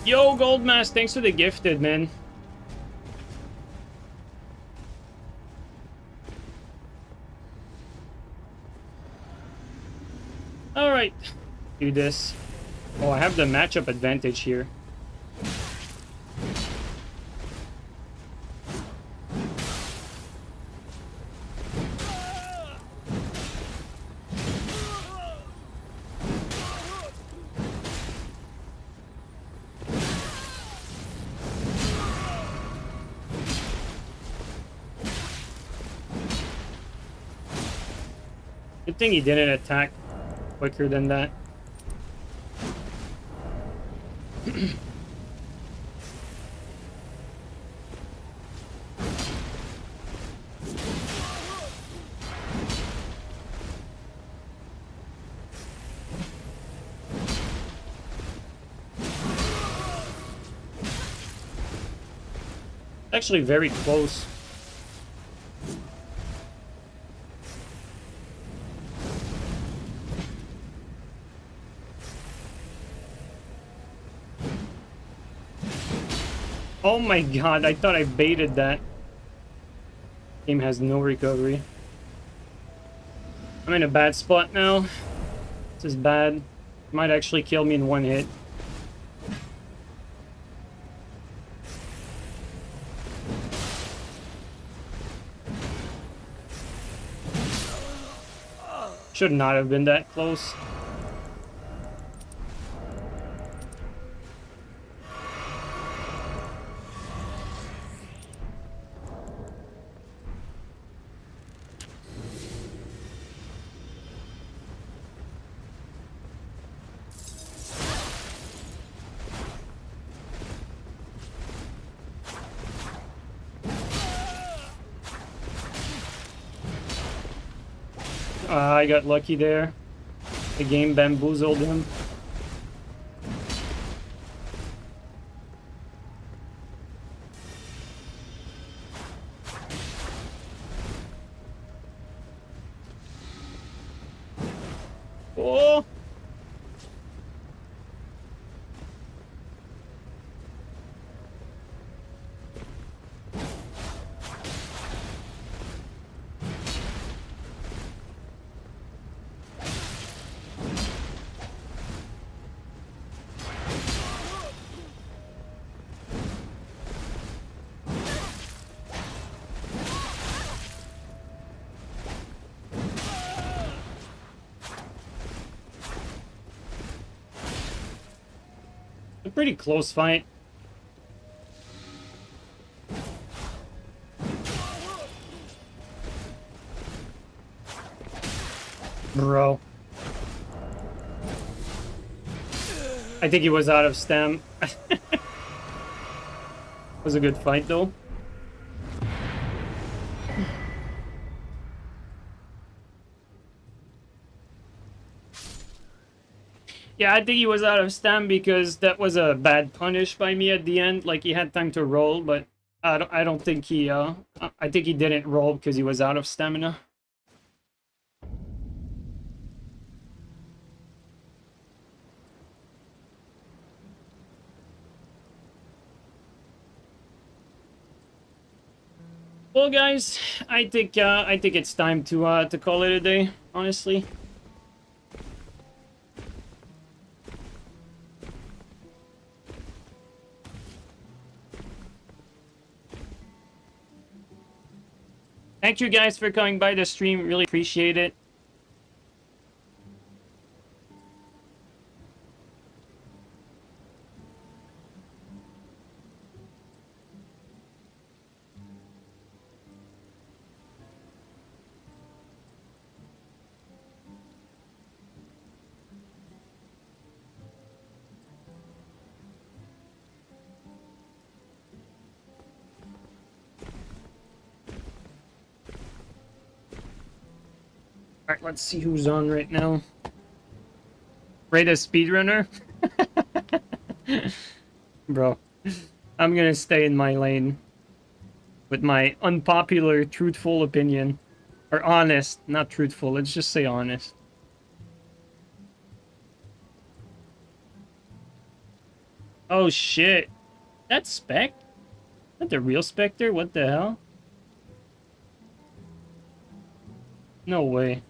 Yo, Goldmask, thanks for the gifted, man. Alright, do this. Oh, I have the matchup advantage here. Good thing he didn't attack quicker than that. Actually very close. Oh my god, I thought I baited that. Game has no recovery. I'm in a bad spot now. This is bad. Might actually kill me in one hit. Should not have been that close. I got lucky there. The game bamboozled him. Oh! A pretty close fight. Bro. I think he was out of stam. Was a good fight though. Yeah, I think he was out of stam because that was a bad punish by me at the end. Like, he had time to roll, but I don't think he, I think he didn't roll because he was out of stamina. Well, guys, I think it's time to call it a day, honestly. Thank you guys for coming by the stream. Really appreciate it. Alright, let's see who's on right now. Rate a speedrunner? Bro, I'm gonna stay in my lane with my unpopular, truthful opinion. Or honest, not truthful, let's just say honest. Oh shit. That's Spec? Is that the real Spectre? What the hell? No way.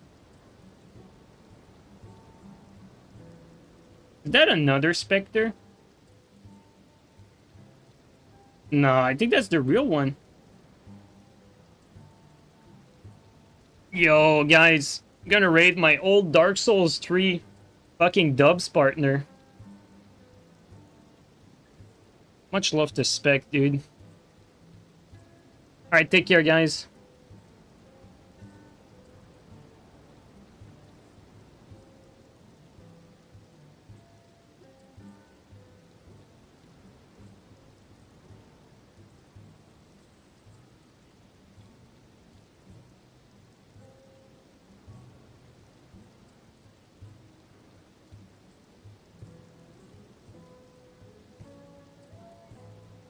Is that another Spectre? No, I think that's the real one. Yo, guys, I'm gonna raid my old Dark Souls 3 fucking dubs partner. Much love to Spec, dude. Alright, take care, guys.